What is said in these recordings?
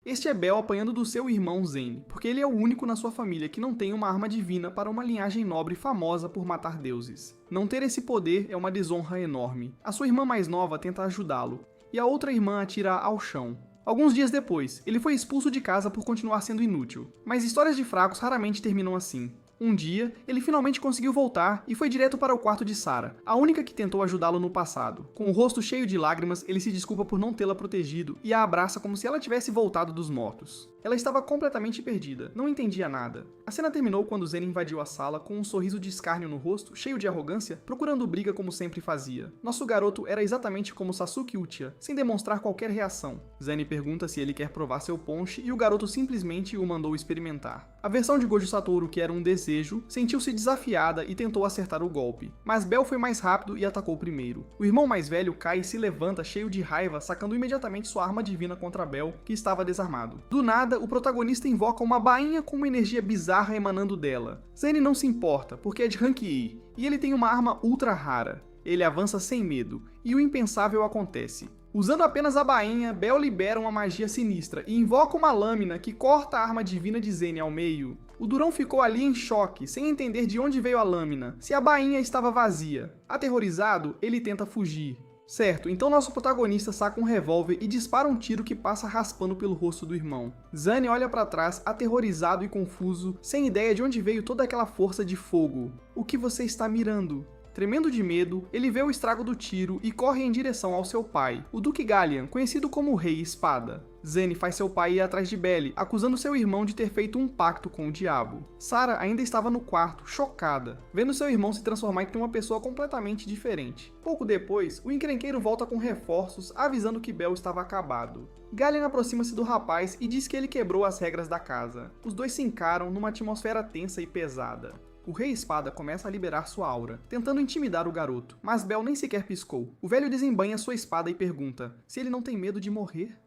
Este é Bel apanhando do seu irmão Zane, porque ele é o único na sua família que não tem uma arma divina para uma linhagem nobre famosa por matar deuses. Não ter esse poder é uma desonra enorme. A sua irmã mais nova tenta ajudá-lo, e a outra irmã atira ao chão. Alguns dias depois, ele foi expulso de casa por continuar sendo inútil, mas histórias de fracos raramente terminam assim. Um dia, ele finalmente conseguiu voltar e foi direto para o quarto de Sarah, a única que tentou ajudá-lo no passado. Com o rosto cheio de lágrimas, ele se desculpa por não tê-la protegido e a abraça como se ela tivesse voltado dos mortos. Ela estava completamente perdida, não entendia nada. A cena terminou quando Zane invadiu a sala com um sorriso de escárnio no rosto, cheio de arrogância, procurando briga como sempre fazia. Nosso garoto era exatamente como Sasuke Uchiha, sem demonstrar qualquer reação. Zane pergunta se ele quer provar seu ponche e o garoto simplesmente o mandou experimentar. A versão de Gojo Satoru, que era um desejo, sentiu-se desafiada e tentou acertar o golpe, mas Bel foi mais rápido e atacou primeiro. O irmão mais velho cai e se levanta cheio de raiva, sacando imediatamente sua arma divina contra Bel, que estava desarmado. Do nada, o protagonista invoca uma bainha com uma energia bizarra emanando dela. Zane não se importa, porque é de Rank E, e ele tem uma arma ultra rara. Ele avança sem medo, e o impensável acontece. Usando apenas a bainha, Bel libera uma magia sinistra e invoca uma lâmina que corta a arma divina de Zane ao meio. O durão ficou ali em choque, sem entender de onde veio a lâmina, se a bainha estava vazia. Aterrorizado, ele tenta fugir. Certo, então nosso protagonista saca um revólver e dispara um tiro que passa raspando pelo rosto do irmão. Zane olha para trás, aterrorizado e confuso, sem ideia de onde veio toda aquela força de fogo. O que você está mirando? Tremendo de medo, ele vê o estrago do tiro e corre em direção ao seu pai, o Duque Gallian, conhecido como o Rei Espada. Zane faz seu pai ir atrás de Belly, acusando seu irmão de ter feito um pacto com o diabo. Sarah ainda estava no quarto, chocada, vendo seu irmão se transformar em uma pessoa completamente diferente. Pouco depois, o encrenqueiro volta com reforços, avisando que Bel estava acabado. Gallian aproxima-se do rapaz e diz que ele quebrou as regras da casa. Os dois se encaram numa atmosfera tensa e pesada. O Rei Espada começa a liberar sua aura, tentando intimidar o garoto, mas Bel nem sequer piscou. O velho desembainha sua espada e pergunta se ele não tem medo de morrer.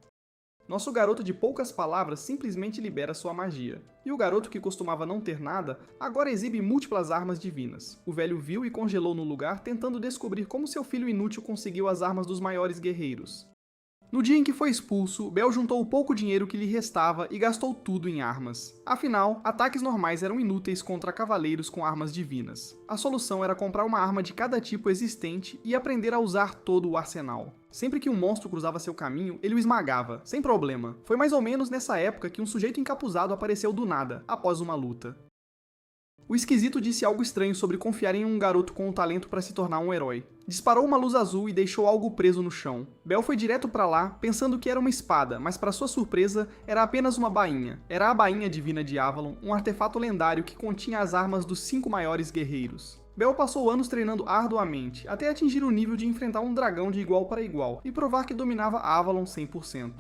Nosso garoto de poucas palavras simplesmente libera sua magia. E o garoto, que costumava não ter nada, agora exibe múltiplas armas divinas. O velho viu e congelou no lugar, tentando descobrir como seu filho inútil conseguiu as armas dos maiores guerreiros. No dia em que foi expulso, Bel juntou o pouco dinheiro que lhe restava e gastou tudo em armas. Afinal, ataques normais eram inúteis contra cavaleiros com armas divinas. A solução era comprar uma arma de cada tipo existente e aprender a usar todo o arsenal. Sempre que um monstro cruzava seu caminho, ele o esmagava, sem problema. Foi mais ou menos nessa época que um sujeito encapuzado apareceu do nada, após uma luta. O esquisito disse algo estranho sobre confiar em um garoto com o talento para se tornar um herói. Disparou uma luz azul e deixou algo preso no chão. Bel foi direto para lá, pensando que era uma espada, mas para sua surpresa, era apenas uma bainha. Era a bainha divina de Avalon, um artefato lendário que continha as armas dos 5 maiores guerreiros. Bel passou anos treinando arduamente, até atingir o nível de enfrentar um dragão de igual para igual, e provar que dominava Avalon 100%.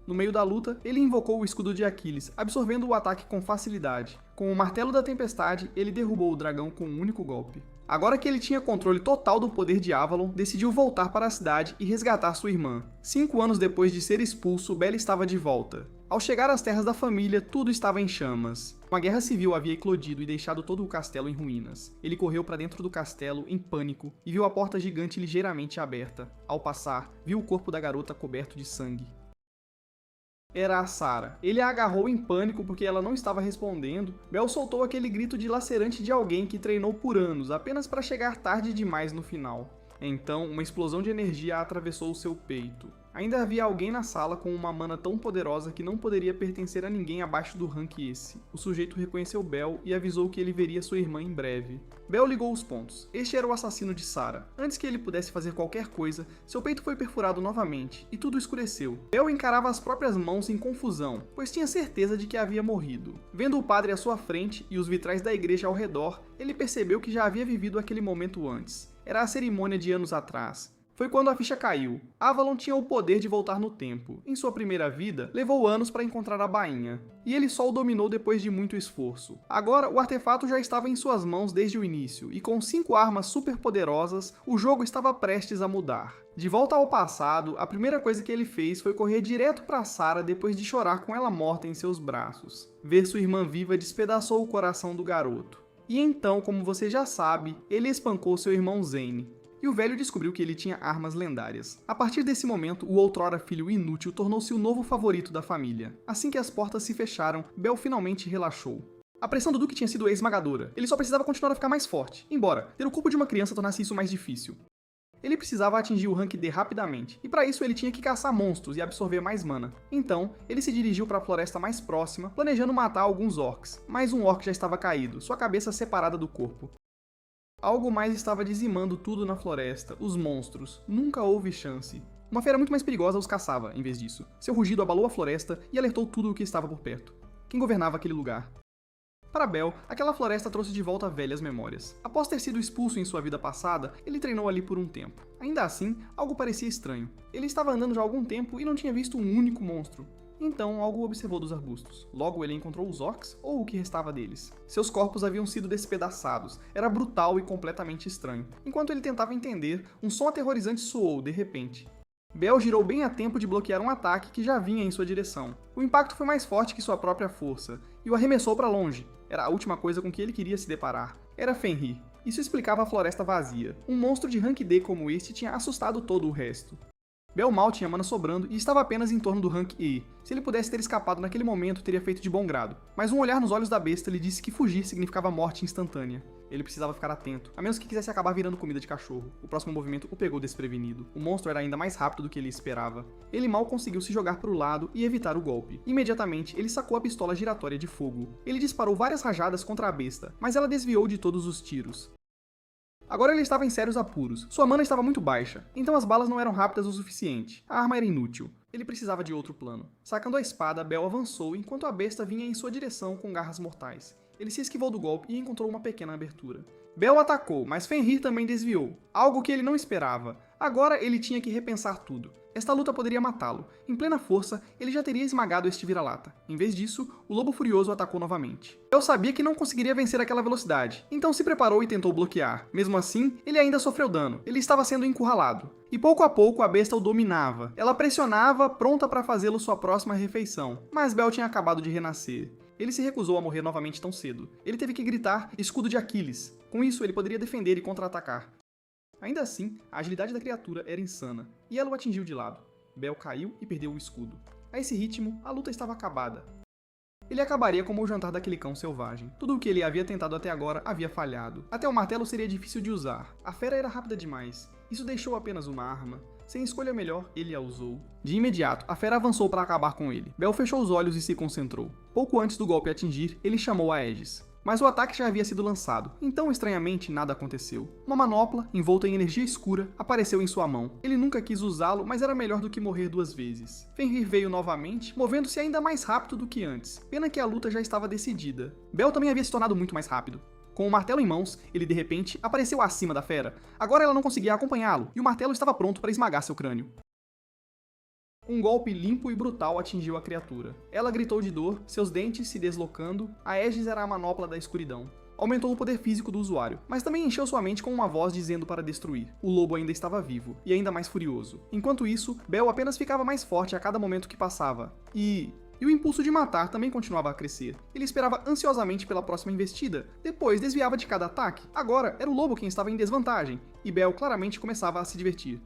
No meio da luta, ele invocou o escudo de Aquiles, absorvendo o ataque com facilidade. Com o martelo da tempestade, ele derrubou o dragão com um único golpe. Agora que ele tinha controle total do poder de Avalon, decidiu voltar para a cidade e resgatar sua irmã. 5 anos depois de ser expulso, Belly estava de volta. Ao chegar às terras da família, tudo estava em chamas. Uma guerra civil havia eclodido e deixado todo o castelo em ruínas. Ele correu para dentro do castelo, em pânico, e viu a porta gigante ligeiramente aberta. Ao passar, viu o corpo da garota coberto de sangue. Era a Sarah. Ele a agarrou em pânico porque ela não estava respondendo. Bel soltou aquele grito dilacerante de alguém que treinou por anos, apenas para chegar tarde demais no final. Então, uma explosão de energia atravessou o seu peito. Ainda havia alguém na sala com uma mana tão poderosa que não poderia pertencer a ninguém abaixo do rank esse. O sujeito reconheceu Bel e avisou que ele veria sua irmã em breve. Bel ligou os pontos. Este era o assassino de Sarah. Antes que ele pudesse fazer qualquer coisa, seu peito foi perfurado novamente, e tudo escureceu. Bel encarava as próprias mãos em confusão, pois tinha certeza de que havia morrido. Vendo o padre à sua frente e os vitrais da igreja ao redor, ele percebeu que já havia vivido aquele momento antes. Era a cerimônia de anos atrás. Foi quando a ficha caiu. Avalon tinha o poder de voltar no tempo. Em sua primeira vida, levou anos para encontrar a bainha, e ele só o dominou depois de muito esforço. Agora, o artefato já estava em suas mãos desde o início, e com 5 armas super poderosas, o jogo estava prestes a mudar. De volta ao passado, a primeira coisa que ele fez foi correr direto para Sarah depois de chorar com ela morta em seus braços. Ver sua irmã viva despedaçou o coração do garoto. E então, como você já sabe, ele espancou seu irmão Zane. e o velho descobriu que ele tinha armas lendárias. A partir desse momento, o outrora filho inútil tornou-se o novo favorito da família. Assim que as portas se fecharam, Bel finalmente relaxou. A pressão do Duque tinha sido esmagadora. Ele só precisava continuar a ficar mais forte, embora ter o corpo de uma criança tornasse isso mais difícil. Ele precisava atingir o rank D rapidamente, e para isso ele tinha que caçar monstros e absorver mais mana. Então, ele se dirigiu para a floresta mais próxima, planejando matar alguns orcs, mas um orc já estava caído, sua cabeça separada do corpo. Algo mais estava dizimando tudo na floresta, os monstros. Nunca houve chance. Uma fera muito mais perigosa os caçava, em vez disso. Seu rugido abalou a floresta e alertou tudo o que estava por perto. Quem governava aquele lugar? Para Bel, aquela floresta trouxe de volta velhas memórias. Após ter sido expulso em sua vida passada, ele treinou ali por um tempo. Ainda assim, algo parecia estranho. Ele estava andando já há algum tempo e não tinha visto um único monstro. Então, algo observou dos arbustos. Logo, ele encontrou os orcs, ou o que restava deles. Seus corpos haviam sido despedaçados. Era brutal e completamente estranho. Enquanto ele tentava entender, um som aterrorizante soou de repente. Bel girou bem a tempo de bloquear um ataque que já vinha em sua direção. O impacto foi mais forte que sua própria força, e o arremessou para longe. Era a última coisa com que ele queria se deparar. Era Fenrir. Isso explicava a floresta vazia. Um monstro de rank D como este tinha assustado todo o resto. Bel mal tinha mana sobrando e estava apenas em torno do rank E. Se ele pudesse ter escapado naquele momento, teria feito de bom grado. Mas um olhar nos olhos da besta lhe disse que fugir significava morte instantânea. Ele precisava ficar atento, a menos que quisesse acabar virando comida de cachorro. O próximo movimento o pegou desprevenido. O monstro era ainda mais rápido do que ele esperava. Ele mal conseguiu se jogar para o lado e evitar o golpe. Imediatamente, ele sacou a pistola giratória de fogo. Ele disparou várias rajadas contra a besta, mas ela desviou de todos os tiros. Agora ele estava em sérios apuros. Sua mana estava muito baixa, então as balas não eram rápidas o suficiente. A arma era inútil. Ele precisava de outro plano. Sacando a espada, Bel avançou enquanto a besta vinha em sua direção com garras mortais. Ele se esquivou do golpe e encontrou uma pequena abertura. Bel atacou, mas Fenrir também desviou, algo que ele não esperava. Agora ele tinha que repensar tudo. Esta luta poderia matá-lo. Em plena força, ele já teria esmagado este vira-lata. Em vez disso, o lobo furioso atacou novamente. Bel sabia que não conseguiria vencer aquela velocidade, então se preparou e tentou bloquear. Mesmo assim, ele ainda sofreu dano. Ele estava sendo encurralado. E pouco a pouco a besta o dominava. Ela pressionava, pronta para fazê-lo sua próxima refeição. Mas Bel tinha acabado de renascer. Ele se recusou a morrer novamente tão cedo. Ele teve que gritar escudo de Aquiles. Com isso, ele poderia defender e contra-atacar. Ainda assim, a agilidade da criatura era insana, e ela o atingiu de lado. Bel caiu e perdeu o escudo. A esse ritmo, a luta estava acabada. Ele acabaria como o jantar daquele cão selvagem. Tudo o que ele havia tentado até agora havia falhado. Até o martelo seria difícil de usar. A fera era rápida demais. Isso deixou apenas uma arma. Sem escolha melhor, ele a usou. De imediato, a fera avançou para acabar com ele. Bel fechou os olhos e se concentrou. Pouco antes do golpe atingir, ele chamou a Aegis. Mas o ataque já havia sido lançado, então estranhamente nada aconteceu. Uma manopla, envolta em energia escura, apareceu em sua mão. Ele nunca quis usá-lo, mas era melhor do que morrer duas vezes. Fenrir veio novamente, movendo-se ainda mais rápido do que antes. Pena que a luta já estava decidida. Bel também havia se tornado muito mais rápido. Com o martelo em mãos, ele de repente apareceu acima da fera. Agora ela não conseguia acompanhá-lo, e o martelo estava pronto para esmagar seu crânio. Um golpe limpo e brutal atingiu a criatura. Ela gritou de dor, seus dentes se deslocando. A Aegis era a manopla da escuridão. Aumentou o poder físico do usuário, mas também encheu sua mente com uma voz dizendo para destruir. O lobo ainda estava vivo, e ainda mais furioso. Enquanto isso, Bel apenas ficava mais forte a cada momento que passava. E o impulso de matar também continuava a crescer. Ele esperava ansiosamente pela próxima investida, depois desviava de cada ataque. Agora, era o lobo quem estava em desvantagem, e Bel claramente começava a se divertir.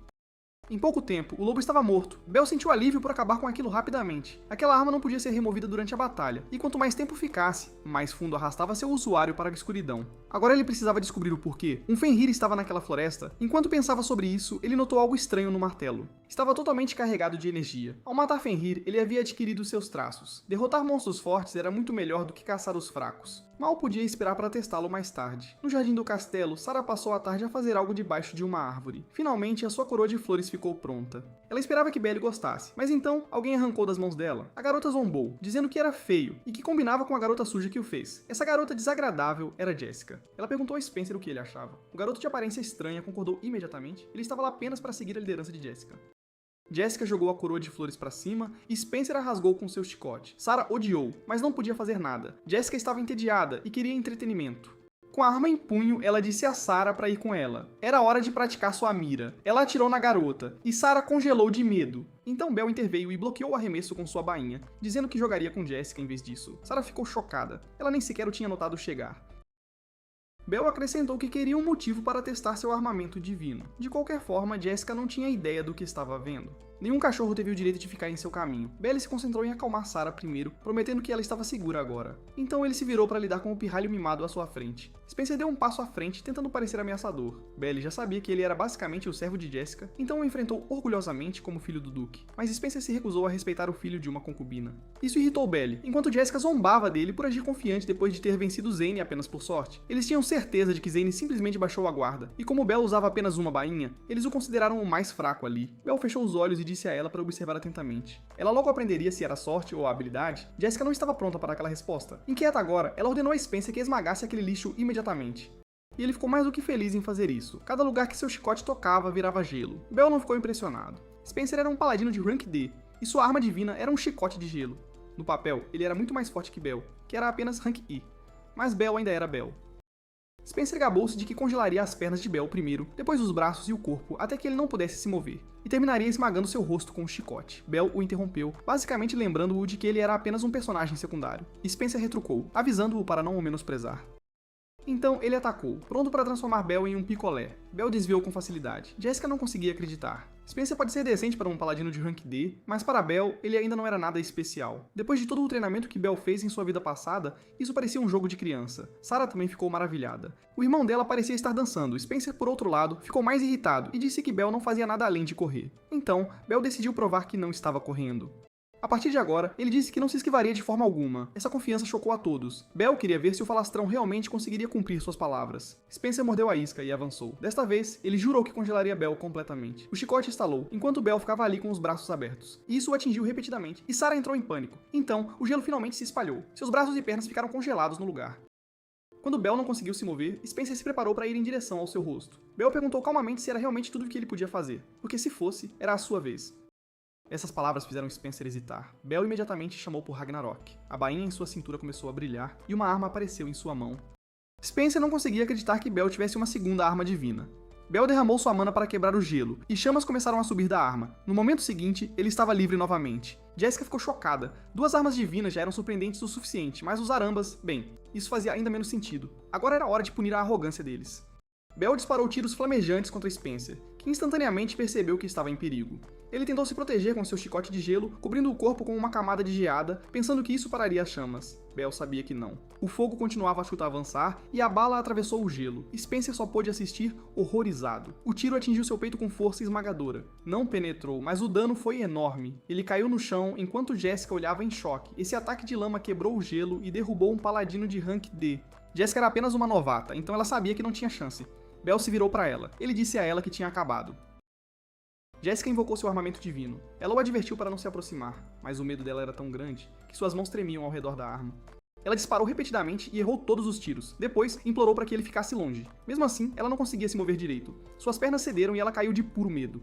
Em pouco tempo, o lobo estava morto. Bel sentiu alívio por acabar com aquilo rapidamente. Aquela arma não podia ser removida durante a batalha, e quanto mais tempo ficasse, mais fundo arrastava seu usuário para a escuridão. Agora ele precisava descobrir o porquê. Um Fenrir estava naquela floresta. Enquanto pensava sobre isso, ele notou algo estranho no martelo. Estava totalmente carregado de energia. Ao matar Fenrir, ele havia adquirido seus traços. Derrotar monstros fortes era muito melhor do que caçar os fracos. Mal podia esperar para testá-lo mais tarde. No jardim do castelo, Sarah passou a tarde a fazer algo debaixo de uma árvore. Finalmente, a sua coroa de flores ficou pronta. Ela esperava que Belle gostasse, mas então alguém arrancou das mãos dela. A garota zombou, dizendo que era feio e que combinava com a garota suja que o fez. Essa garota desagradável era Jessica. Ela perguntou a Spencer o que ele achava. O garoto de aparência estranha concordou imediatamente. Ele estava lá apenas para seguir a liderança de Jessica. Jessica jogou a coroa de flores para cima e Spencer a rasgou com seu chicote. Sarah odiou, mas não podia fazer nada. Jessica estava entediada e queria entretenimento. Com a arma em punho, ela disse a Sarah para ir com ela. Era hora de praticar sua mira. Ela atirou na garota, e Sarah congelou de medo. Então Bel interveio e bloqueou o arremesso com sua bainha, dizendo que jogaria com Jessica em vez disso. Sarah ficou chocada. Ela nem sequer o tinha notado chegar. Bell acrescentou que queria um motivo para testar seu armamento divino. De qualquer forma, Jessica não tinha ideia do que estava vendo. Nenhum cachorro teve o direito de ficar em seu caminho. Bell se concentrou em acalmar Sarah primeiro, prometendo que ela estava segura agora. Então ele se virou para lidar com o pirralho mimado à sua frente. Spencer deu um passo à frente, tentando parecer ameaçador. Bell já sabia que ele era basicamente o servo de Jessica, então o enfrentou orgulhosamente como filho do Duque. Mas Spencer se recusou a respeitar o filho de uma concubina. Isso irritou Bell, enquanto Jessica zombava dele por agir confiante depois de ter vencido Zane apenas por sorte. Eles tinham certeza de que Zane simplesmente baixou a guarda, e como Bell usava apenas uma bainha, eles o consideraram o mais fraco ali. Bell fechou os olhos e disse a ela para observar atentamente. Ela logo aprenderia se era sorte ou habilidade. Jessica não estava pronta para aquela resposta. Inquieta agora, ela ordenou a Spencer que esmagasse aquele lixo imediatamente. E ele ficou mais do que feliz em fazer isso. Cada lugar que seu chicote tocava virava gelo. Bell não ficou impressionado. Spencer era um paladino de rank D, e sua arma divina era um chicote de gelo. No papel, ele era muito mais forte que Bell, que era apenas rank I. Mas Bell ainda era Bell. Spencer gabou-se de que congelaria as pernas de Bell primeiro, depois os braços e o corpo, até que ele não pudesse se mover, e terminaria esmagando seu rosto com um chicote. Bell o interrompeu, basicamente lembrando-o de que ele era apenas um personagem secundário, e Spencer retrucou, avisando-o para não o menosprezar. Então ele atacou, pronto para transformar Bell em um picolé. Bell desviou com facilidade. Jessica não conseguia acreditar. Spencer pode ser decente para um paladino de rank D, mas para Bell, ele ainda não era nada especial. Depois de todo o treinamento que Bell fez em sua vida passada, isso parecia um jogo de criança. Sarah também ficou maravilhada. O irmão dela parecia estar dançando. Spencer, por outro lado, ficou mais irritado e disse que Bell não fazia nada além de correr. Então, Bell decidiu provar que não estava correndo. A partir de agora, ele disse que não se esquivaria de forma alguma. Essa confiança chocou a todos. Bell queria ver se o falastrão realmente conseguiria cumprir suas palavras. Spencer mordeu a isca e avançou. Desta vez, ele jurou que congelaria Bell completamente. O chicote estalou, enquanto Bell ficava ali com os braços abertos. E isso o atingiu repetidamente, e Sarah entrou em pânico. Então, o gelo finalmente se espalhou. Seus braços e pernas ficaram congelados no lugar. Quando Bell não conseguiu se mover, Spencer se preparou para ir em direção ao seu rosto. Bell perguntou calmamente se era realmente tudo o que ele podia fazer, porque se fosse, era a sua vez. Essas palavras fizeram Spencer hesitar. Bell imediatamente chamou por Ragnarok. A bainha em sua cintura começou a brilhar, e uma arma apareceu em sua mão. Spencer não conseguia acreditar que Bell tivesse uma segunda arma divina. Bell derramou sua mana para quebrar o gelo, e chamas começaram a subir da arma. No momento seguinte, ele estava livre novamente. Jessica ficou chocada. Duas armas divinas já eram surpreendentes o suficiente, mas usar ambas, bem, isso fazia ainda menos sentido. Agora era hora de punir a arrogância deles. Bell disparou tiros flamejantes contra Spencer, que instantaneamente percebeu que estava em perigo. Ele tentou se proteger com seu chicote de gelo, cobrindo o corpo com uma camada de geada, pensando que isso pararia as chamas. Bell sabia que não. O fogo continuava a avançar e a bala atravessou o gelo. Spencer só pôde assistir horrorizado. O tiro atingiu seu peito com força esmagadora. Não penetrou, mas o dano foi enorme. Ele caiu no chão enquanto Jessica olhava em choque. Esse ataque de lama quebrou o gelo e derrubou um paladino de rank D. Jessica era apenas uma novata, então ela sabia que não tinha chance. Bell se virou para ela. Ele disse a ela que tinha acabado. Jessica invocou seu armamento divino. Ela o advertiu para não se aproximar, mas o medo dela era tão grande que suas mãos tremiam ao redor da arma. Ela disparou repetidamente e errou todos os tiros. Depois, implorou para que ele ficasse longe. Mesmo assim, ela não conseguia se mover direito. Suas pernas cederam e ela caiu de puro medo.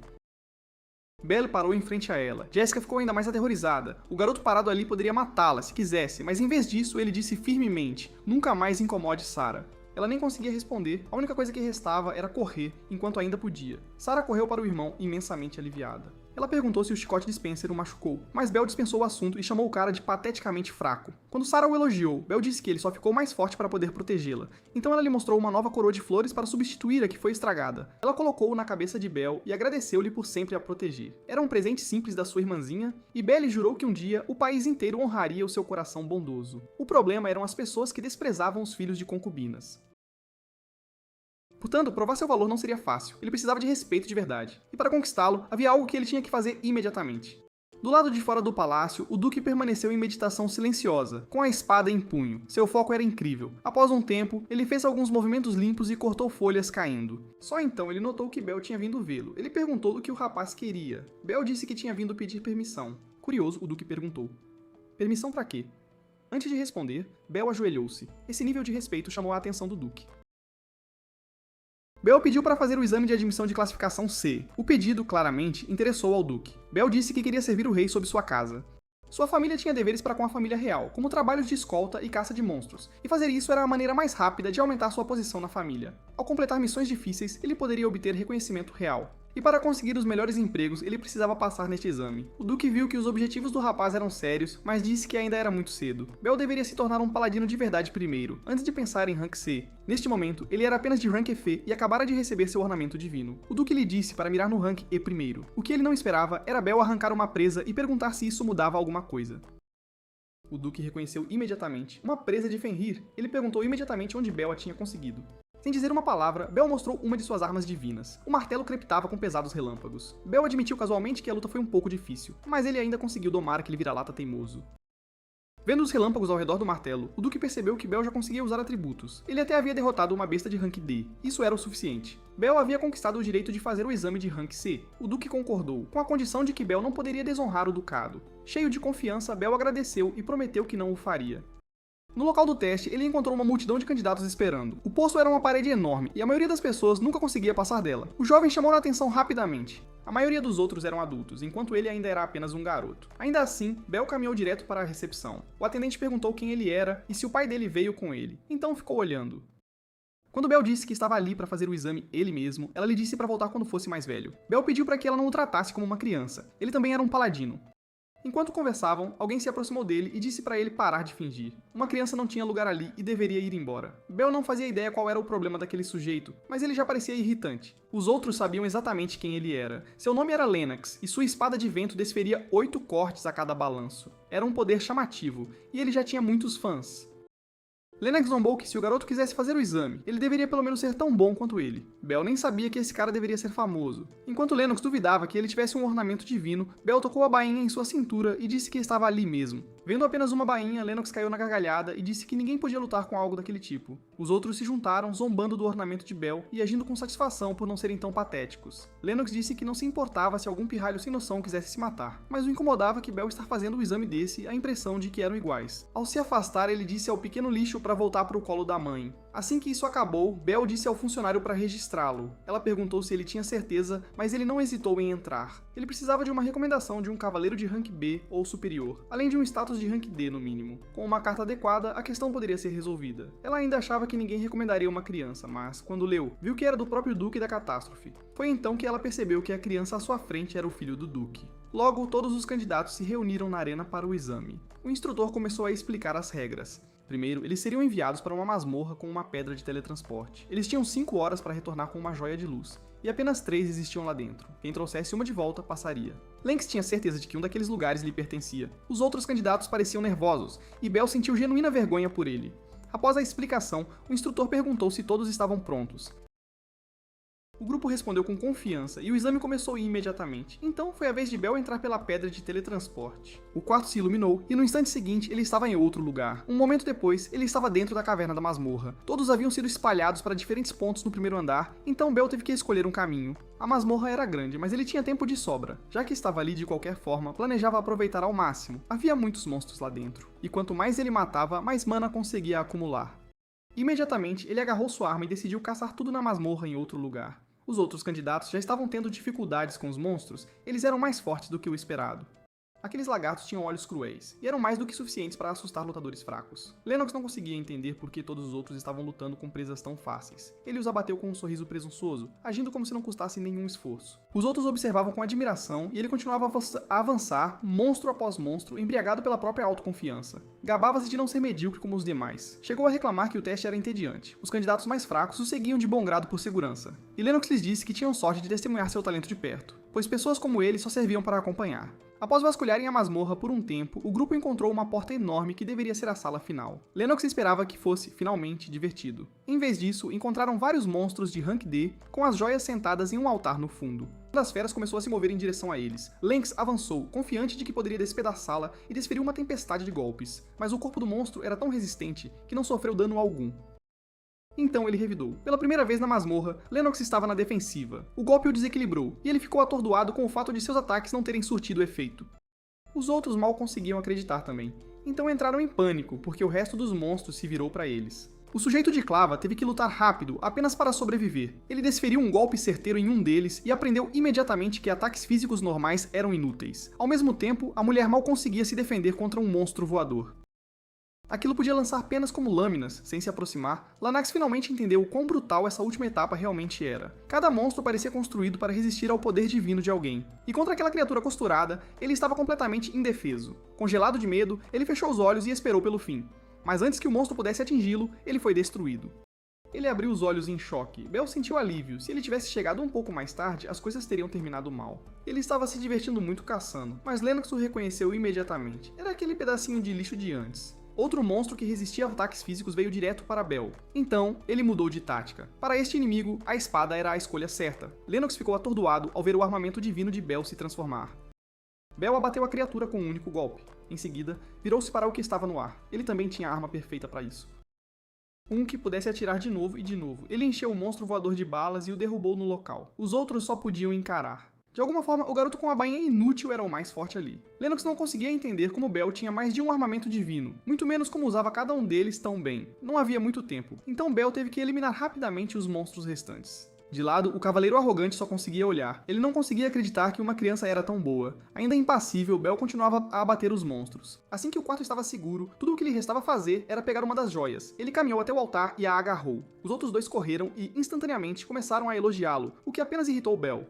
Bell parou em frente a ela. Jessica ficou ainda mais aterrorizada. O garoto parado ali poderia matá-la se quisesse, mas em vez disso, ele disse firmemente: "Nunca mais incomode Sarah." Ela nem conseguia responder, a única coisa que restava era correr, enquanto ainda podia. Sarah correu para o irmão, imensamente aliviada. Ela perguntou se o chicote de Spencer o machucou, mas Bell dispensou o assunto e chamou o cara de pateticamente fraco. Quando Sarah o elogiou, Bell disse que ele só ficou mais forte para poder protegê-la. Então ela lhe mostrou uma nova coroa de flores para substituir a que foi estragada. Ela colocou-o na cabeça de Bell e agradeceu-lhe por sempre a proteger. Era um presente simples da sua irmãzinha, e Bell jurou que um dia o país inteiro honraria o seu coração bondoso. O problema eram as pessoas que desprezavam os filhos de concubinas. Portanto, provar seu valor não seria fácil. Ele precisava de respeito de verdade. E para conquistá-lo, havia algo que ele tinha que fazer imediatamente. Do lado de fora do palácio, o Duque permaneceu em meditação silenciosa, com a espada em punho. Seu foco era incrível. Após um tempo, ele fez alguns movimentos limpos e cortou folhas caindo. Só então ele notou que Bell tinha vindo vê-lo. Ele perguntou o que o rapaz queria. Bell disse que tinha vindo pedir permissão. Curioso, o Duque perguntou: "Permissão para quê?" Antes de responder, Bell ajoelhou-se. Esse nível de respeito chamou a atenção do Duque. Bell pediu para fazer o exame de admissão de classificação C. O pedido, claramente, interessou ao Duque. Bell disse que queria servir o rei sob sua casa. Sua família tinha deveres para com a família real, como trabalhos de escolta e caça de monstros, e fazer isso era a maneira mais rápida de aumentar sua posição na família. Ao completar missões difíceis, ele poderia obter reconhecimento real. E para conseguir os melhores empregos, ele precisava passar neste exame. O Duque viu que os objetivos do rapaz eram sérios, mas disse que ainda era muito cedo. Bell deveria se tornar um paladino de verdade primeiro, antes de pensar em rank C. Neste momento, ele era apenas de rank EF e acabara de receber seu ornamento divino. O Duque lhe disse para mirar no rank E primeiro. O que ele não esperava era Bell arrancar uma presa e perguntar se isso mudava alguma coisa. O Duque reconheceu imediatamente uma presa de Fenrir. Ele perguntou imediatamente onde Bell a tinha conseguido. Sem dizer uma palavra, Bell mostrou uma de suas armas divinas. O martelo crepitava com pesados relâmpagos. Bell admitiu casualmente que a luta foi um pouco difícil, mas ele ainda conseguiu domar aquele vira-lata teimoso. Vendo os relâmpagos ao redor do martelo, o Duque percebeu que Bell já conseguia usar atributos. Ele até havia derrotado uma besta de rank D. Isso era o suficiente. Bell havia conquistado o direito de fazer o exame de rank C. O Duque concordou, com a condição de que Bell não poderia desonrar o ducado. Cheio de confiança, Bell agradeceu e prometeu que não o faria. No local do teste, ele encontrou uma multidão de candidatos esperando. O poço era uma parede enorme e a maioria das pessoas nunca conseguia passar dela. O jovem chamou a atenção rapidamente. A maioria dos outros eram adultos, enquanto ele ainda era apenas um garoto. Ainda assim, Bell caminhou direto para a recepção. O atendente perguntou quem ele era e se o pai dele veio com ele. Então ficou olhando. Quando Bell disse que estava ali para fazer o exame ele mesmo, ela lhe disse para voltar quando fosse mais velho. Bell pediu para que ela não o tratasse como uma criança. Ele também era um paladino. Enquanto conversavam, alguém se aproximou dele e disse para ele parar de fingir. Uma criança não tinha lugar ali e deveria ir embora. Bell não fazia ideia qual era o problema daquele sujeito, mas ele já parecia irritante. Os outros sabiam exatamente quem ele era. Seu nome era Lennox, e sua espada de vento desferia 8 cortes a cada balanço. Era um poder chamativo, e ele já tinha muitos fãs. Lennox zombou que se o garoto quisesse fazer o exame, ele deveria pelo menos ser tão bom quanto ele. Bell nem sabia que esse cara deveria ser famoso. Enquanto Lennox duvidava que ele tivesse um ornamento divino, Bell tocou a bainha em sua cintura e disse que estava ali mesmo. Vendo apenas uma bainha, Lennox caiu na gargalhada e disse que ninguém podia lutar com algo daquele tipo. Os outros se juntaram, zombando do ornamento de Bell e agindo com satisfação por não serem tão patéticos. Lennox disse que não se importava se algum pirralho sem noção quisesse se matar, mas o incomodava que Bell estar fazendo o exame desse a impressão de que eram iguais. Ao se afastar, ele disse ao pequeno lixo para voltar para o colo da mãe. Assim que isso acabou, Bell disse ao funcionário para registrá-lo. Ela perguntou se ele tinha certeza, mas ele não hesitou em entrar. Ele precisava de uma recomendação de um cavaleiro de rank B ou superior, além de um status de rank D no mínimo. Com uma carta adequada, a questão poderia ser resolvida. Ela ainda achava que ninguém recomendaria uma criança, mas, quando leu, viu que era do próprio Duque da Catástrofe. Foi então que ela percebeu que a criança à sua frente era o filho do Duque. Logo, todos os candidatos se reuniram na arena para o exame. O instrutor começou a explicar as regras. Primeiro, eles seriam enviados para uma masmorra com uma pedra de teletransporte. Eles tinham 5 horas para retornar com uma joia de luz, e apenas 3 existiam lá dentro. Quem trouxesse uma de volta, passaria. Lennox tinha certeza de que um daqueles lugares lhe pertencia. Os outros candidatos pareciam nervosos, e Bell sentiu genuína vergonha por ele. Após a explicação, o instrutor perguntou se todos estavam prontos. O grupo respondeu com confiança e o exame começou imediatamente. Então foi a vez de Bell entrar pela pedra de teletransporte. O quarto se iluminou e no instante seguinte ele estava em outro lugar. Um momento depois, ele estava dentro da caverna da masmorra. Todos haviam sido espalhados para diferentes pontos no primeiro andar, então Bell teve que escolher um caminho. A masmorra era grande, mas ele tinha tempo de sobra. Já que estava ali de qualquer forma, planejava aproveitar ao máximo. Havia muitos monstros lá dentro, e quanto mais ele matava, mais mana conseguia acumular. Imediatamente, ele agarrou sua arma e decidiu caçar tudo na masmorra em outro lugar. Os outros candidatos já estavam tendo dificuldades com os monstros, eles eram mais fortes do que o esperado. Aqueles lagartos tinham olhos cruéis, e eram mais do que suficientes para assustar lutadores fracos. Lennox não conseguia entender por que todos os outros estavam lutando com presas tão fáceis. Ele os abateu com um sorriso presunçoso, agindo como se não custasse nenhum esforço. Os outros observavam com admiração, e ele continuava a avançar, monstro após monstro, embriagado pela própria autoconfiança. Gabava-se de não ser medíocre como os demais. Chegou a reclamar que o teste era entediante. Os candidatos mais fracos o seguiam de bom grado por segurança. E Lennox lhes disse que tinham sorte de testemunhar seu talento de perto, pois pessoas como ele só serviam para acompanhar. Após vasculharem a masmorra por um tempo, o grupo encontrou uma porta enorme que deveria ser a sala final. Lennox esperava que fosse, finalmente, divertido. Em vez disso, encontraram vários monstros de rank D, com as joias sentadas em um altar no fundo. Uma das feras começou a se mover em direção a eles. Lennox avançou, confiante de que poderia despedaçá-la, e desferiu uma tempestade de golpes. Mas o corpo do monstro era tão resistente que não sofreu dano algum. Então ele revidou. Pela primeira vez na masmorra, Lennox estava na defensiva. O golpe o desequilibrou, e ele ficou atordoado com o fato de seus ataques não terem surtido efeito. Os outros mal conseguiam acreditar também. Então entraram em pânico, porque o resto dos monstros se virou para eles. O sujeito de clava teve que lutar rápido, apenas para sobreviver. Ele desferiu um golpe certeiro em um deles e aprendeu imediatamente que ataques físicos normais eram inúteis. Ao mesmo tempo, a mulher mal conseguia se defender contra um monstro voador. Aquilo podia lançar penas como lâminas, sem se aproximar. Lanax finalmente entendeu o quão brutal essa última etapa realmente era. Cada monstro parecia construído para resistir ao poder divino de alguém. E contra aquela criatura costurada, ele estava completamente indefeso. Congelado de medo, ele fechou os olhos e esperou pelo fim. Mas antes que o monstro pudesse atingi-lo, ele foi destruído. Ele abriu os olhos em choque. Bel sentiu alívio. Se ele tivesse chegado um pouco mais tarde, as coisas teriam terminado mal. Ele estava se divertindo muito caçando, mas Lennox o reconheceu imediatamente. Era aquele pedacinho de lixo de antes. Outro monstro que resistia a ataques físicos veio direto para Bel. Então, ele mudou de tática. Para este inimigo, a espada era a escolha certa. Lennox ficou atordoado ao ver o armamento divino de Bel se transformar. Bel abateu a criatura com um único golpe. Em seguida, virou-se para o que estava no ar. Ele também tinha a arma perfeita para isso. Um que pudesse atirar de novo e de novo. Ele encheu o monstro voador de balas e o derrubou no local. Os outros só podiam encarar. De alguma forma, o garoto com a bainha inútil era o mais forte ali. Lennox não conseguia entender como Bel tinha mais de um armamento divino, muito menos como usava cada um deles tão bem. Não havia muito tempo, então Bel teve que eliminar rapidamente os monstros restantes. De lado, o cavaleiro arrogante só conseguia olhar. Ele não conseguia acreditar que uma criança era tão boa. Ainda impassível, Bel continuava a abater os monstros. Assim que o quarto estava seguro, tudo o que lhe restava fazer era pegar uma das joias. Ele caminhou até o altar e a agarrou. Os outros dois correram e, instantaneamente, começaram a elogiá-lo, o que apenas irritou Bel.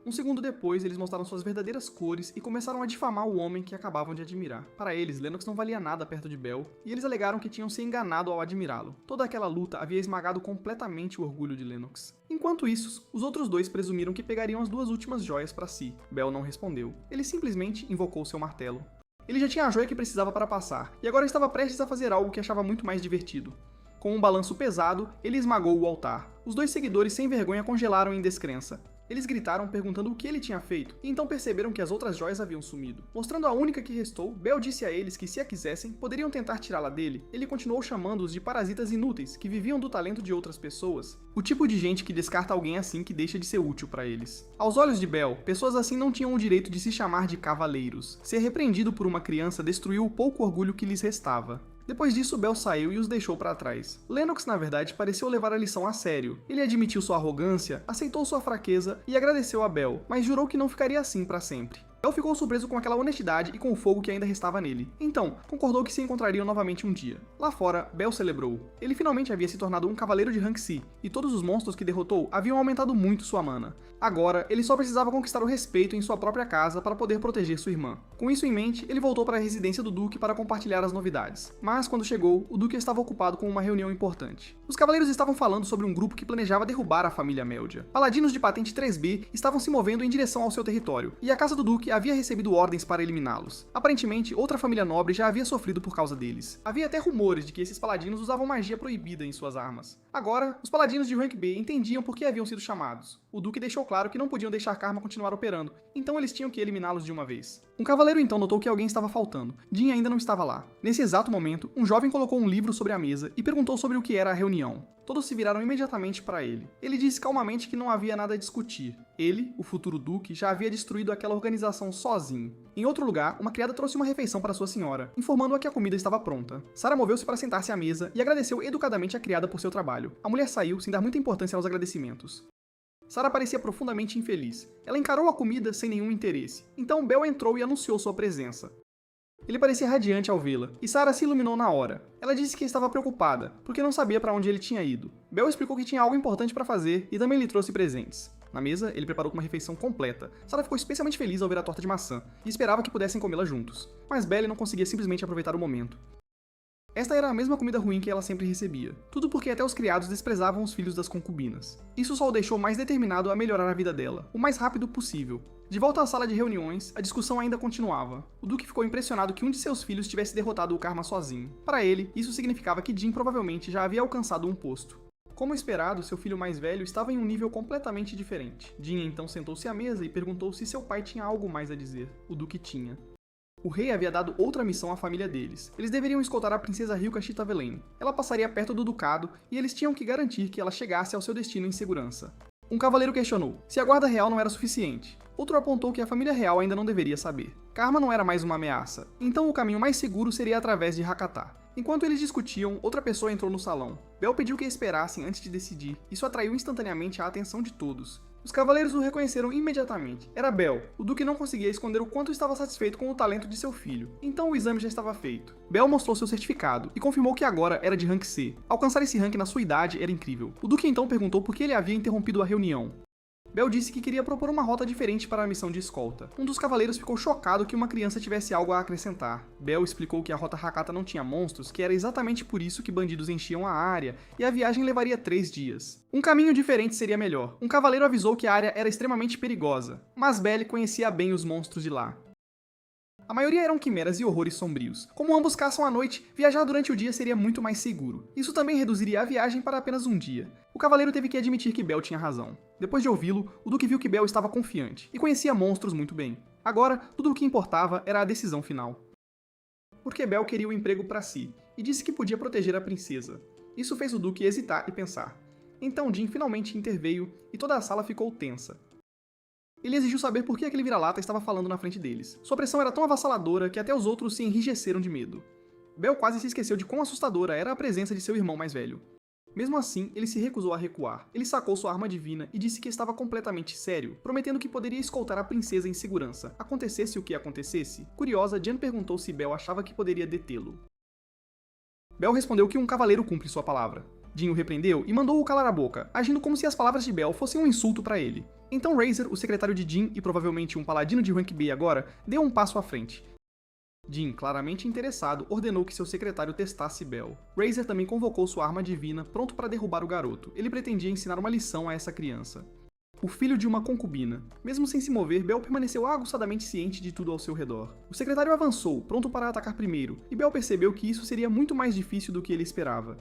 Um segundo depois, eles mostraram suas verdadeiras cores e começaram a difamar o homem que acabavam de admirar. Para eles, Lennox não valia nada perto de Bel, e eles alegaram que tinham se enganado ao admirá-lo. Toda aquela luta havia esmagado completamente o orgulho de Lennox. Enquanto isso, os outros dois presumiram que pegariam as duas últimas joias para si. Bel não respondeu. Ele simplesmente invocou seu martelo. Ele já tinha a joia que precisava para passar, e agora estava prestes a fazer algo que achava muito mais divertido. Com um balanço pesado, ele esmagou o altar. Os dois seguidores sem vergonha congelaram em descrença. Eles gritaram perguntando o que ele tinha feito, e então perceberam que as outras joias haviam sumido. Mostrando a única que restou, Bel disse a eles que se a quisessem, poderiam tentar tirá-la dele. Ele continuou chamando-os de parasitas inúteis, que viviam do talento de outras pessoas. O tipo de gente que descarta alguém assim que deixa de ser útil para eles. Aos olhos de Bel, pessoas assim não tinham o direito de se chamar de cavaleiros. Ser repreendido por uma criança destruiu o pouco orgulho que lhes restava. Depois disso, Bel saiu e os deixou para trás. Lennox, na verdade, pareceu levar a lição a sério. Ele admitiu sua arrogância, aceitou sua fraqueza e agradeceu a Bel, mas jurou que não ficaria assim para sempre. Bel ficou surpreso com aquela honestidade e com o fogo que ainda restava nele. Então, concordou que se encontrariam novamente um dia. Lá fora, Bel celebrou. Ele finalmente havia se tornado um cavaleiro de rank C, e todos os monstros que derrotou haviam aumentado muito sua mana. Agora, ele só precisava conquistar o respeito em sua própria casa para poder proteger sua irmã. Com isso em mente, ele voltou para a residência do Duque para compartilhar as novidades. Mas, quando chegou, o Duque estava ocupado com uma reunião importante. Os cavaleiros estavam falando sobre um grupo que planejava derrubar a família Meldia. Paladinos de patente 3B estavam se movendo em direção ao seu território, e a casa do Duque havia recebido ordens para eliminá-los. Aparentemente, outra família nobre já havia sofrido por causa deles. Havia até rumores de que esses paladinos usavam magia proibida em suas armas. Agora, os paladinos de Rank B entendiam por que haviam sido chamados. O Duque deixou claro que não podiam deixar Karma continuar operando, então eles tinham que eliminá-los de uma vez. Um cavaleiro então notou que alguém estava faltando. Jin ainda não estava lá. Nesse exato momento, um jovem colocou um livro sobre a mesa e perguntou sobre o que era a reunião. Todos se viraram imediatamente para ele. Ele disse calmamente que não havia nada a discutir. Ele, o futuro duque, já havia destruído aquela organização sozinho. Em outro lugar, uma criada trouxe uma refeição para sua senhora, informando-a que a comida estava pronta. Sarah moveu-se para sentar-se à mesa e agradeceu educadamente a criada por seu trabalho. A mulher saiu sem dar muita importância aos agradecimentos. Sarah parecia profundamente infeliz. Ela encarou a comida sem nenhum interesse. Então Bel entrou e anunciou sua presença. Ele parecia radiante ao vê-la, e Sarah se iluminou na hora. Ela disse que estava preocupada, porque não sabia para onde ele tinha ido. Bel explicou que tinha algo importante para fazer e também lhe trouxe presentes. Na mesa, ele preparou uma refeição completa. Sarah ficou especialmente feliz ao ver a torta de maçã, e esperava que pudessem comê-la juntos. Mas Belle não conseguia simplesmente aproveitar o momento. Esta era a mesma comida ruim que ela sempre recebia. Tudo porque até os criados desprezavam os filhos das concubinas. Isso só o deixou mais determinado a melhorar a vida dela, o mais rápido possível. De volta à sala de reuniões, a discussão ainda continuava. O Duque ficou impressionado que um de seus filhos tivesse derrotado o Karma sozinho. Para ele, isso significava que Jin provavelmente já havia alcançado um posto. Como esperado, seu filho mais velho estava em um nível completamente diferente. Jin então sentou-se à mesa e perguntou se seu pai tinha algo mais a dizer. O Duque tinha. O rei havia dado outra missão à família deles. Eles deveriam escoltar a princesa Ryuka Chitavelene. Ela passaria perto do ducado e eles tinham que garantir que ela chegasse ao seu destino em segurança. Um cavaleiro questionou se a guarda real não era suficiente. Outro apontou que a família real ainda não deveria saber. Karma não era mais uma ameaça, então o caminho mais seguro seria através de Hakata. Enquanto eles discutiam, outra pessoa entrou no salão. Bel pediu que esperassem antes de decidir. Isso atraiu instantaneamente a atenção de todos. Os cavaleiros o reconheceram imediatamente. Era Bel. O duque não conseguia esconder o quanto estava satisfeito com o talento de seu filho. Então o exame já estava feito. Bel mostrou seu certificado e confirmou que agora era de rank C. Alcançar esse rank na sua idade era incrível. O duque então perguntou por que ele havia interrompido a reunião. Bel disse que queria propor uma rota diferente para a missão de escolta. Um dos cavaleiros ficou chocado que uma criança tivesse algo a acrescentar. Bel explicou que a rota Hakata não tinha monstros, que era exatamente por isso que bandidos enchiam a área, e a viagem levaria 3 dias. Um caminho diferente seria melhor. Um cavaleiro avisou que a área era extremamente perigosa, mas Bel conhecia bem os monstros de lá. A maioria eram quimeras e horrores sombrios. Como ambos caçam à noite, viajar durante o dia seria muito mais seguro. Isso também reduziria a viagem para apenas um dia. O cavaleiro teve que admitir que Bel tinha razão. Depois de ouvi-lo, o duque viu que Bel estava confiante e conhecia monstros muito bem. Agora, tudo o que importava era a decisão final. Porque Bel queria o emprego para si, e disse que podia proteger a princesa. Isso fez o duque hesitar e pensar. Então Jin finalmente interveio e toda a sala ficou tensa. Ele exigiu saber por que aquele vira-lata estava falando na frente deles. Sua pressão era tão avassaladora que até os outros se enrijeceram de medo. Bel quase se esqueceu de quão assustadora era a presença de seu irmão mais velho. Mesmo assim, ele se recusou a recuar. Ele sacou sua arma divina e disse que estava completamente sério, prometendo que poderia escoltar a princesa em segurança, acontecesse o que acontecesse. Curiosa, Jan perguntou se Bel achava que poderia detê-lo. Bel respondeu que um cavaleiro cumpre sua palavra. Jin o repreendeu e mandou-o calar a boca, agindo como se as palavras de Bel fossem um insulto para ele. Então Razer, o secretário de Jin e provavelmente um paladino de rank B agora, deu um passo à frente. Jin, claramente interessado, ordenou que seu secretário testasse Bel. Razer também convocou sua arma divina, pronto para derrubar o garoto. Ele pretendia ensinar uma lição a essa criança. O filho de uma concubina. Mesmo sem se mover, Bel permaneceu aguçadamente ciente de tudo ao seu redor. O secretário avançou, pronto para atacar primeiro, e Bel percebeu que isso seria muito mais difícil do que ele esperava.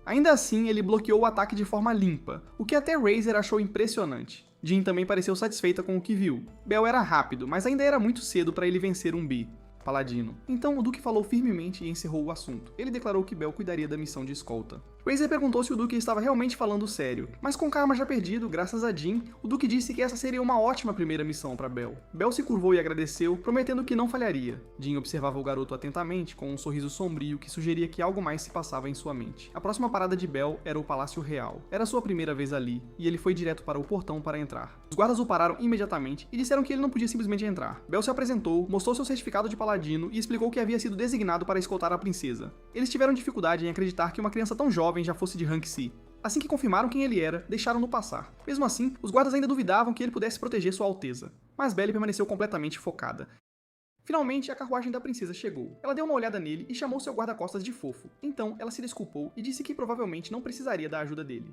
Ainda assim, ele bloqueou o ataque de forma limpa, o que até Razer achou impressionante. Jin também pareceu satisfeita com o que viu. Bel era rápido, mas ainda era muito cedo para ele vencer um B, paladino. Então o duque falou firmemente e encerrou o assunto. Ele declarou que Bel cuidaria da missão de escolta. Razer perguntou se o duque estava realmente falando sério, mas com karma já perdido, graças a Jin, o duque disse que essa seria uma ótima primeira missão para Bel. Bel se curvou e agradeceu, prometendo que não falharia. Jin observava o garoto atentamente, com um sorriso sombrio que sugeria que algo mais se passava em sua mente. A próxima parada de Bel era o Palácio Real. Era sua primeira vez ali, e ele foi direto para o portão para entrar. Os guardas o pararam imediatamente e disseram que ele não podia simplesmente entrar. Bel se apresentou, mostrou seu certificado de paladino e explicou que havia sido designado para escoltar a princesa. Eles tiveram dificuldade em acreditar que uma criança tão jovem já fosse de rank C. Assim que confirmaram quem ele era, deixaram-no passar. Mesmo assim, os guardas ainda duvidavam que ele pudesse proteger sua alteza. Mas Belle permaneceu completamente focada. Finalmente, a carruagem da princesa chegou. Ela deu uma olhada nele e chamou seu guarda-costas de fofo. Então, ela se desculpou e disse que provavelmente não precisaria da ajuda dele.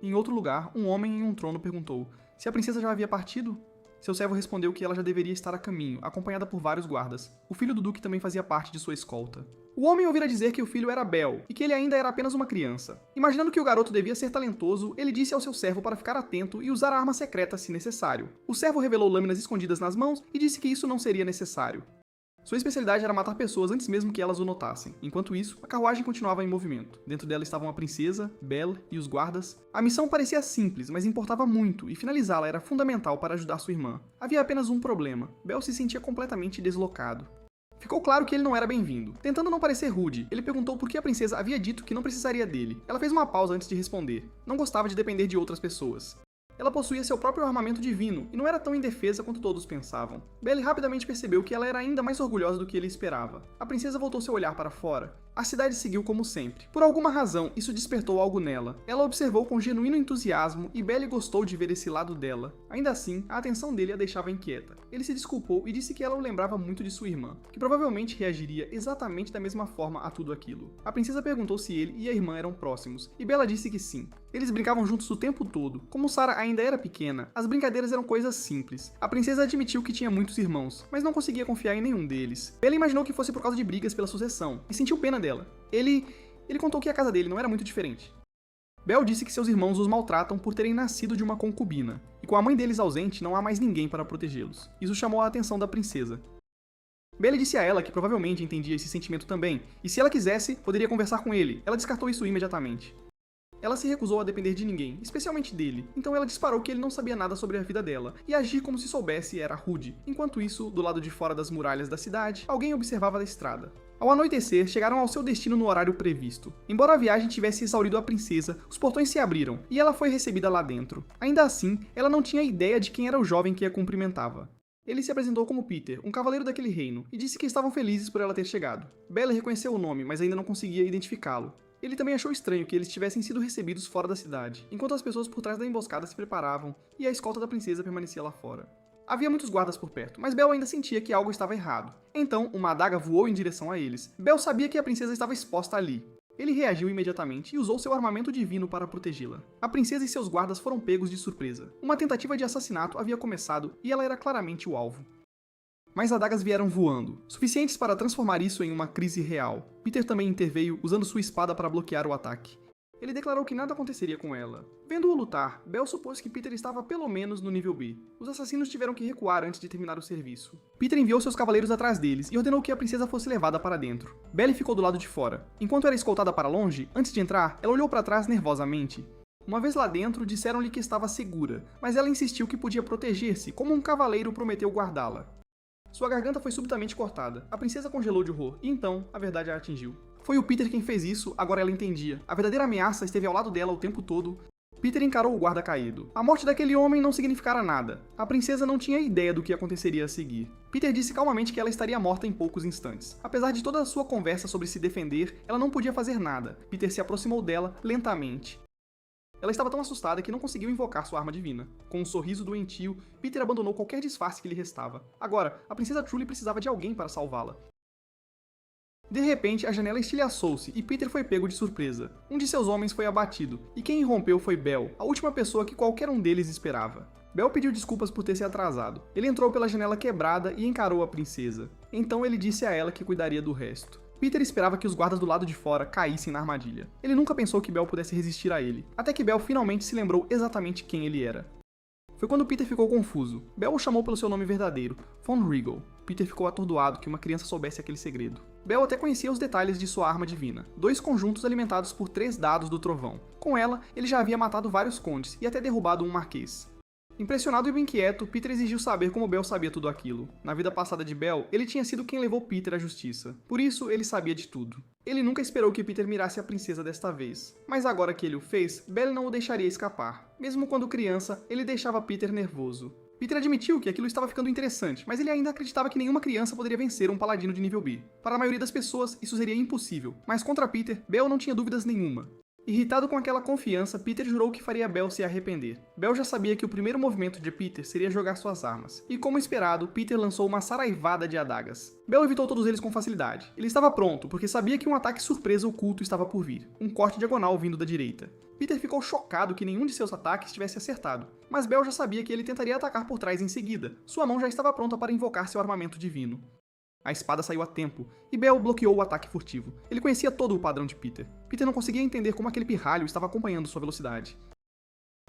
Em outro lugar, um homem em um trono perguntou se a princesa já havia partido. Seu servo respondeu que ela já deveria estar a caminho, acompanhada por vários guardas. O filho do duque também fazia parte de sua escolta. O homem ouvira dizer que o filho era Bel, e que ele ainda era apenas uma criança. Imaginando que o garoto devia ser talentoso, ele disse ao seu servo para ficar atento e usar a arma secreta se necessário. O servo revelou lâminas escondidas nas mãos e disse que isso não seria necessário. Sua especialidade era matar pessoas antes mesmo que elas o notassem. Enquanto isso, a carruagem continuava em movimento. Dentro dela estavam a princesa, Belle e os guardas. A missão parecia simples, mas importava muito, e finalizá-la era fundamental para ajudar sua irmã. Havia apenas um problema. Belle se sentia completamente deslocado. Ficou claro que ele não era bem-vindo. Tentando não parecer rude, ele perguntou por que a princesa havia dito que não precisaria dele. Ela fez uma pausa antes de responder. Não gostava de depender de outras pessoas. Ela possuía seu próprio armamento divino, e não era tão indefesa quanto todos pensavam. Belle rapidamente percebeu que ela era ainda mais orgulhosa do que ele esperava. A princesa voltou seu olhar para fora. A cidade seguiu como sempre. Por alguma razão, isso despertou algo nela. Ela observou com genuíno entusiasmo e Belle gostou de ver esse lado dela. Ainda assim, a atenção dele a deixava inquieta. Ele se desculpou e disse que ela o lembrava muito de sua irmã, que provavelmente reagiria exatamente da mesma forma a tudo aquilo. A princesa perguntou se ele e a irmã eram próximos, e Bella disse que sim. Eles brincavam juntos o tempo todo. Como Sarah ainda era pequena, as brincadeiras eram coisas simples. A princesa admitiu que tinha muitos irmãos, mas não conseguia confiar em nenhum deles. Bella imaginou que fosse por causa de brigas pela sucessão, e sentiu pena dela. Ele contou que a casa dele não era muito diferente. Belle disse que seus irmãos os maltratam por terem nascido de uma concubina, e com a mãe deles ausente, não há mais ninguém para protegê-los. Isso chamou a atenção da princesa. Belle disse a ela que provavelmente entendia esse sentimento também, e se ela quisesse, poderia conversar com ele. Ela descartou isso imediatamente. Ela se recusou a depender de ninguém, especialmente dele, então ela disparou que ele não sabia nada sobre a vida dela, e agir como se soubesse era rude. Enquanto isso, do lado de fora das muralhas da cidade, alguém observava da estrada. Ao anoitecer, chegaram ao seu destino no horário previsto. Embora a viagem tivesse exaurido a princesa, os portões se abriram e ela foi recebida lá dentro. Ainda assim, ela não tinha ideia de quem era o jovem que a cumprimentava. Ele se apresentou como Peter, um cavaleiro daquele reino, e disse que estavam felizes por ela ter chegado. Belle reconheceu o nome, mas ainda não conseguia identificá-lo. Ele também achou estranho que eles tivessem sido recebidos fora da cidade, enquanto as pessoas por trás da emboscada se preparavam e a escolta da princesa permanecia lá fora. Havia muitos guardas por perto, mas Belle ainda sentia que algo estava errado. Então, uma adaga voou em direção a eles. Belle sabia que a princesa estava exposta ali. Ele reagiu imediatamente e usou seu armamento divino para protegê-la. A princesa e seus guardas foram pegos de surpresa. Uma tentativa de assassinato havia começado e ela era claramente o alvo. Mais adagas vieram voando, suficientes para transformar isso em uma crise real. Peter também interveio usando sua espada para bloquear o ataque. Ele declarou que nada aconteceria com ela. Vendo-o lutar, Belle supôs que Peter estava pelo menos no nível B. Os assassinos tiveram que recuar antes de terminar o serviço. Peter enviou seus cavaleiros atrás deles e ordenou que a princesa fosse levada para dentro. Belle ficou do lado de fora. Enquanto era escoltada para longe, antes de entrar, ela olhou para trás nervosamente. Uma vez lá dentro, disseram-lhe que estava segura, mas ela insistiu que podia proteger-se, como um cavaleiro prometeu guardá-la. Sua garganta foi subitamente cortada. A princesa congelou de horror, e então a verdade a atingiu. Foi o Peter quem fez isso, agora ela entendia. A verdadeira ameaça esteve ao lado dela o tempo todo. Peter encarou o guarda caído. A morte daquele homem não significara nada. A princesa não tinha ideia do que aconteceria a seguir. Peter disse calmamente que ela estaria morta em poucos instantes. Apesar de toda a sua conversa sobre se defender, ela não podia fazer nada. Peter se aproximou dela lentamente. Ela estava tão assustada que não conseguiu invocar sua arma divina. Com um sorriso doentio, Peter abandonou qualquer disfarce que lhe restava. Agora, a princesa Truly precisava de alguém para salvá-la. De repente, a janela estilhaçou-se e Peter foi pego de surpresa. Um de seus homens foi abatido, e quem irrompeu foi Belle, a última pessoa que qualquer um deles esperava. Belle pediu desculpas por ter se atrasado. Ele entrou pela janela quebrada e encarou a princesa. Então ele disse a ela que cuidaria do resto. Peter esperava que os guardas do lado de fora caíssem na armadilha. Ele nunca pensou que Belle pudesse resistir a ele, até que Belle finalmente se lembrou exatamente quem ele era. Foi quando Peter ficou confuso. Belle o chamou pelo seu nome verdadeiro, Von Riegel. Peter ficou atordoado que uma criança soubesse aquele segredo. Belle até conhecia os detalhes de sua arma divina, 2 conjuntos alimentados por 3 dados do trovão. Com ela, ele já havia matado vários condes e até derrubado um marquês. Impressionado e inquieto, Peter exigiu saber como Belle sabia tudo aquilo. Na vida passada de Belle, ele tinha sido quem levou Peter à justiça. Por isso, ele sabia de tudo. Ele nunca esperou que Peter mirasse a princesa desta vez. Mas agora que ele o fez, Belle não o deixaria escapar. Mesmo quando criança, ele deixava Peter nervoso. Peter admitiu que aquilo estava ficando interessante, mas ele ainda acreditava que nenhuma criança poderia vencer um paladino de nível B. Para a maioria das pessoas, isso seria impossível, mas contra Peter, Belle não tinha dúvidas nenhuma. Irritado com aquela confiança, Peter jurou que faria Belle se arrepender. Belle já sabia que o primeiro movimento de Peter seria jogar suas armas, e como esperado, Peter lançou uma saraivada de adagas. Belle evitou todos eles com facilidade. Ele estava pronto, porque sabia que um ataque surpresa oculto estava por vir, um corte diagonal vindo da direita. Peter ficou chocado que nenhum de seus ataques tivesse acertado, mas Belle já sabia que ele tentaria atacar por trás em seguida. Sua mão já estava pronta para invocar seu armamento divino. A espada saiu a tempo, e Belle bloqueou o ataque furtivo. Ele conhecia todo o padrão de Peter. Peter não conseguia entender como aquele pirralho estava acompanhando sua velocidade.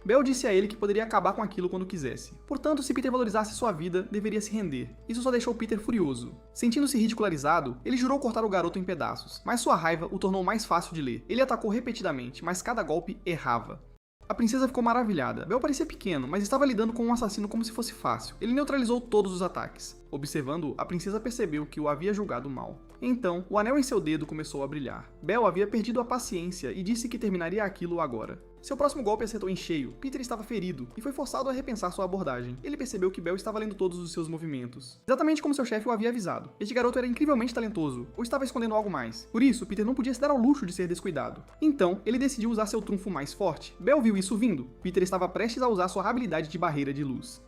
Belle disse a ele que poderia acabar com aquilo quando quisesse. Portanto, se Peter valorizasse sua vida, deveria se render. Isso só deixou Peter furioso. Sentindo-se ridicularizado, ele jurou cortar o garoto em pedaços, mas sua raiva o tornou mais fácil de ler. Ele atacou repetidamente, mas cada golpe errava. A princesa ficou maravilhada. Belle parecia pequeno, mas estava lidando com um assassino como se fosse fácil. Ele neutralizou todos os ataques. Observando-o, a princesa percebeu que o havia julgado mal. Então, o anel em seu dedo começou a brilhar. Belle havia perdido a paciência e disse que terminaria aquilo agora. Seu próximo golpe acertou em cheio. Peter estava ferido e foi forçado a repensar sua abordagem. Ele percebeu que Belle estava lendo todos os seus movimentos, exatamente como seu chefe o havia avisado. Este garoto era incrivelmente talentoso, ou estava escondendo algo mais. Por isso, Peter não podia se dar ao luxo de ser descuidado. Então, ele decidiu usar seu trunfo mais forte. Belle viu isso vindo. Peter estava prestes a usar sua habilidade de barreira de luz.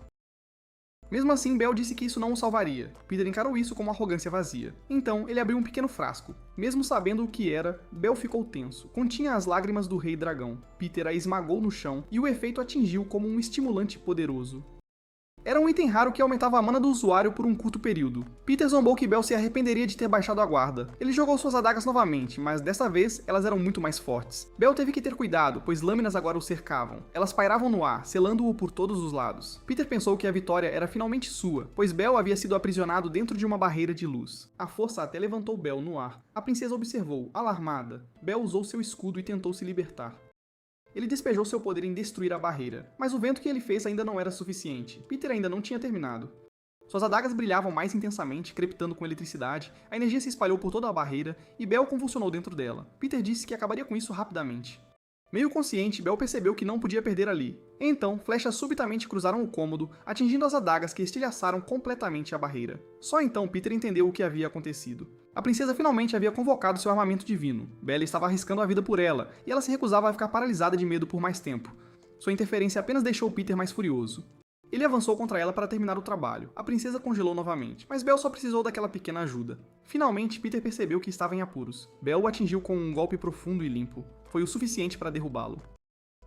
Mesmo assim, Belle disse que isso não o salvaria. Peter encarou isso como arrogância vazia. Então, ele abriu um pequeno frasco. Mesmo sabendo o que era, Belle ficou tenso. Continha as lágrimas do Rei Dragão. Peter a esmagou no chão e o efeito atingiu como um estimulante poderoso. Era um item raro que aumentava a mana do usuário por um curto período. Peter zombou que Belle se arrependeria de ter baixado a guarda. Ele jogou suas adagas novamente, mas dessa vez elas eram muito mais fortes. Belle teve que ter cuidado, pois lâminas agora o cercavam. Elas pairavam no ar, selando-o por todos os lados. Peter pensou que a vitória era finalmente sua, pois Belle havia sido aprisionado dentro de uma barreira de luz. A força até levantou Belle no ar. A princesa observou, alarmada. Belle usou seu escudo e tentou se libertar. Ele despejou seu poder em destruir a barreira, mas o vento que ele fez ainda não era suficiente. Peter ainda não tinha terminado. Suas adagas brilhavam mais intensamente, crepitando com eletricidade, a energia se espalhou por toda a barreira e Bell convulsionou dentro dela. Peter disse que acabaria com isso rapidamente. Meio consciente, Bell percebeu que não podia perder ali. Então, flechas subitamente cruzaram o cômodo, atingindo as adagas que estilhaçaram completamente a barreira. Só então Peter entendeu o que havia acontecido. A princesa finalmente havia convocado seu armamento divino. Bella estava arriscando a vida por ela, e ela se recusava a ficar paralisada de medo por mais tempo. Sua interferência apenas deixou Peter mais furioso. Ele avançou contra ela para terminar o trabalho. A princesa congelou novamente, mas Bell só precisou daquela pequena ajuda. Finalmente, Peter percebeu que estava em apuros. Bell o atingiu com um golpe profundo e limpo. Foi o suficiente para derrubá-lo.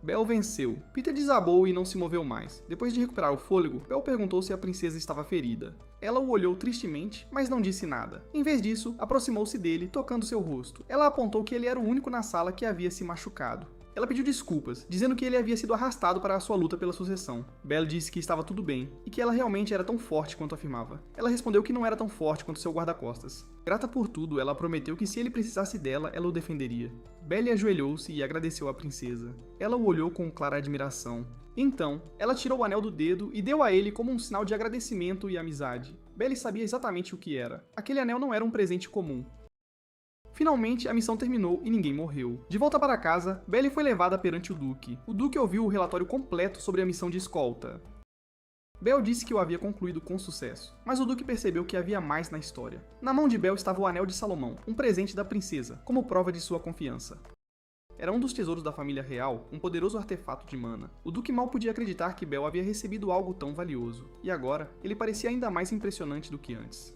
Bell venceu. Peter desabou e não se moveu mais. Depois de recuperar o fôlego, Bell perguntou se a princesa estava ferida. Ela o olhou tristemente, mas não disse nada. Em vez disso, aproximou-se dele, tocando seu rosto. Ela apontou que ele era o único na sala que havia se machucado. Ela pediu desculpas, dizendo que ele havia sido arrastado para a sua luta pela sucessão. Bell disse que estava tudo bem, e que ela realmente era tão forte quanto afirmava. Ela respondeu que não era tão forte quanto seu guarda-costas. Grata por tudo, ela prometeu que se ele precisasse dela, ela o defenderia. Bell ajoelhou-se e agradeceu à princesa. Ela o olhou com clara admiração. Então, ela tirou o anel do dedo e deu a ele como um sinal de agradecimento e amizade. Bell sabia exatamente o que era. Aquele anel não era um presente comum. Finalmente, a missão terminou e ninguém morreu. De volta para casa, Belle foi levada perante o Duque. O Duque ouviu o relatório completo sobre a missão de escolta. Bell disse que o havia concluído com sucesso, mas o Duque percebeu que havia mais na história. Na mão de Bell estava o Anel de Salomão, um presente da princesa, como prova de sua confiança. Era um dos tesouros da família real, um poderoso artefato de mana. O Duque mal podia acreditar que Bell havia recebido algo tão valioso, e agora ele parecia ainda mais impressionante do que antes.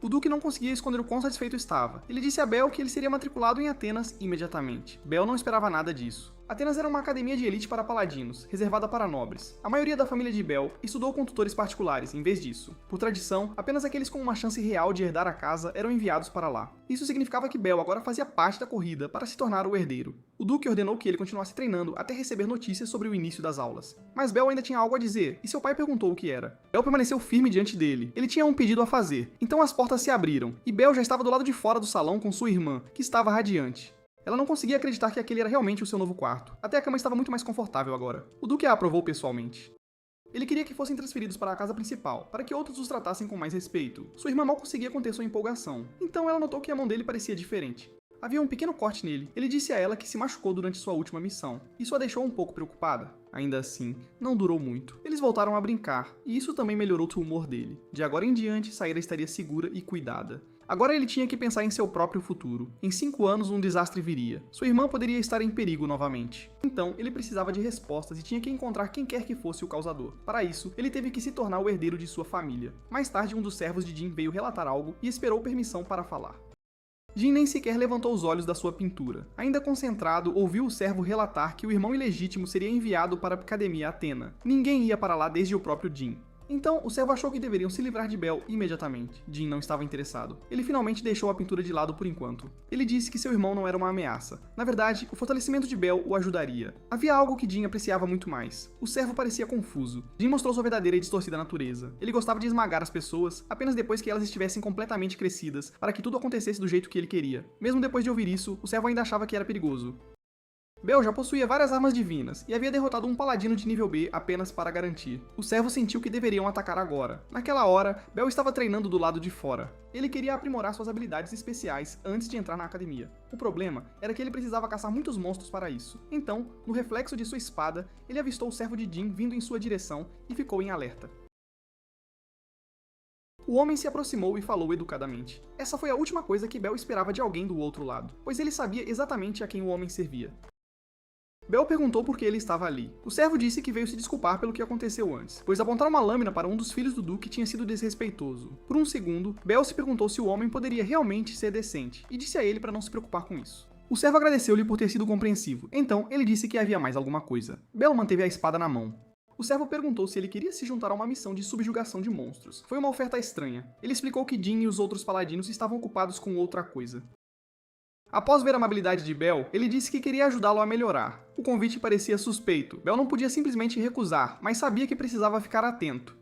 O Duque não conseguia esconder o quão satisfeito estava. Ele disse a Bell que ele seria matriculado em Atenas imediatamente. Bell não esperava nada disso. Atenas era uma academia de elite para paladinos, reservada para nobres. A maioria da família de Bell estudou com tutores particulares, em vez disso. Por tradição, apenas aqueles com uma chance real de herdar a casa eram enviados para lá. Isso significava que Bell agora fazia parte da corrida para se tornar o herdeiro. O Duque ordenou que ele continuasse treinando até receber notícias sobre o início das aulas. Mas Bell ainda tinha algo a dizer, e seu pai perguntou o que era. Bell permaneceu firme diante dele. Ele tinha um pedido a fazer. Então as portas se abriram, e Bell já estava do lado de fora do salão com sua irmã, que estava radiante. Ela não conseguia acreditar que aquele era realmente o seu novo quarto. Até a cama estava muito mais confortável agora. O Duque a aprovou pessoalmente. Ele queria que fossem transferidos para a casa principal, para que outros os tratassem com mais respeito. Sua irmã mal conseguia conter sua empolgação, então ela notou que a mão dele parecia diferente. Havia um pequeno corte nele. Ele disse a ela que se machucou durante sua última missão. Isso a deixou um pouco preocupada. Ainda assim, não durou muito. Eles voltaram a brincar, e isso também melhorou o humor dele. De agora em diante, Saíra estaria segura e cuidada. Agora ele tinha que pensar em seu próprio futuro. Em 5 anos, um desastre viria. Sua irmã poderia estar em perigo novamente. Então, ele precisava de respostas e tinha que encontrar quem quer que fosse o causador. Para isso, ele teve que se tornar o herdeiro de sua família. Mais tarde, um dos servos de Jin veio relatar algo e esperou permissão para falar. Jin nem sequer levantou os olhos da sua pintura. Ainda concentrado, ouviu o servo relatar que o irmão ilegítimo seria enviado para a Academia Atena. Ninguém ia para lá desde o próprio Jin. Então, o servo achou que deveriam se livrar de Bell imediatamente. Jin não estava interessado. Ele finalmente deixou a pintura de lado por enquanto. Ele disse que seu irmão não era uma ameaça. Na verdade, o fortalecimento de Bell o ajudaria. Havia algo que Jin apreciava muito mais. O servo parecia confuso. Jin mostrou sua verdadeira e distorcida natureza. Ele gostava de esmagar as pessoas apenas depois que elas estivessem completamente crescidas, para que tudo acontecesse do jeito que ele queria. Mesmo depois de ouvir isso, o servo ainda achava que era perigoso. Bell já possuía várias armas divinas e havia derrotado um paladino de nível B apenas para garantir. O servo sentiu que deveriam atacar agora. Naquela hora, Bell estava treinando do lado de fora. Ele queria aprimorar suas habilidades especiais antes de entrar na academia. O problema era que ele precisava caçar muitos monstros para isso. Então, no reflexo de sua espada, ele avistou o servo de Jin vindo em sua direção e ficou em alerta. O homem se aproximou e falou educadamente. Essa foi a última coisa que Bell esperava de alguém do outro lado, pois ele sabia exatamente a quem o homem servia. Bell perguntou por que ele estava ali. O servo disse que veio se desculpar pelo que aconteceu antes, pois apontar uma lâmina para um dos filhos do Duque tinha sido desrespeitoso. Por um segundo, Bell se perguntou se o homem poderia realmente ser decente, e disse a ele para não se preocupar com isso. O servo agradeceu-lhe por ter sido compreensivo, então ele disse que havia mais alguma coisa. Bell manteve a espada na mão. O servo perguntou se ele queria se juntar a uma missão de subjugação de monstros. Foi uma oferta estranha. Ele explicou que Jin e os outros paladinos estavam ocupados com outra coisa. Após ver a amabilidade de Bell, ele disse que queria ajudá-lo a melhorar. O convite parecia suspeito. Bell não podia simplesmente recusar, mas sabia que precisava ficar atento.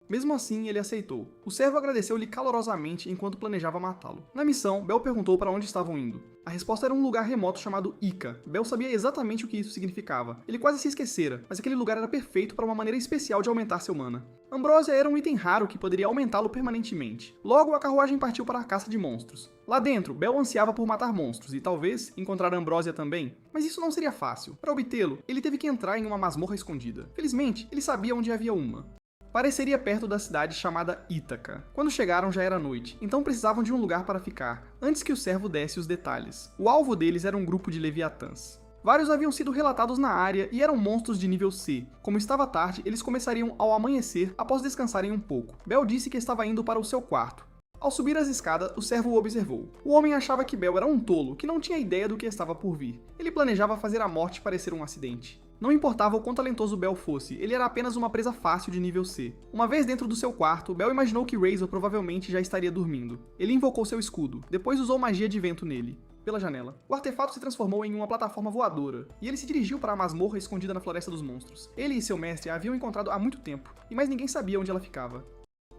Mesmo assim, ele aceitou. O servo agradeceu-lhe calorosamente enquanto planejava matá-lo. Na missão, Bell perguntou para onde estavam indo. A resposta era um lugar remoto chamado Ica. Bel sabia exatamente o que isso significava. Ele quase se esquecera, mas aquele lugar era perfeito para uma maneira especial de aumentar seu mana. Ambrósia era um item raro que poderia aumentá-lo permanentemente. Logo, a carruagem partiu para a caça de monstros. Lá dentro, Bel ansiava por matar monstros e talvez encontrar Ambrósia também, mas isso não seria fácil. Para obtê-lo, ele teve que entrar em uma masmorra escondida. Felizmente, ele sabia onde havia uma. Pareceria perto da cidade chamada Ítaca. Quando chegaram já era noite, então precisavam de um lugar para ficar, antes que o servo desse os detalhes. O alvo deles era um grupo de leviatãs. Vários haviam sido relatados na área e eram monstros de nível C. Como estava tarde, eles começariam ao amanhecer após descansarem um pouco. Bel disse que estava indo para o seu quarto. Ao subir as escadas, o servo o observou. O homem achava que Bel era um tolo, que não tinha ideia do que estava por vir. Ele planejava fazer a morte parecer um acidente. Não importava o quão talentoso Bel fosse, ele era apenas uma presa fácil de nível C. Uma vez dentro do seu quarto, Bel imaginou que Razor provavelmente já estaria dormindo. Ele invocou seu escudo, depois usou magia de vento nele. Pela janela. O artefato se transformou em uma plataforma voadora, e ele se dirigiu para a masmorra escondida na Floresta dos Monstros. Ele e seu mestre a haviam encontrado há muito tempo, e mais ninguém sabia onde ela ficava.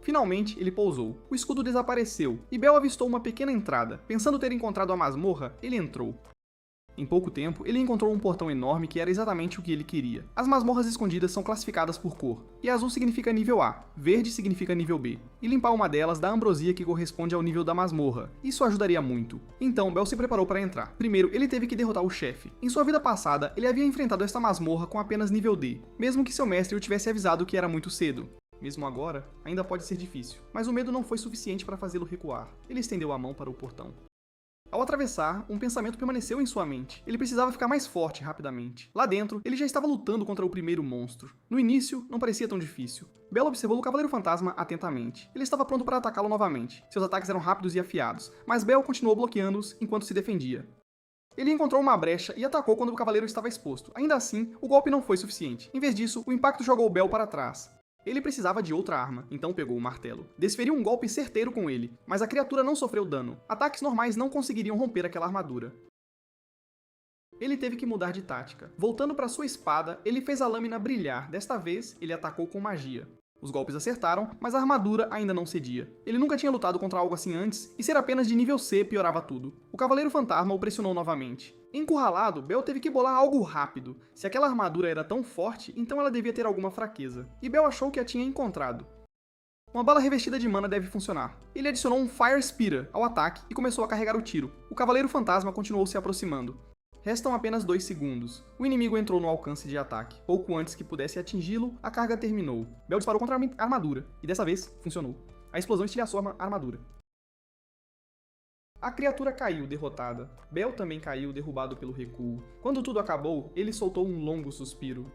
Finalmente, ele pousou. O escudo desapareceu, e Bel avistou uma pequena entrada. Pensando ter encontrado a masmorra, ele entrou. Em pouco tempo, ele encontrou um portão enorme que era exatamente o que ele queria. As masmorras escondidas são classificadas por cor, e azul significa nível A, verde significa nível B, e limpar uma delas dá a ambrosia que corresponde ao nível da masmorra. Isso ajudaria muito. Então, Bel se preparou para entrar. Primeiro, ele teve que derrotar o chefe. Em sua vida passada, ele havia enfrentado esta masmorra com apenas nível D, mesmo que seu mestre o tivesse avisado que era muito cedo. Mesmo agora, ainda pode ser difícil, mas o medo não foi suficiente para fazê-lo recuar. Ele estendeu a mão para o portão. Ao atravessar, um pensamento permaneceu em sua mente. Ele precisava ficar mais forte rapidamente. Lá dentro, ele já estava lutando contra o primeiro monstro. No início, não parecia tão difícil. Bel observou o Cavaleiro Fantasma atentamente. Ele estava pronto para atacá-lo novamente. Seus ataques eram rápidos e afiados, mas Bel continuou bloqueando-os enquanto se defendia. Ele encontrou uma brecha e atacou quando o cavaleiro estava exposto. Ainda assim, o golpe não foi suficiente. Em vez disso, o impacto jogou Bel para trás. Ele precisava de outra arma, então pegou o martelo. Desferiu um golpe certeiro com ele, mas a criatura não sofreu dano. Ataques normais não conseguiriam romper aquela armadura. Ele teve que mudar de tática. Voltando para sua espada, ele fez a lâmina brilhar. Desta vez, ele atacou com magia. Os golpes acertaram, mas a armadura ainda não cedia. Ele nunca tinha lutado contra algo assim antes, e ser apenas de nível C piorava tudo. O Cavaleiro Fantasma o pressionou novamente. Encurralado, Bel teve que bolar algo rápido. Se aquela armadura era tão forte, então ela devia ter alguma fraqueza. E Bel achou que a tinha encontrado. Uma bala revestida de mana deve funcionar. Ele adicionou um Fire Spear ao ataque e começou a carregar o tiro. O Cavaleiro Fantasma continuou se aproximando. Restam apenas 2 segundos. O inimigo entrou no alcance de ataque. Pouco antes que pudesse atingi-lo, a carga terminou. Bel disparou contra a armadura, e dessa vez, funcionou. A explosão estilhaçou a armadura. A criatura caiu, derrotada. Bel também caiu, derrubado pelo recuo. Quando tudo acabou, ele soltou um longo suspiro.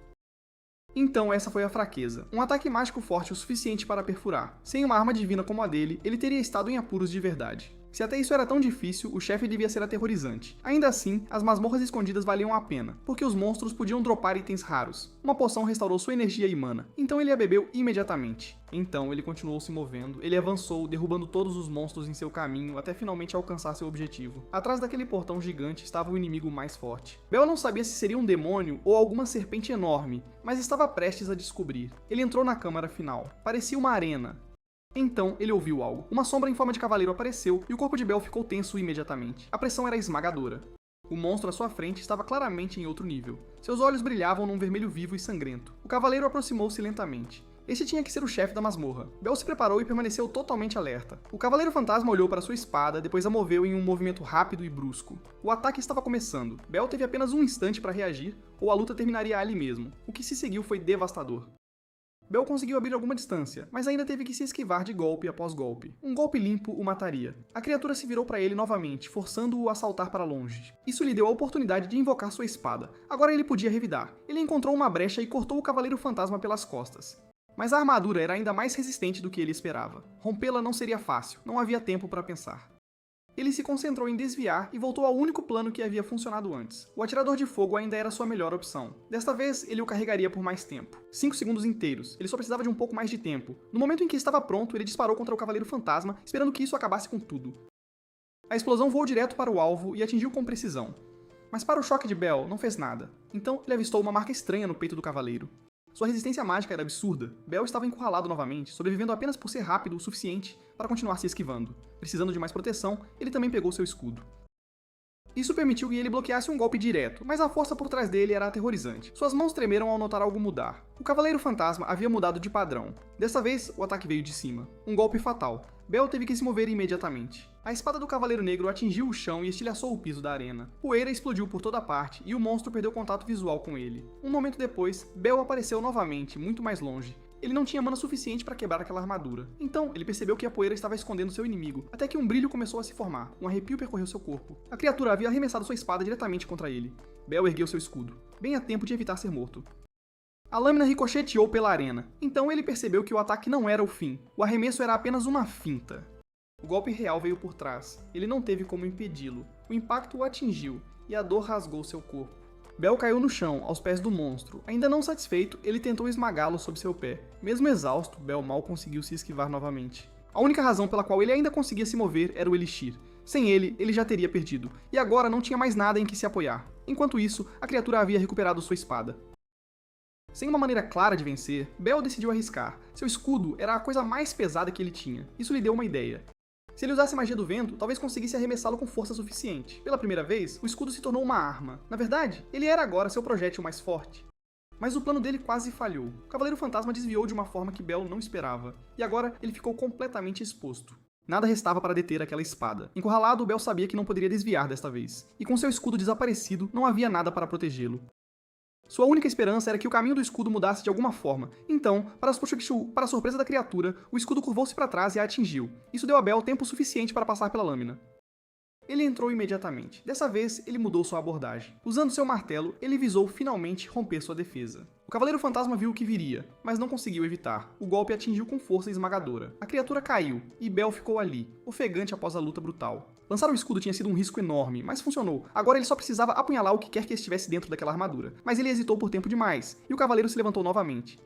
Então essa foi a fraqueza. Um ataque mágico forte o suficiente para perfurar. Sem uma arma divina como a dele, ele teria estado em apuros de verdade. Se até isso era tão difícil, o chefe devia ser aterrorizante. Ainda assim, as masmorras escondidas valiam a pena, porque os monstros podiam dropar itens raros. Uma poção restaurou sua energia e mana, então ele a bebeu imediatamente. Então ele continuou se movendo, ele avançou, derrubando todos os monstros em seu caminho até finalmente alcançar seu objetivo. Atrás daquele portão gigante estava o inimigo mais forte. Bel não sabia se seria um demônio ou alguma serpente enorme, mas estava prestes a descobrir. Ele entrou na câmara final. Parecia uma arena. Então, ele ouviu algo. Uma sombra em forma de cavaleiro apareceu e o corpo de Bel ficou tenso imediatamente. A pressão era esmagadora. O monstro à sua frente estava claramente em outro nível. Seus olhos brilhavam num vermelho vivo e sangrento. O cavaleiro aproximou-se lentamente. Esse tinha que ser o chefe da masmorra. Bel se preparou e permaneceu totalmente alerta. O Cavaleiro Fantasma olhou para sua espada, depois a moveu em um movimento rápido e brusco. O ataque estava começando. Bel teve apenas um instante para reagir, ou a luta terminaria ali mesmo. O que se seguiu foi devastador. Bel conseguiu abrir alguma distância, mas ainda teve que se esquivar de golpe após golpe. Um golpe limpo o mataria. A criatura se virou para ele novamente, forçando-o a saltar para longe. Isso lhe deu a oportunidade de invocar sua espada. Agora ele podia revidar. Ele encontrou uma brecha e cortou o Cavaleiro Fantasma pelas costas. Mas a armadura era ainda mais resistente do que ele esperava. Rompê-la não seria fácil, não havia tempo para pensar. Ele se concentrou em desviar e voltou ao único plano que havia funcionado antes. O atirador de fogo ainda era sua melhor opção. Desta vez, ele o carregaria por mais tempo. 5 segundos inteiros. Ele só precisava de um pouco mais de tempo. No momento em que estava pronto, ele disparou contra o Cavaleiro Fantasma, esperando que isso acabasse com tudo. A explosão voou direto para o alvo e atingiu com precisão. Mas para o choque de Bel, não fez nada. Então, ele avistou uma marca estranha no peito do cavaleiro. Sua resistência mágica era absurda. Bel estava encurralado novamente, sobrevivendo apenas por ser rápido o suficiente para continuar se esquivando. Precisando de mais proteção, ele também pegou seu escudo. Isso permitiu que ele bloqueasse um golpe direto, mas a força por trás dele era aterrorizante. Suas mãos tremeram ao notar algo mudar. O Cavaleiro Fantasma havia mudado de padrão. Dessa vez, o ataque veio de cima. Um golpe fatal. Bell teve que se mover imediatamente. A espada do Cavaleiro Negro atingiu o chão e estilhaçou o piso da arena. Poeira explodiu por toda parte e o monstro perdeu contato visual com ele. Um momento depois, Bell apareceu novamente, muito mais longe. Ele não tinha mana suficiente para quebrar aquela armadura. Então, ele percebeu que a poeira estava escondendo seu inimigo, até que um brilho começou a se formar. Um arrepio percorreu seu corpo. A criatura havia arremessado sua espada diretamente contra ele. Bell ergueu seu escudo, bem a tempo de evitar ser morto. A lâmina ricocheteou pela arena, então ele percebeu que o ataque não era o fim. O arremesso era apenas uma finta. O golpe real veio por trás. Ele não teve como impedi-lo. O impacto o atingiu, e a dor rasgou seu corpo. Bell caiu no chão, aos pés do monstro. Ainda não satisfeito, ele tentou esmagá-lo sob seu pé. Mesmo exausto, Bell mal conseguiu se esquivar novamente. A única razão pela qual ele ainda conseguia se mover era o Elixir. Sem ele, ele já teria perdido, e agora não tinha mais nada em que se apoiar. Enquanto isso, a criatura havia recuperado sua espada. Sem uma maneira clara de vencer, Bell decidiu arriscar. Seu escudo era a coisa mais pesada que ele tinha. Isso lhe deu uma ideia. Se ele usasse magia do vento, talvez conseguisse arremessá-lo com força suficiente. Pela primeira vez, o escudo se tornou uma arma. Na verdade, ele era agora seu projétil mais forte. Mas o plano dele quase falhou. O Cavaleiro Fantasma desviou de uma forma que Bell não esperava. E agora, ele ficou completamente exposto. Nada restava para deter aquela espada. Encurralado, Bell sabia que não poderia desviar desta vez. E com seu escudo desaparecido, não havia nada para protegê-lo. Sua única esperança era que o caminho do escudo mudasse de alguma forma. Então, para a surpresa da criatura, o escudo curvou-se para trás e a atingiu. Isso deu a Bell tempo suficiente para passar pela lâmina. Ele entrou imediatamente. Dessa vez, ele mudou sua abordagem. Usando seu martelo, ele visou finalmente romper sua defesa. O Cavaleiro Fantasma viu o que viria, mas não conseguiu evitar. O golpe atingiu com força esmagadora. A criatura caiu, e Bell ficou ali, ofegante após a luta brutal. Lançar o escudo tinha sido um risco enorme, mas funcionou. Agora ele só precisava apunhalar o que quer que estivesse dentro daquela armadura. Mas ele hesitou por tempo demais, e o cavaleiro se levantou novamente.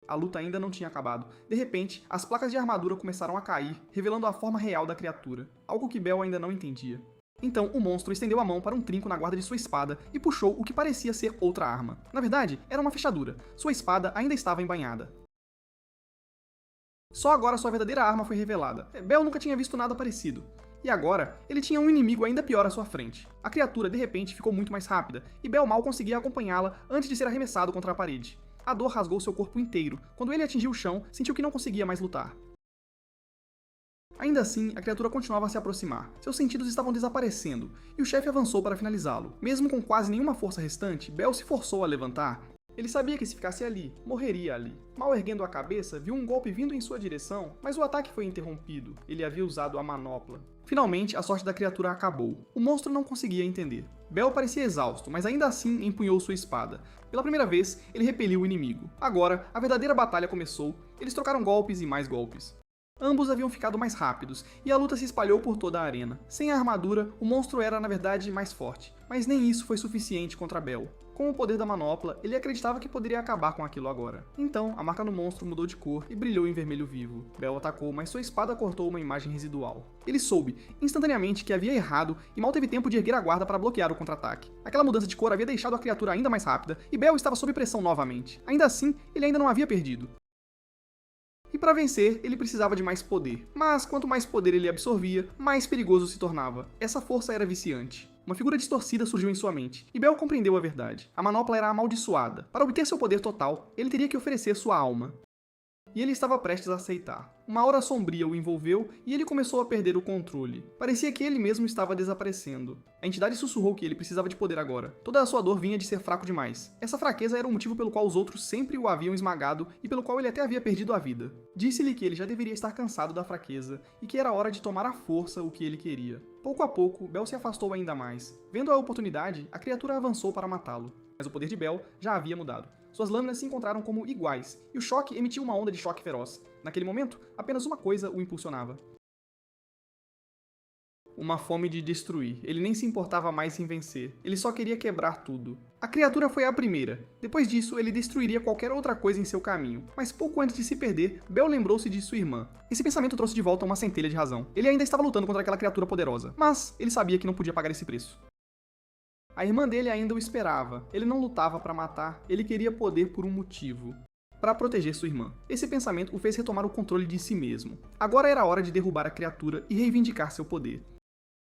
A luta ainda não tinha acabado. De repente, as placas de armadura começaram a cair, revelando a forma real da criatura, algo que Bell ainda não entendia. Então, o monstro estendeu a mão para um trinco na guarda de sua espada e puxou o que parecia ser outra arma. Na verdade, era uma fechadura. Sua espada ainda estava embainhada. Só agora sua verdadeira arma foi revelada. Bell nunca tinha visto nada parecido. E agora, ele tinha um inimigo ainda pior à sua frente. A criatura, de repente, ficou muito mais rápida, e Bell mal conseguia acompanhá-la antes de ser arremessado contra a parede. A dor rasgou seu corpo inteiro. Quando ele atingiu o chão, sentiu que não conseguia mais lutar. Ainda assim, a criatura continuava a se aproximar. Seus sentidos estavam desaparecendo, e o chefe avançou para finalizá-lo. Mesmo com quase nenhuma força restante, Bell se forçou a levantar. Ele sabia que se ficasse ali, morreria ali. Mal erguendo a cabeça, viu um golpe vindo em sua direção, mas o ataque foi interrompido. Ele havia usado a manopla. Finalmente, a sorte da criatura acabou. O monstro não conseguia entender. Bell parecia exausto, mas ainda assim empunhou sua espada. Pela primeira vez, ele repeliu o inimigo. Agora, a verdadeira batalha começou. Eles trocaram golpes e mais golpes. Ambos haviam ficado mais rápidos, e a luta se espalhou por toda a arena. Sem a armadura, o monstro era, na verdade, mais forte. Mas nem isso foi suficiente contra Bell. Com o poder da manopla, ele acreditava que poderia acabar com aquilo agora. Então, a marca no monstro mudou de cor e brilhou em vermelho vivo. Bell atacou, mas sua espada cortou uma imagem residual. Ele soube, instantaneamente, que havia errado e mal teve tempo de erguer a guarda para bloquear o contra-ataque. Aquela mudança de cor havia deixado a criatura ainda mais rápida, e Bell estava sob pressão novamente. Ainda assim, ele ainda não havia perdido. E para vencer, ele precisava de mais poder. Mas quanto mais poder ele absorvia, mais perigoso se tornava. Essa força era viciante. Uma figura distorcida surgiu em sua mente, e Bell compreendeu a verdade. A manopla era amaldiçoada. Para obter seu poder total, ele teria que oferecer sua alma. E ele estava prestes a aceitar. Uma aura sombria o envolveu e ele começou a perder o controle. Parecia que ele mesmo estava desaparecendo. A entidade sussurrou que ele precisava de poder agora. Toda a sua dor vinha de ser fraco demais. Essa fraqueza era o motivo pelo qual os outros sempre o haviam esmagado e pelo qual ele até havia perdido a vida. Disse-lhe que ele já deveria estar cansado da fraqueza e que era hora de tomar à força o que ele queria. Pouco a pouco, Bell se afastou ainda mais. Vendo a oportunidade, a criatura avançou para matá-lo. Mas o poder de Bell já havia mudado. Suas lâminas se encontraram como iguais, e o choque emitiu uma onda de choque feroz. Naquele momento, apenas uma coisa o impulsionava. Uma fome de destruir. Ele nem se importava mais em vencer. Ele só queria quebrar tudo. A criatura foi a primeira. Depois disso, ele destruiria qualquer outra coisa em seu caminho. Mas pouco antes de se perder, Bell lembrou-se de sua irmã. Esse pensamento trouxe de volta uma centelha de razão. Ele ainda estava lutando contra aquela criatura poderosa, mas ele sabia que não podia pagar esse preço. A irmã dele ainda o esperava. Ele não lutava para matar, ele queria poder por um motivo. Para proteger sua irmã. Esse pensamento o fez retomar o controle de si mesmo. Agora era a hora de derrubar a criatura e reivindicar seu poder.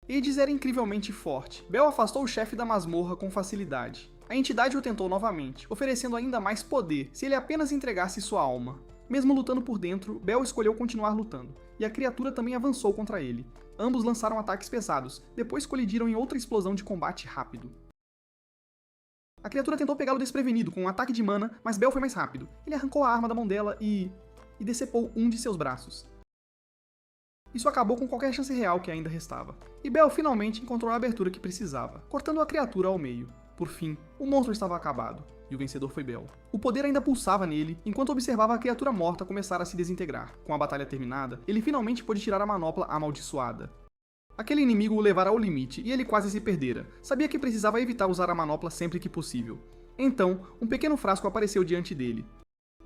Hades era incrivelmente forte. Bel afastou o chefe da masmorra com facilidade. A entidade o tentou novamente, oferecendo ainda mais poder se ele apenas entregasse sua alma. Mesmo lutando por dentro, Bel escolheu continuar lutando, e a criatura também avançou contra ele. Ambos lançaram ataques pesados, depois colidiram em outra explosão de combate rápido. A criatura tentou pegá-lo desprevenido com um ataque de mana, mas Bel foi mais rápido. Ele arrancou a arma da mão dela e decepou um de seus braços. Isso acabou com qualquer chance real que ainda restava. E Bel finalmente encontrou a abertura que precisava, cortando a criatura ao meio. Por fim, o monstro estava acabado, e o vencedor foi Bel. O poder ainda pulsava nele, enquanto observava a criatura morta começar a se desintegrar. Com a batalha terminada, ele finalmente pôde tirar a manopla amaldiçoada. Aquele inimigo o levara ao limite, e ele quase se perdera. Sabia que precisava evitar usar a manopla sempre que possível. Então, um pequeno frasco apareceu diante dele.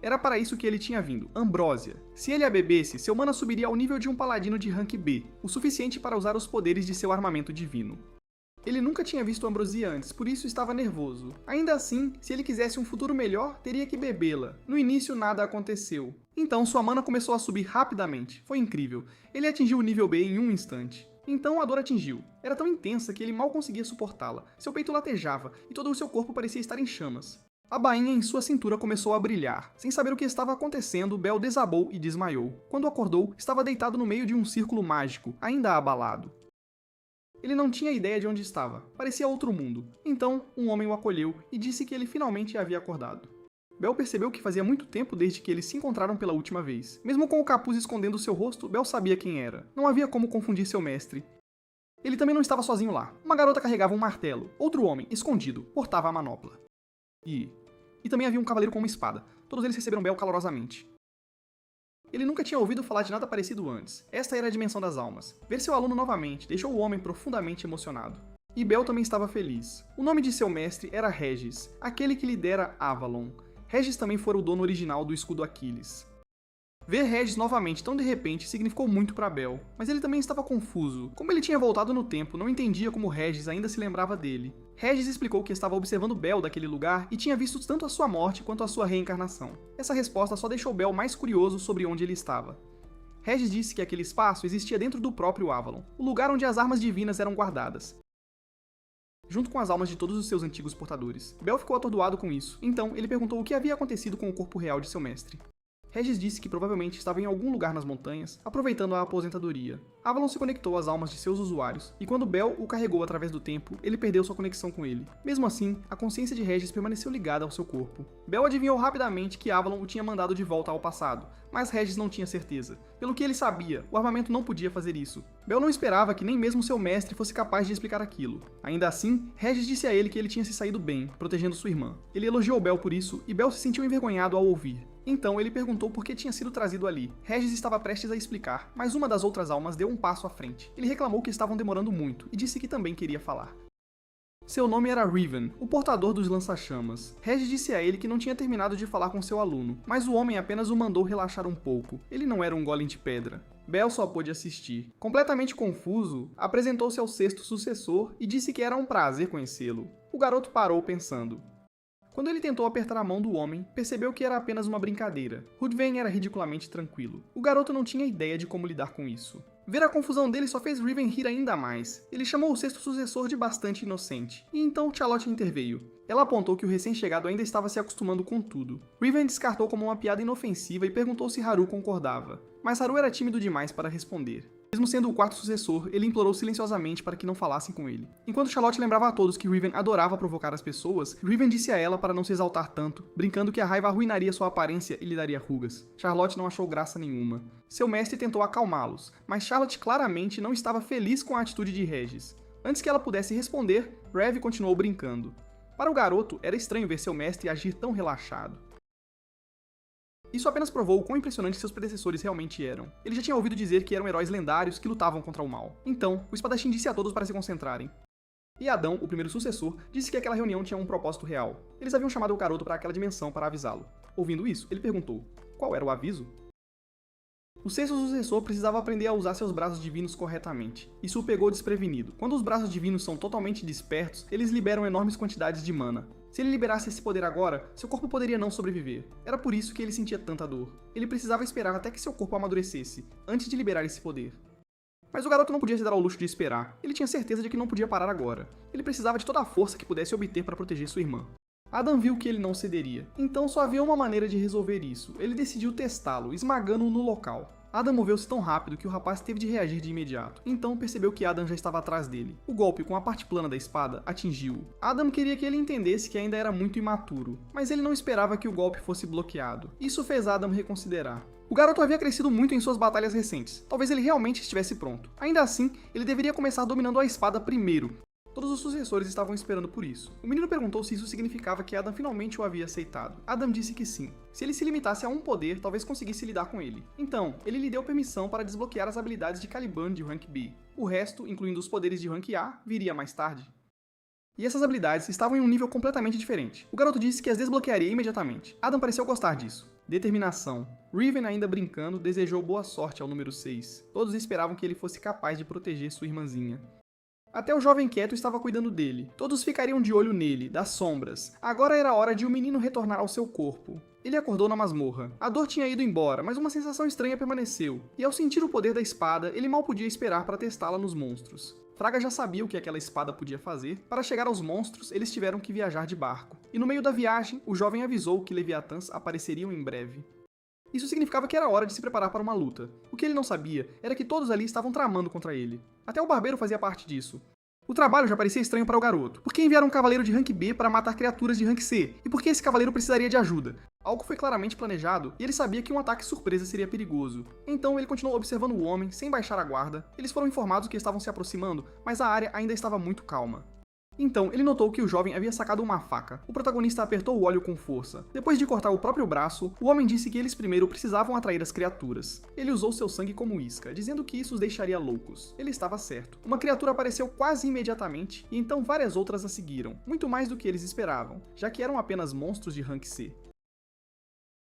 Era para isso que ele tinha vindo, ambrósia. Se ele a bebesse, seu mana subiria ao nível de um paladino de rank B, o suficiente para usar os poderes de seu armamento divino. Ele nunca tinha visto ambrosia antes, por isso estava nervoso. Ainda assim, se ele quisesse um futuro melhor, teria que bebê-la. No início nada aconteceu. Então sua mana começou a subir rapidamente. Foi incrível. Ele atingiu o nível B em um instante. Então a dor atingiu. Era tão intensa que ele mal conseguia suportá-la. Seu peito latejava e todo o seu corpo parecia estar em chamas. A bainha em sua cintura começou a brilhar. Sem saber o que estava acontecendo, Bel desabou e desmaiou. Quando acordou, estava deitado no meio de um círculo mágico, ainda abalado. Ele não tinha ideia de onde estava. Parecia outro mundo. Então, um homem o acolheu e disse que ele finalmente havia acordado. Bel percebeu que fazia muito tempo desde que eles se encontraram pela última vez. Mesmo com o capuz escondendo seu rosto, Bel sabia quem era. Não havia como confundir seu mestre. Ele também não estava sozinho lá. Uma garota carregava um martelo. Outro homem, escondido, portava a manopla. E também havia um cavaleiro com uma espada. Todos eles receberam Bel calorosamente. Ele nunca tinha ouvido falar de nada parecido antes. Esta era a dimensão das almas. Ver seu aluno novamente deixou o homem profundamente emocionado. E Bel também estava feliz. O nome de seu mestre era Regis, aquele que lidera Avalon. Regis também fora o dono original do escudo Aquiles. Ver Regis novamente tão de repente significou muito para Bel, mas ele também estava confuso. Como ele tinha voltado no tempo, não entendia como Regis ainda se lembrava dele. Regis explicou que estava observando Bel daquele lugar e tinha visto tanto a sua morte quanto a sua reencarnação. Essa resposta só deixou Bel mais curioso sobre onde ele estava. Regis disse que aquele espaço existia dentro do próprio Avalon, o lugar onde as armas divinas eram guardadas, junto com as almas de todos os seus antigos portadores. Bel ficou atordoado com isso, então ele perguntou o que havia acontecido com o corpo real de seu mestre. Regis disse que provavelmente estava em algum lugar nas montanhas, aproveitando a aposentadoria. Avalon se conectou às almas de seus usuários, e quando Bel o carregou através do tempo, ele perdeu sua conexão com ele. Mesmo assim, a consciência de Regis permaneceu ligada ao seu corpo. Bel adivinhou rapidamente que Avalon o tinha mandado de volta ao passado, mas Regis não tinha certeza. Pelo que ele sabia, o armamento não podia fazer isso. Bel não esperava que nem mesmo seu mestre fosse capaz de explicar aquilo. Ainda assim, Regis disse a ele que ele tinha se saído bem, protegendo sua irmã. Ele elogiou Bel por isso, e Bel se sentiu envergonhado ao ouvir. Então ele perguntou por que tinha sido trazido ali. Regis estava prestes a explicar, mas uma das outras almas deu um passo à frente. Ele reclamou que estavam demorando muito, e disse que também queria falar. Seu nome era Riven, o portador dos lança-chamas. Regis disse a ele que não tinha terminado de falar com seu aluno, mas o homem apenas o mandou relaxar um pouco. Ele não era um golem de pedra. Bel só pôde assistir. Completamente confuso, apresentou-se ao sexto sucessor e disse que era um prazer conhecê-lo. O garoto parou pensando. Quando ele tentou apertar a mão do homem, percebeu que era apenas uma brincadeira. Ruthven era ridiculamente tranquilo. O garoto não tinha ideia de como lidar com isso. Ver a confusão dele só fez Riven rir ainda mais. Ele chamou o sexto sucessor de bastante inocente, e então Charlotte interveio. Ela apontou que o recém-chegado ainda estava se acostumando com tudo. Riven descartou como uma piada inofensiva e perguntou se Haru concordava. Mas Haru era tímido demais para responder. Mesmo sendo o quarto sucessor, ele implorou silenciosamente para que não falassem com ele. Enquanto Charlotte lembrava a todos que Riven adorava provocar as pessoas, Riven disse a ela para não se exaltar tanto, brincando que a raiva arruinaria sua aparência e lhe daria rugas. Charlotte não achou graça nenhuma. Seu mestre tentou acalmá-los, mas Charlotte claramente não estava feliz com a atitude de Regis. Antes que ela pudesse responder, Rev continuou brincando. Para o garoto, era estranho ver seu mestre agir tão relaxado. Isso apenas provou o quão impressionante seus predecessores realmente eram. Ele já tinha ouvido dizer que eram heróis lendários que lutavam contra o mal. Então, o espadachim disse a todos para se concentrarem. E Adão, o primeiro sucessor, disse que aquela reunião tinha um propósito real. Eles haviam chamado o garoto para aquela dimensão para avisá-lo. Ouvindo isso, ele perguntou: qual era o aviso? O sexto sucessor precisava aprender a usar seus braços divinos corretamente. Isso o pegou desprevenido. Quando os braços divinos são totalmente despertos, eles liberam enormes quantidades de mana. Se ele liberasse esse poder agora, seu corpo poderia não sobreviver. Era por isso que ele sentia tanta dor. Ele precisava esperar até que seu corpo amadurecesse, antes de liberar esse poder. Mas o garoto não podia se dar ao luxo de esperar. Ele tinha certeza de que não podia parar agora. Ele precisava de toda a força que pudesse obter para proteger sua irmã. Adam viu que ele não cederia, então só havia uma maneira de resolver isso. Ele decidiu testá-lo, esmagando-o no local. Adam moveu-se tão rápido que o rapaz teve de reagir de imediato, então percebeu que Adam já estava atrás dele. O golpe com a parte plana da espada atingiu-o. Adam queria que ele entendesse que ainda era muito imaturo, mas ele não esperava que o golpe fosse bloqueado. Isso fez Adam reconsiderar. O garoto havia crescido muito em suas batalhas recentes, talvez ele realmente estivesse pronto. Ainda assim, ele deveria começar dominando a espada primeiro. Todos os sucessores estavam esperando por isso. O menino perguntou se isso significava que Adam finalmente o havia aceitado. Adam disse que sim. Se ele se limitasse a um poder, talvez conseguisse lidar com ele. Então, ele lhe deu permissão para desbloquear as habilidades de Caliban de Rank B. O resto, incluindo os poderes de Rank A, viria mais tarde. E essas habilidades estavam em um nível completamente diferente. O garoto disse que as desbloquearia imediatamente. Adam pareceu gostar disso. Determinação. Riven, ainda brincando, desejou boa sorte ao número 6. Todos esperavam que ele fosse capaz de proteger sua irmãzinha. Até o jovem quieto estava cuidando dele. Todos ficariam de olho nele, das sombras. Agora era hora de o menino retornar ao seu corpo. Ele acordou na masmorra. A dor tinha ido embora, mas uma sensação estranha permaneceu. E ao sentir o poder da espada, ele mal podia esperar para testá-la nos monstros. Fraga já sabia o que aquela espada podia fazer. Para chegar aos monstros, eles tiveram que viajar de barco. E no meio da viagem, o jovem avisou que Leviatãs apareceriam em breve. Isso significava que era hora de se preparar para uma luta. O que ele não sabia era que todos ali estavam tramando contra ele. Até o barbeiro fazia parte disso. O trabalho já parecia estranho para o garoto. Por que enviaram um cavaleiro de rank B para matar criaturas de rank C? E por que esse cavaleiro precisaria de ajuda? Algo foi claramente planejado e ele sabia que um ataque surpresa seria perigoso. Então ele continuou observando o homem, sem baixar a guarda. Eles foram informados que estavam se aproximando, mas a área ainda estava muito calma. Então, ele notou que o jovem havia sacado uma faca. O protagonista apertou o óleo com força. Depois de cortar o próprio braço, o homem disse que eles primeiro precisavam atrair as criaturas. Ele usou seu sangue como isca, dizendo que isso os deixaria loucos. Ele estava certo. Uma criatura apareceu quase imediatamente, e então várias outras a seguiram, muito mais do que eles esperavam, já que eram apenas monstros de rank C.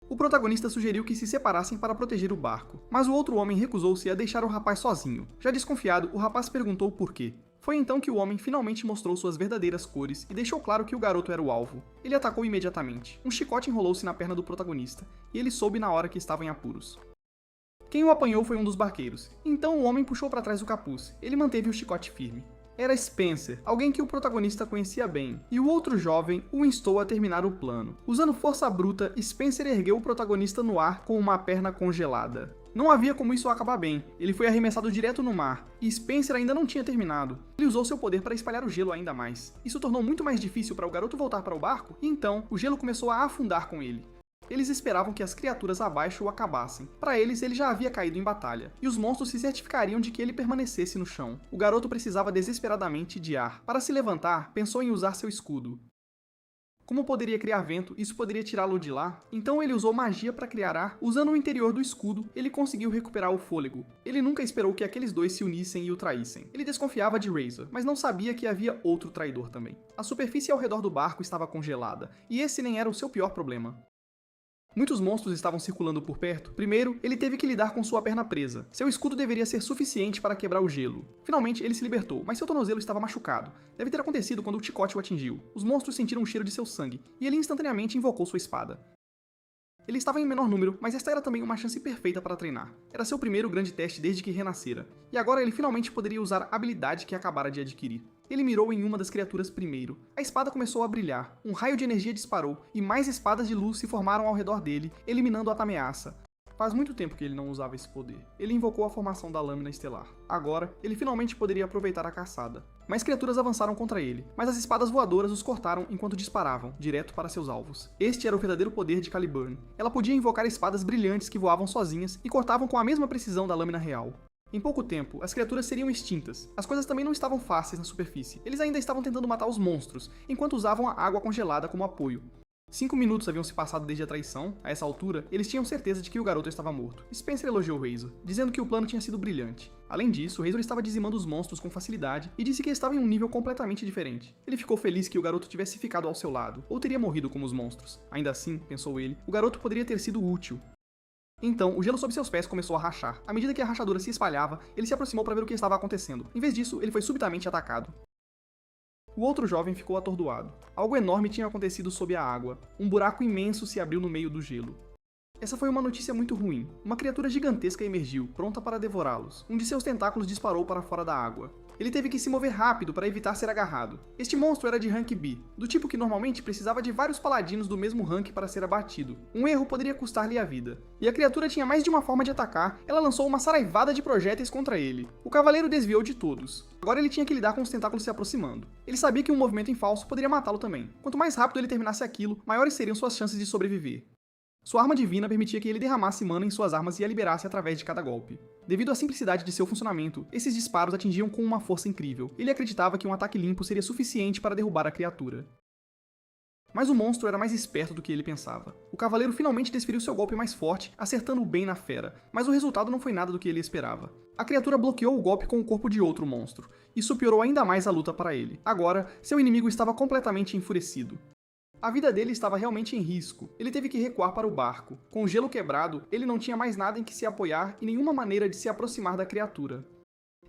O protagonista sugeriu que se separassem para proteger o barco, mas o outro homem recusou-se a deixar o rapaz sozinho. Já desconfiado, o rapaz perguntou por quê. Foi então que o homem finalmente mostrou suas verdadeiras cores e deixou claro que o garoto era o alvo. Ele atacou imediatamente. Um chicote enrolou-se na perna do protagonista, e ele soube na hora que estava em apuros. Quem o apanhou foi um dos barqueiros. Então o homem puxou para trás o capuz. Ele manteve o chicote firme. Era Spencer, alguém que o protagonista conhecia bem, e o outro jovem o instou a terminar o plano. Usando força bruta, Spencer ergueu o protagonista no ar com uma perna congelada. Não havia como isso acabar bem. Ele foi arremessado direto no mar, e Spencer ainda não tinha terminado. Ele usou seu poder para espalhar o gelo ainda mais. Isso tornou muito mais difícil para o garoto voltar para o barco, e então o gelo começou a afundar com ele. Eles esperavam que as criaturas abaixo o acabassem. Para eles, ele já havia caído em batalha, e os monstros se certificariam de que ele permanecesse no chão. O garoto precisava desesperadamente de ar. Para se levantar, pensou em usar seu escudo. Como poderia criar vento, isso poderia tirá-lo de lá, então ele usou magia para criar ar. Usando o interior do escudo, ele conseguiu recuperar o fôlego. Ele nunca esperou que aqueles dois se unissem e o traíssem. Ele desconfiava de Razor, mas não sabia que havia outro traidor também. A superfície ao redor do barco estava congelada, e esse nem era o seu pior problema. Muitos monstros estavam circulando por perto. Primeiro, ele teve que lidar com sua perna presa. Seu escudo deveria ser suficiente para quebrar o gelo. Finalmente, ele se libertou, mas seu tornozelo estava machucado. Deve ter acontecido quando o chicote o atingiu. Os monstros sentiram o cheiro de seu sangue, e ele instantaneamente invocou sua espada. Ele estava em menor número, mas esta era também uma chance perfeita para treinar. Era seu primeiro grande teste desde que renascera, e agora ele finalmente poderia usar a habilidade que acabara de adquirir. Ele mirou em uma das criaturas primeiro. A espada começou a brilhar, um raio de energia disparou, e mais espadas de luz se formaram ao redor dele, eliminando a ameaça. Faz muito tempo que ele não usava esse poder. Ele invocou a formação da lâmina estelar. Agora, ele finalmente poderia aproveitar a caçada. Mais criaturas avançaram contra ele, mas as espadas voadoras os cortaram enquanto disparavam, direto para seus alvos. Este era o verdadeiro poder de Caliburn. Ela podia invocar espadas brilhantes que voavam sozinhas e cortavam com a mesma precisão da lâmina real. Em pouco tempo, as criaturas seriam extintas. As coisas também não estavam fáceis na superfície. Eles ainda estavam tentando matar os monstros, enquanto usavam a água congelada como apoio. 5 minutos haviam se passado desde a traição. A essa altura, eles tinham certeza de que o garoto estava morto. Spencer elogiou Razor, dizendo que o plano tinha sido brilhante. Além disso, Razor estava dizimando os monstros com facilidade e disse que estava em um nível completamente diferente. Ele ficou feliz que o garoto tivesse ficado ao seu lado, ou teria morrido como os monstros. Ainda assim, pensou ele, o garoto poderia ter sido útil. Então, o gelo sob seus pés começou a rachar. À medida que a rachadura se espalhava, ele se aproximou para ver o que estava acontecendo. Em vez disso, ele foi subitamente atacado. O outro jovem ficou atordoado. Algo enorme tinha acontecido sob a água. Um buraco imenso se abriu no meio do gelo. Essa foi uma notícia muito ruim. Uma criatura gigantesca emergiu, pronta para devorá-los. Um de seus tentáculos disparou para fora da água. Ele teve que se mover rápido para evitar ser agarrado. Este monstro era de rank B, do tipo que normalmente precisava de vários paladinos do mesmo rank para ser abatido. Um erro poderia custar-lhe a vida. E a criatura tinha mais de uma forma de atacar, ela lançou uma saraivada de projéteis contra ele. O cavaleiro desviou de todos. Agora ele tinha que lidar com os tentáculos se aproximando. Ele sabia que um movimento em falso poderia matá-lo também. Quanto mais rápido ele terminasse aquilo, maiores seriam suas chances de sobreviver. Sua arma divina permitia que ele derramasse mana em suas armas e a liberasse através de cada golpe. Devido à simplicidade de seu funcionamento, esses disparos atingiam com uma força incrível. Ele acreditava que um ataque limpo seria suficiente para derrubar a criatura. Mas o monstro era mais esperto do que ele pensava. O cavaleiro finalmente desferiu seu golpe mais forte, acertando bem na fera, mas o resultado não foi nada do que ele esperava. A criatura bloqueou o golpe com o corpo de outro monstro. Isso piorou ainda mais a luta para ele. Agora, seu inimigo estava completamente enfurecido. A vida dele estava realmente em risco. Ele teve que recuar para o barco. Com o gelo quebrado, ele não tinha mais nada em que se apoiar e nenhuma maneira de se aproximar da criatura.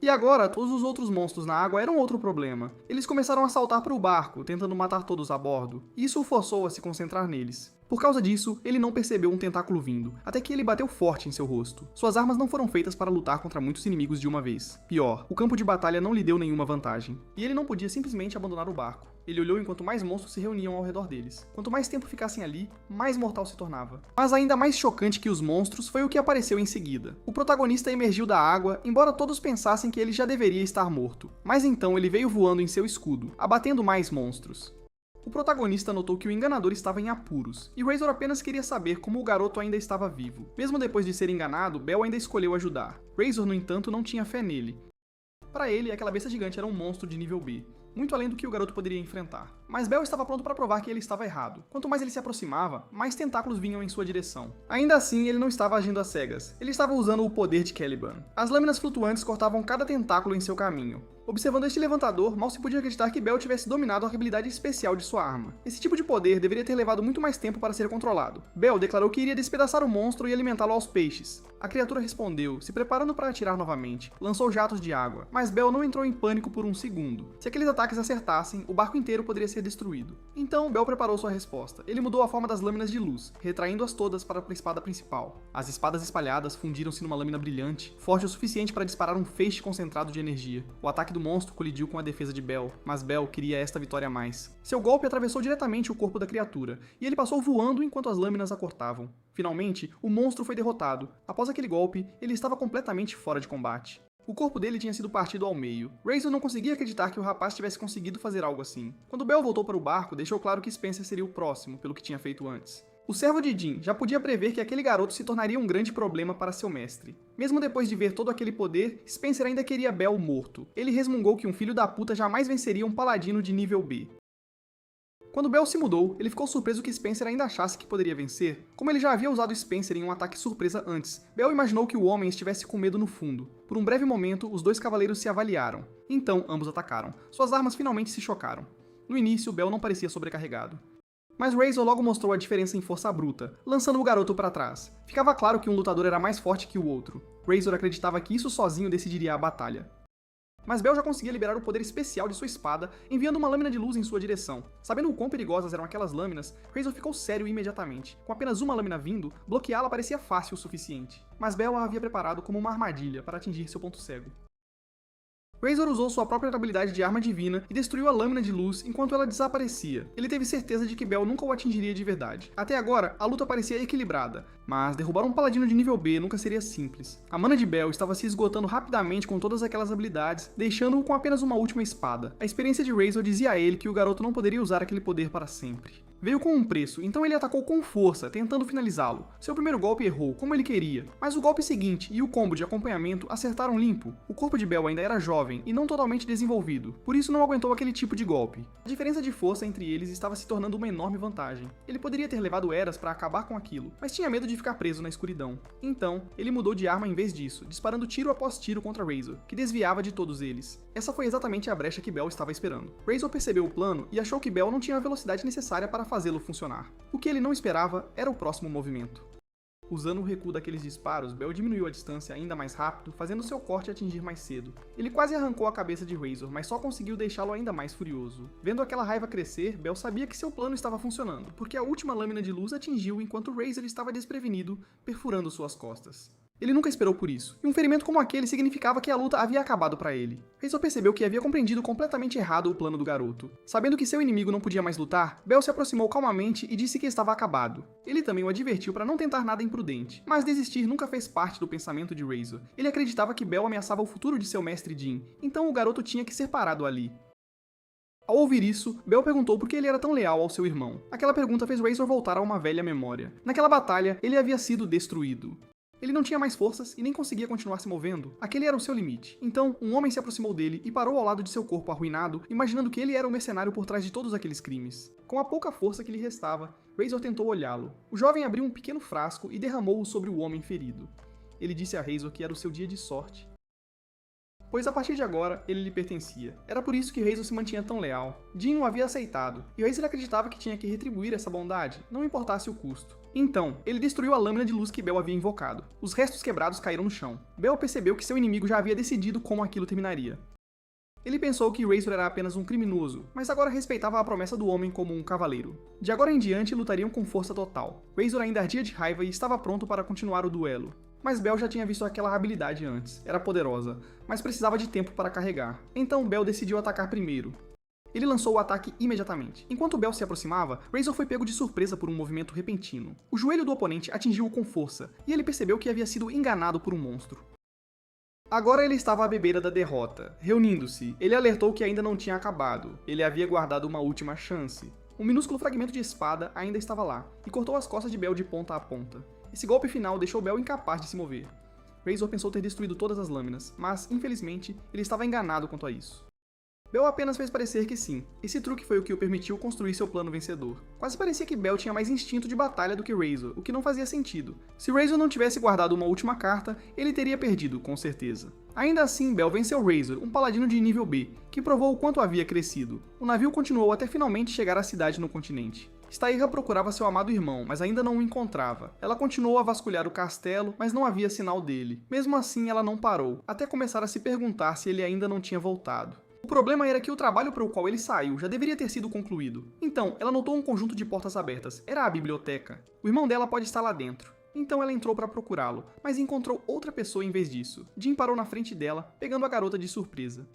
E agora, todos os outros monstros na água eram outro problema. Eles começaram a saltar para o barco, tentando matar todos a bordo. E isso o forçou a se concentrar neles. Por causa disso, ele não percebeu um tentáculo vindo, até que ele bateu forte em seu rosto. Suas armas não foram feitas para lutar contra muitos inimigos de uma vez. Pior, o campo de batalha não lhe deu nenhuma vantagem. E ele não podia simplesmente abandonar o barco. Ele olhou enquanto mais monstros se reuniam ao redor deles. Quanto mais tempo ficassem ali, mais mortal se tornava. Mas ainda mais chocante que os monstros foi o que apareceu em seguida. O protagonista emergiu da água, embora todos pensassem que ele já deveria estar morto. Mas então ele veio voando em seu escudo, abatendo mais monstros. O protagonista notou que o enganador estava em apuros, e Razor apenas queria saber como o garoto ainda estava vivo. Mesmo depois de ser enganado, Bell ainda escolheu ajudar. Razor, no entanto, não tinha fé nele. Para ele, aquela besta gigante era um monstro de nível B, muito além do que o garoto poderia enfrentar. Mas Bell estava pronto para provar que ele estava errado. Quanto mais ele se aproximava, mais tentáculos vinham em sua direção. Ainda assim, ele não estava agindo às cegas. Ele estava usando o poder de Caliban. As lâminas flutuantes cortavam cada tentáculo em seu caminho. Observando este levantador, mal se podia acreditar que Bell tivesse dominado a habilidade especial de sua arma. Esse tipo de poder deveria ter levado muito mais tempo para ser controlado. Bell declarou que iria despedaçar o monstro e alimentá-lo aos peixes. A criatura respondeu, se preparando para atirar novamente. Lançou jatos de água, mas Bell não entrou em pânico por um segundo. Se aqueles ataques acertassem, o barco inteiro poderia ser destruído. Então, Bell preparou sua resposta. Ele mudou a forma das lâminas de luz, retraindo-as todas para a espada principal. As espadas espalhadas fundiram-se numa lâmina brilhante, forte o suficiente para disparar um feixe concentrado de energia. O ataque do monstro colidiu com a defesa de Bell, mas Bell queria esta vitória a mais. Seu golpe atravessou diretamente o corpo da criatura, e ele passou voando enquanto as lâminas a cortavam. Finalmente, o monstro foi derrotado. Após aquele golpe, ele estava completamente fora de combate. O corpo dele tinha sido partido ao meio. Razor não conseguia acreditar que o rapaz tivesse conseguido fazer algo assim. Quando Bell voltou para o barco, deixou claro que Spencer seria o próximo, pelo que tinha feito antes. O servo de Jin já podia prever que aquele garoto se tornaria um grande problema para seu mestre. Mesmo depois de ver todo aquele poder, Spencer ainda queria Bell morto. Ele resmungou que um filho da puta jamais venceria um paladino de nível B. Quando Bell se mudou, ele ficou surpreso que Spencer ainda achasse que poderia vencer. Como ele já havia usado Spencer em um ataque surpresa antes, Bell imaginou que o homem estivesse com medo no fundo. Por um breve momento, os dois cavaleiros se avaliaram. Então, ambos atacaram. Suas armas finalmente se chocaram. No início, Bell não parecia sobrecarregado. Mas Razor logo mostrou a diferença em força bruta, lançando o garoto para trás. Ficava claro que um lutador era mais forte que o outro. Razor acreditava que isso sozinho decidiria a batalha. Mas Bell já conseguia liberar o poder especial de sua espada, enviando uma lâmina de luz em sua direção. Sabendo o quão perigosas eram aquelas lâminas, Razor ficou sério imediatamente. Com apenas uma lâmina vindo, bloqueá-la parecia fácil o suficiente. Mas Bell a havia preparado como uma armadilha para atingir seu ponto cego. Razor usou sua própria habilidade de arma divina e destruiu a lâmina de luz enquanto ela desaparecia. Ele teve certeza de que Bell nunca o atingiria de verdade. Até agora, a luta parecia equilibrada, mas derrubar um paladino de nível B nunca seria simples. A mana de Bell estava se esgotando rapidamente com todas aquelas habilidades, deixando-o com apenas uma última espada. A experiência de Razor dizia a ele que o garoto não poderia usar aquele poder para sempre. Veio com um preço, então ele atacou com força, tentando finalizá-lo. Seu primeiro golpe errou, como ele queria, mas o golpe seguinte e o combo de acompanhamento acertaram limpo. O corpo de Bell ainda era jovem e não totalmente desenvolvido, por isso não aguentou aquele tipo de golpe. A diferença de força entre eles estava se tornando uma enorme vantagem. Ele poderia ter levado eras para acabar com aquilo, mas tinha medo de ficar preso na escuridão. Então, ele mudou de arma em vez disso, disparando tiro após tiro contra Razor, que desviava de todos eles. Essa foi exatamente a brecha que Bell estava esperando. Razor percebeu o plano e achou que Bell não tinha a velocidade necessária para fazê-lo funcionar. O que ele não esperava era o próximo movimento. Usando o recuo daqueles disparos, Bell diminuiu a distância ainda mais rápido, fazendo seu corte atingir mais cedo. Ele quase arrancou a cabeça de Razor, mas só conseguiu deixá-lo ainda mais furioso. Vendo aquela raiva crescer, Bell sabia que seu plano estava funcionando, porque a última lâmina de luz atingiu enquanto Razor estava desprevenido, perfurando suas costas. Ele nunca esperou por isso, e um ferimento como aquele significava que a luta havia acabado para ele. Razor percebeu que havia compreendido completamente errado o plano do garoto. Sabendo que seu inimigo não podia mais lutar, Bell se aproximou calmamente e disse que estava acabado. Ele também o advertiu para não tentar nada imprudente, mas desistir nunca fez parte do pensamento de Razor. Ele acreditava que Bell ameaçava o futuro de seu mestre Jin, então o garoto tinha que ser parado ali. Ao ouvir isso, Bell perguntou por que ele era tão leal ao seu irmão. Aquela pergunta fez Razor voltar a uma velha memória. Naquela batalha, ele havia sido destruído. Ele não tinha mais forças e nem conseguia continuar se movendo. Aquele era o seu limite. Então, um homem se aproximou dele e parou ao lado de seu corpo arruinado, imaginando que ele era o mercenário por trás de todos aqueles crimes. Com a pouca força que lhe restava, Razor tentou olhá-lo. O jovem abriu um pequeno frasco e derramou-o sobre o homem ferido. Ele disse a Razor que era o seu dia de sorte, pois a partir de agora, ele lhe pertencia. Era por isso que Razor se mantinha tão leal. Jin o havia aceitado, e Razor acreditava que tinha que retribuir essa bondade, não importasse o custo. Então, ele destruiu a lâmina de luz que Bell havia invocado. Os restos quebrados caíram no chão. Bell percebeu que seu inimigo já havia decidido como aquilo terminaria. Ele pensou que Razor era apenas um criminoso, mas agora respeitava a promessa do homem como um cavaleiro. De agora em diante, lutariam com força total. Razor ainda ardia de raiva e estava pronto para continuar o duelo. Mas Bell já tinha visto aquela habilidade antes, era poderosa, mas precisava de tempo para carregar. Então Bell decidiu atacar primeiro. Ele lançou o ataque imediatamente. Enquanto Bell se aproximava, Razor foi pego de surpresa por um movimento repentino. O joelho do oponente atingiu-o com força, e ele percebeu que havia sido enganado por um monstro. Agora ele estava à bebeira da derrota. Reunindo-se, ele alertou que ainda não tinha acabado. Ele havia guardado uma última chance. Um minúsculo fragmento de espada ainda estava lá, e cortou as costas de Bell de ponta a ponta. Esse golpe final deixou Bell incapaz de se mover. Razor pensou ter destruído todas as lâminas, mas, infelizmente, ele estava enganado quanto a isso. Bell apenas fez parecer que sim. Esse truque foi o que o permitiu construir seu plano vencedor. Quase parecia que Bell tinha mais instinto de batalha do que Razor, o que não fazia sentido. Se Razor não tivesse guardado uma última carta, ele teria perdido, com certeza. Ainda assim, Bell venceu Razor, um paladino de nível B, que provou o quanto havia crescido. O navio continuou até finalmente chegar à cidade no continente. Stairra procurava seu amado irmão, mas ainda não o encontrava. Ela continuou a vasculhar o castelo, mas não havia sinal dele. Mesmo assim, ela não parou, até começar a se perguntar se ele ainda não tinha voltado. O problema era que o trabalho para o qual ele saiu já deveria ter sido concluído. Então, ela notou um conjunto de portas abertas. Era a biblioteca. O irmão dela pode estar lá dentro. Então ela entrou para procurá-lo, mas encontrou outra pessoa em vez disso. Jin parou na frente dela, pegando a garota de surpresa.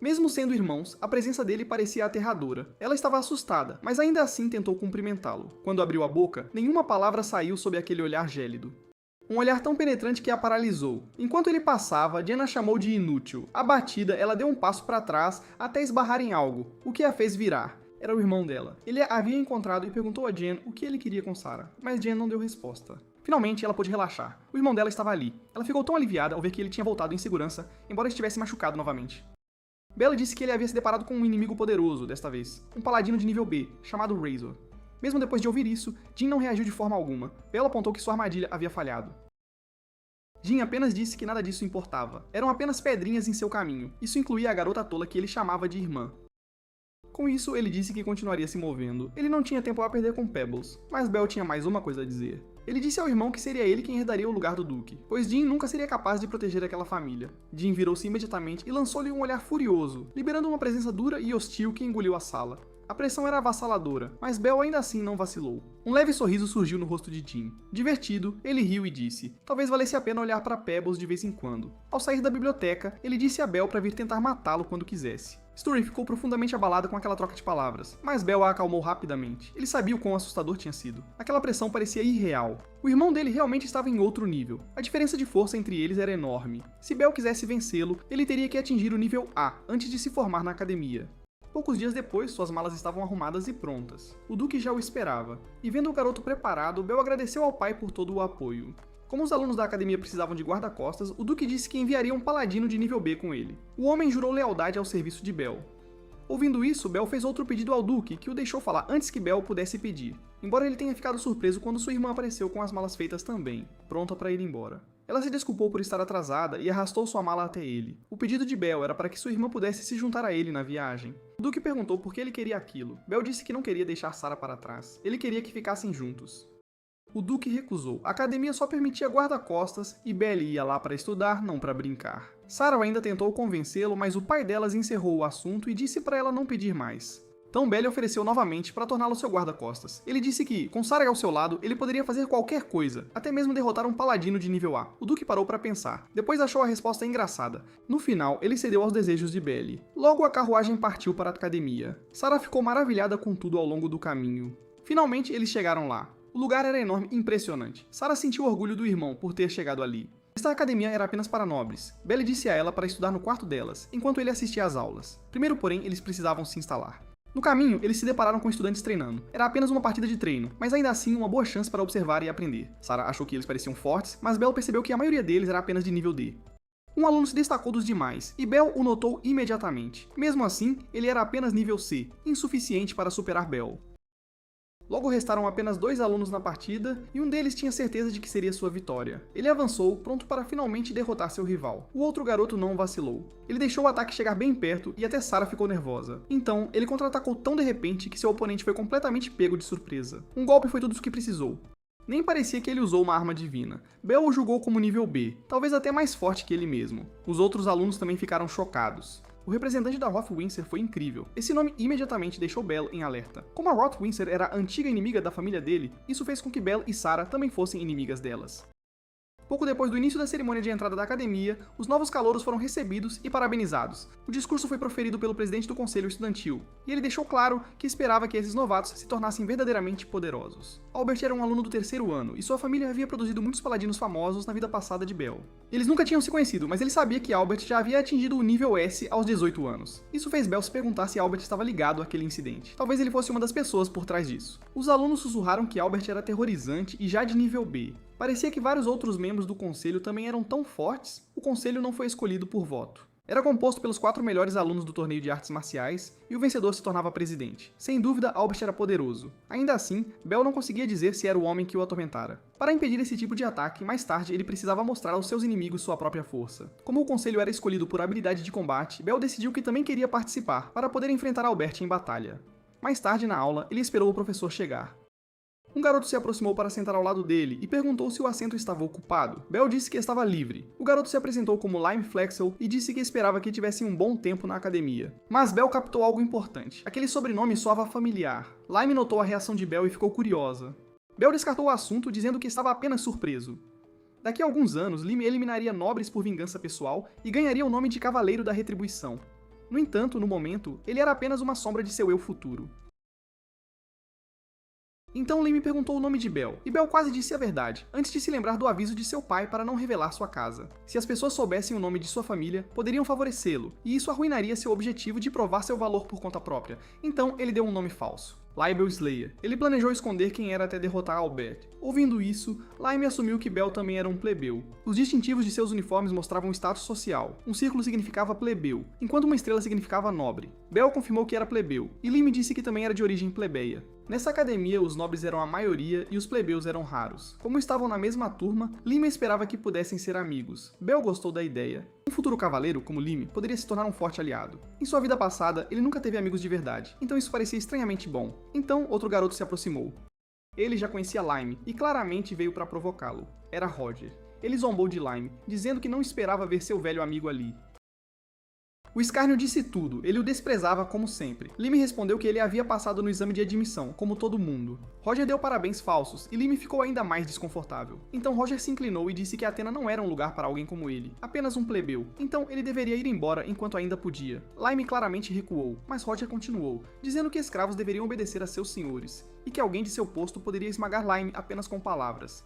Mesmo sendo irmãos, a presença dele parecia aterradora. Ela estava assustada, mas ainda assim tentou cumprimentá-lo. Quando abriu a boca, nenhuma palavra saiu sob aquele olhar gélido. Um olhar tão penetrante que a paralisou. Enquanto ele passava, Jen a chamou de inútil. Abatida, ela deu um passo para trás até esbarrar em algo, o que a fez virar. Era o irmão dela. Ele a havia encontrado e perguntou a Jen o que ele queria com Sarah, mas Jen não deu resposta. Finalmente, ela pôde relaxar. O irmão dela estava ali. Ela ficou tão aliviada ao ver que ele tinha voltado em segurança, embora estivesse machucado novamente. Bella disse que ele havia se deparado com um inimigo poderoso, desta vez. Um paladino de nível B, chamado Razor. Mesmo depois de ouvir isso, Jin não reagiu de forma alguma. Bella apontou que sua armadilha havia falhado. Jin apenas disse que nada disso importava. Eram apenas pedrinhas em seu caminho. Isso incluía a garota tola que ele chamava de irmã. Com isso, ele disse que continuaria se movendo. Ele não tinha tempo a perder com Pebbles, mas Bell tinha mais uma coisa a dizer. Ele disse ao irmão que seria ele quem herdaria o lugar do Duque, pois Jin nunca seria capaz de proteger aquela família. Jin virou-se imediatamente e lançou-lhe um olhar furioso, liberando uma presença dura e hostil que engoliu a sala. A pressão era avassaladora, mas Bell ainda assim não vacilou. Um leve sorriso surgiu no rosto de Jin. Divertido, ele riu e disse: talvez valesse a pena olhar para Pebbles de vez em quando. Ao sair da biblioteca, ele disse a Bell para vir tentar matá-lo quando quisesse. Story ficou profundamente abalada com aquela troca de palavras, mas Bell a acalmou rapidamente. Ele sabia o quão assustador tinha sido. Aquela pressão parecia irreal. O irmão dele realmente estava em outro nível. A diferença de força entre eles era enorme. Se Bell quisesse vencê-lo, ele teria que atingir o nível A antes de se formar na academia. Poucos dias depois, suas malas estavam arrumadas e prontas. O Duque já o esperava, e vendo o garoto preparado, Bell agradeceu ao pai por todo o apoio. Como os alunos da academia precisavam de guarda-costas, o Duque disse que enviaria um paladino de nível B com ele. O homem jurou lealdade ao serviço de Bell. Ouvindo isso, Bell fez outro pedido ao Duque, que o deixou falar antes que Bell pudesse pedir, embora ele tenha ficado surpreso quando sua irmã apareceu com as malas feitas também, pronta para ir embora. Ela se desculpou por estar atrasada e arrastou sua mala até ele. O pedido de Bell era para que sua irmã pudesse se juntar a ele na viagem. O Duque perguntou por que ele queria aquilo. Bell disse que não queria deixar Sarah para trás. Ele queria que ficassem juntos. O Duque recusou. A academia só permitia guarda-costas e Belly ia lá para estudar, não para brincar. Sarah ainda tentou convencê-lo, mas o pai delas encerrou o assunto e disse para ela não pedir mais. Então Belly ofereceu novamente para torná-lo seu guarda-costas. Ele disse que, com Sarah ao seu lado, ele poderia fazer qualquer coisa, até mesmo derrotar um paladino de nível A. O Duque parou para pensar. Depois achou a resposta engraçada. No final, ele cedeu aos desejos de Belly. Logo a carruagem partiu para a academia. Sarah ficou maravilhada com tudo ao longo do caminho. Finalmente eles chegaram lá. O lugar era enorme e impressionante. Sarah sentiu orgulho do irmão por ter chegado ali. Esta academia era apenas para nobres. Belly disse a ela para estudar no quarto delas, enquanto ele assistia às aulas. Primeiro, porém, eles precisavam se instalar. No caminho, eles se depararam com estudantes treinando. Era apenas uma partida de treino, mas ainda assim uma boa chance para observar e aprender. Sarah achou que eles pareciam fortes, mas Belle percebeu que a maioria deles era apenas de nível D. Um aluno se destacou dos demais, e Belle o notou imediatamente. Mesmo assim, ele era apenas nível C, insuficiente para superar Belle. Logo restaram apenas 2 alunos na partida, e um deles tinha certeza de que seria sua vitória. Ele avançou, pronto para finalmente derrotar seu rival. O outro garoto não vacilou. Ele deixou o ataque chegar bem perto e até Sarah ficou nervosa. Então, ele contra-atacou tão de repente que seu oponente foi completamente pego de surpresa. Um golpe foi tudo o que precisou. Nem parecia que ele usou uma arma divina. Belle o julgou como nível B, talvez até mais forte que ele mesmo. Os outros alunos também ficaram chocados. O representante da Roth Windsor foi incrível. Esse nome imediatamente deixou Belle em alerta. Como a Roth Windsor era a antiga inimiga da família dele, isso fez com que Belle e Sarah também fossem inimigas delas. Pouco depois do início da cerimônia de entrada da academia, os novos calouros foram recebidos e parabenizados. O discurso foi proferido pelo presidente do conselho estudantil, e ele deixou claro que esperava que esses novatos se tornassem verdadeiramente poderosos. Albert era um aluno do 3º ano, e sua família havia produzido muitos paladinos famosos na vida passada de Belle. Eles nunca tinham se conhecido, mas ele sabia que Albert já havia atingido o nível S aos 18 anos. Isso fez Belle se perguntar se Albert estava ligado àquele incidente. Talvez ele fosse uma das pessoas por trás disso. Os alunos sussurraram que Albert era aterrorizante e já de nível B. Parecia que vários outros membros do conselho também eram tão fortes, o conselho não foi escolhido por voto. Era composto pelos 4 melhores alunos do torneio de artes marciais, e o vencedor se tornava presidente. Sem dúvida, Albert era poderoso. Ainda assim, Belle não conseguia dizer se era o homem que o atormentara. Para impedir esse tipo de ataque, mais tarde ele precisava mostrar aos seus inimigos sua própria força. Como o conselho era escolhido por habilidade de combate, Belle decidiu que também queria participar, para poder enfrentar Albert em batalha. Mais tarde na aula, ele esperou o professor chegar. Um garoto se aproximou para sentar ao lado dele e perguntou se o assento estava ocupado. Belle disse que estava livre. O garoto se apresentou como Lime Flexel e disse que esperava que tivesse um bom tempo na academia. Mas Belle captou algo importante. Aquele sobrenome soava familiar. Lime notou a reação de Belle e ficou curiosa. Belle descartou o assunto, dizendo que estava apenas surpreso. Daqui a alguns anos, Lime eliminaria nobres por vingança pessoal e ganharia o nome de Cavaleiro da Retribuição. No entanto, no momento, ele era apenas uma sombra de seu eu futuro. Então Lime perguntou o nome de Belle, e Belle quase disse a verdade, antes de se lembrar do aviso de seu pai para não revelar sua casa. Se as pessoas soubessem o nome de sua família, poderiam favorecê-lo, e isso arruinaria seu objetivo de provar seu valor por conta própria, então ele deu um nome falso. Libel Slayer. Ele planejou esconder quem era até derrotar Albert. Ouvindo isso, Lime assumiu que Belle também era um plebeu. Os distintivos de seus uniformes mostravam status social. Um círculo significava plebeu, enquanto uma estrela significava nobre. Belle confirmou que era plebeu, e Lime disse que também era de origem plebeia. Nessa academia, os nobres eram a maioria e os plebeus eram raros. Como estavam na mesma turma, Lime esperava que pudessem ser amigos. Belle gostou da ideia. Um futuro cavaleiro, como Lime, poderia se tornar um forte aliado. Em sua vida passada, ele nunca teve amigos de verdade, então isso parecia estranhamente bom. Então, outro garoto se aproximou. Ele já conhecia Lime e claramente veio para provocá-lo. Era Roger. Ele zombou de Lime, dizendo que não esperava ver seu velho amigo ali. O escárnio disse tudo, ele o desprezava como sempre. Lime respondeu que ele havia passado no exame de admissão, como todo mundo. Roger deu parabéns falsos, e Lime ficou ainda mais desconfortável. Então Roger se inclinou e disse que Athena não era um lugar para alguém como ele, apenas um plebeu. Então ele deveria ir embora enquanto ainda podia. Lime claramente recuou, mas Roger continuou, dizendo que escravos deveriam obedecer a seus senhores, e que alguém de seu posto poderia esmagar Lime apenas com palavras.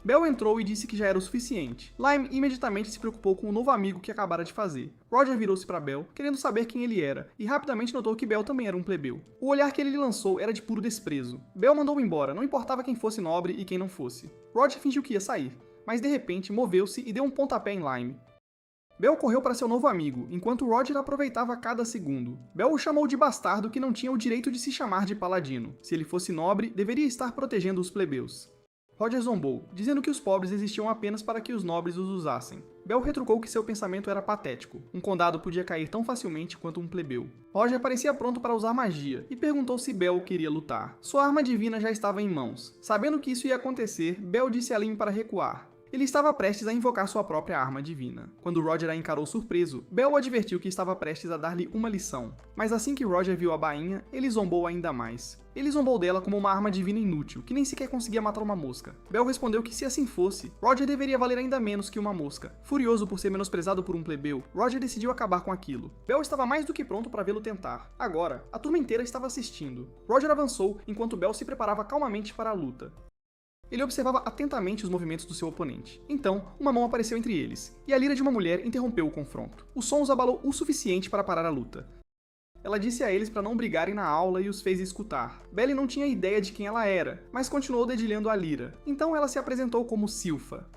Belle entrou e disse que já era o suficiente. Lime imediatamente se preocupou com o novo amigo que acabara de fazer. Roger virou-se para Belle, querendo saber quem ele era, e rapidamente notou que Belle também era um plebeu. O olhar que ele lhe lançou era de puro desprezo. Belle mandou-o embora, não importava quem fosse nobre e quem não fosse. Roger fingiu que ia sair, mas de repente moveu-se e deu um pontapé em Lime. Belle correu para seu novo amigo, enquanto Roger aproveitava cada segundo. Belle o chamou de bastardo que não tinha o direito de se chamar de paladino. Se ele fosse nobre, deveria estar protegendo os plebeus. Roger zombou, dizendo que os pobres existiam apenas para que os nobres os usassem. Bell retrucou que seu pensamento era patético. Um condado podia cair tão facilmente quanto um plebeu. Roger parecia pronto para usar magia e perguntou se Bell queria lutar. Sua arma divina já estava em mãos. Sabendo que isso ia acontecer, Bell disse a Lime para recuar. Ele estava prestes a invocar sua própria arma divina. Quando Roger a encarou surpreso, Bell o advertiu que estava prestes a dar-lhe uma lição. Mas assim que Roger viu a bainha, ele zombou ainda mais. Ele zombou dela como uma arma divina inútil, que nem sequer conseguia matar uma mosca. Bell respondeu que se assim fosse, Roger deveria valer ainda menos que uma mosca. Furioso por ser menosprezado por um plebeu, Roger decidiu acabar com aquilo. Bell estava mais do que pronto para vê-lo tentar. Agora, a turma inteira estava assistindo. Roger avançou, enquanto Bell se preparava calmamente para a luta. Ele observava atentamente os movimentos do seu oponente. Então, uma mão apareceu entre eles, e a lira de uma mulher interrompeu o confronto. O som os abalou o suficiente para parar a luta. Ela disse a eles para não brigarem na aula e os fez escutar. Belly não tinha ideia de quem ela era, mas continuou dedilhando a lira. Então ela se apresentou como Silpha.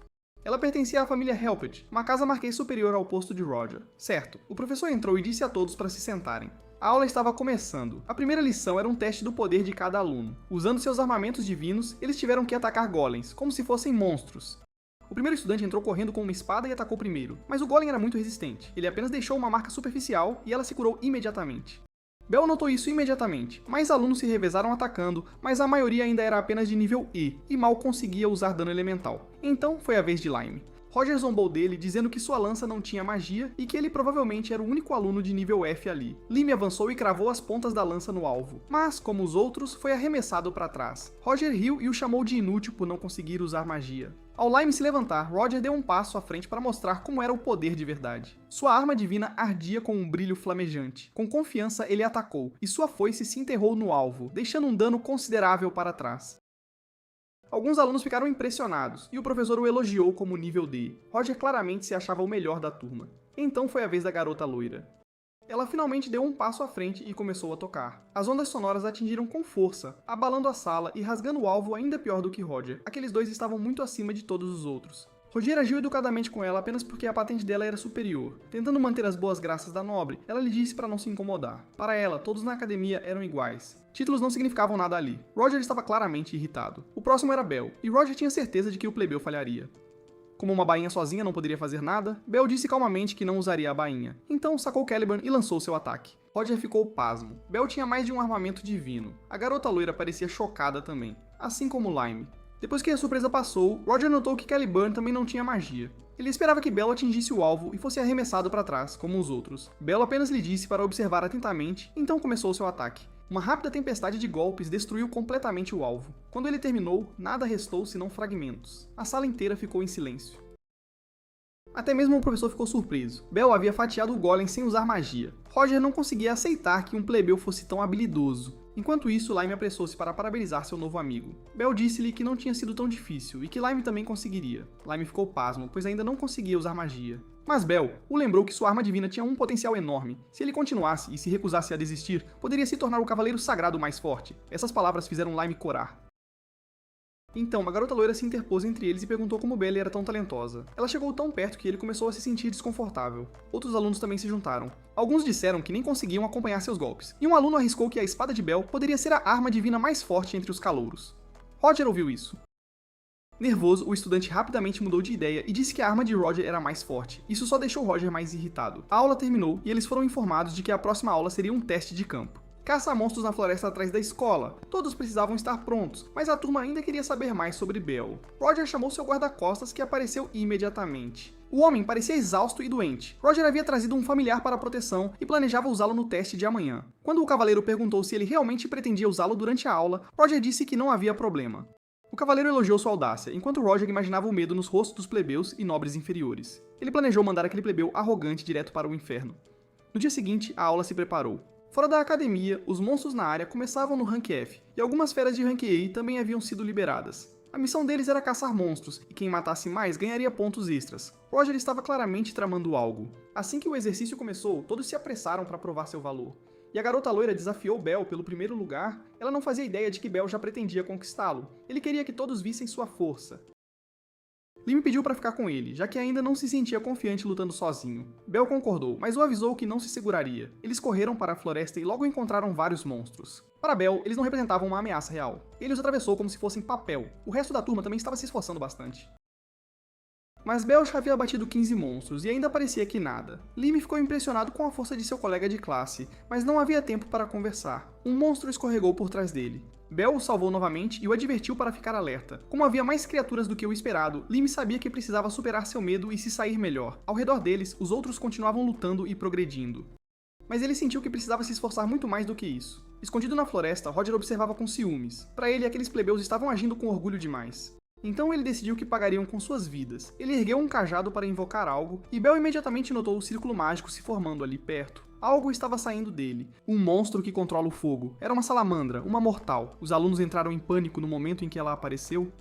Ela pertencia à família Helped, uma casa marquês superior ao posto de Roger. Certo, o professor entrou e disse a todos para se sentarem. A aula estava começando. A primeira lição era um teste do poder de cada aluno. Usando seus armamentos divinos, eles tiveram que atacar golems, como se fossem monstros. O primeiro estudante entrou correndo com uma espada e atacou primeiro, mas o golem era muito resistente. Ele apenas deixou uma marca superficial e ela se curou imediatamente. Bell notou isso imediatamente. Mais alunos se revezaram atacando, mas a maioria ainda era apenas de nível E e mal conseguia usar dano elemental. Então foi a vez de Lime. Roger zombou dele, dizendo que sua lança não tinha magia e que ele provavelmente era o único aluno de nível F ali. Lime avançou e cravou as pontas da lança no alvo, mas, como os outros, foi arremessado para trás. Roger riu e o chamou de inútil por não conseguir usar magia. Ao Lime se levantar, Roger deu um passo à frente para mostrar como era o poder de verdade. Sua arma divina ardia com um brilho flamejante. Com confiança, ele atacou, e sua foice se enterrou no alvo, deixando um dano considerável para trás. Alguns alunos ficaram impressionados, e o professor o elogiou como nível D. Roger claramente se achava o melhor da turma. Então foi a vez da garota loira. Ela finalmente deu um passo à frente e começou a tocar. As ondas sonoras atingiram com força, abalando a sala e rasgando o alvo ainda pior do que Roger. Aqueles dois estavam muito acima de todos os outros. Roger agiu educadamente com ela apenas porque a patente dela era superior. Tentando manter as boas graças da nobre, ela lhe disse para não se incomodar. Para ela, todos na academia eram iguais. Títulos não significavam nada ali. Roger estava claramente irritado. O próximo era Bell, e Roger tinha certeza de que o plebeu falharia. Como uma bainha sozinha não poderia fazer nada, Bell disse calmamente que não usaria a bainha. Então sacou Caliburn e lançou seu ataque. Roger ficou pasmo. Bell tinha mais de um armamento divino. A garota loira parecia chocada também, assim como Lime. Depois que a surpresa passou, Roger notou que Caliburn também não tinha magia. Ele esperava que Bell atingisse o alvo e fosse arremessado para trás, como os outros. Bell apenas lhe disse para observar atentamente, então começou seu ataque. Uma rápida tempestade de golpes destruiu completamente o alvo. Quando ele terminou, nada restou senão fragmentos. A sala inteira ficou em silêncio. Até mesmo o professor ficou surpreso. Bell havia fatiado o golem sem usar magia. Roger não conseguia aceitar que um plebeu fosse tão habilidoso. Enquanto isso, Lime apressou-se para parabenizar seu novo amigo. Bell disse-lhe que não tinha sido tão difícil e que Lime também conseguiria. Lime ficou pasmo, pois ainda não conseguia usar magia. Mas Bell o lembrou que sua arma divina tinha um potencial enorme. Se ele continuasse e se recusasse a desistir, poderia se tornar o cavaleiro sagrado mais forte. Essas palavras fizeram Lime corar. Então, a garota loira se interpôs entre eles e perguntou como Belly era tão talentosa. Ela chegou tão perto que ele começou a se sentir desconfortável. Outros alunos também se juntaram. Alguns disseram que nem conseguiam acompanhar seus golpes, e um aluno arriscou que a espada de Bell poderia ser a arma divina mais forte entre os calouros. Roger ouviu isso. Nervoso, o estudante rapidamente mudou de ideia e disse que a arma de Roger era mais forte. Isso só deixou Roger mais irritado. A aula terminou e eles foram informados de que a próxima aula seria um teste de campo. Caça a monstros na floresta atrás da escola. Todos precisavam estar prontos, mas a turma ainda queria saber mais sobre Bell. Roger chamou seu guarda-costas, que apareceu imediatamente. O homem parecia exausto e doente. Roger havia trazido um familiar para a proteção e planejava usá-lo no teste de amanhã. Quando o cavaleiro perguntou se ele realmente pretendia usá-lo durante a aula, Roger disse que não havia problema. O cavaleiro elogiou sua audácia, enquanto Roger imaginava o medo nos rostos dos plebeus e nobres inferiores. Ele planejou mandar aquele plebeu arrogante direto para o inferno. No dia seguinte, a aula se preparou. Fora da academia, os monstros na área começavam no Rank F, e algumas feras de Rank A também haviam sido liberadas. A missão deles era caçar monstros, e quem matasse mais ganharia pontos extras. Roger estava claramente tramando algo. Assim que o exercício começou, todos se apressaram para provar seu valor. E a garota loira desafiou Bell pelo primeiro lugar. Ela não fazia ideia de que Bell já pretendia conquistá-lo. Ele queria que todos vissem sua força. Lime pediu para ficar com ele, já que ainda não se sentia confiante lutando sozinho. Bell concordou, mas o avisou que não se seguraria. Eles correram para a floresta e logo encontraram vários monstros. Para Bell, eles não representavam uma ameaça real. Ele os atravessou como se fossem papel. O resto da turma também estava se esforçando bastante. Mas Bell já havia batido 15 monstros e ainda parecia que nada. Lim ficou impressionado com a força de seu colega de classe, mas não havia tempo para conversar. Um monstro escorregou por trás dele. Bell o salvou novamente e o advertiu para ficar alerta. Como havia mais criaturas do que o esperado, Lim sabia que precisava superar seu medo e se sair melhor. Ao redor deles, os outros continuavam lutando e progredindo. Mas ele sentiu que precisava se esforçar muito mais do que isso. Escondido na floresta, Roger observava com ciúmes. Para ele, aqueles plebeus estavam agindo com orgulho demais. Então ele decidiu que pagariam com suas vidas. Ele ergueu um cajado para invocar algo, e Bell imediatamente notou o círculo mágico se formando ali perto. Algo estava saindo dele. Um monstro que controla o fogo. Era uma salamandra, uma mortal. Os alunos entraram em pânico no momento em que ela apareceu.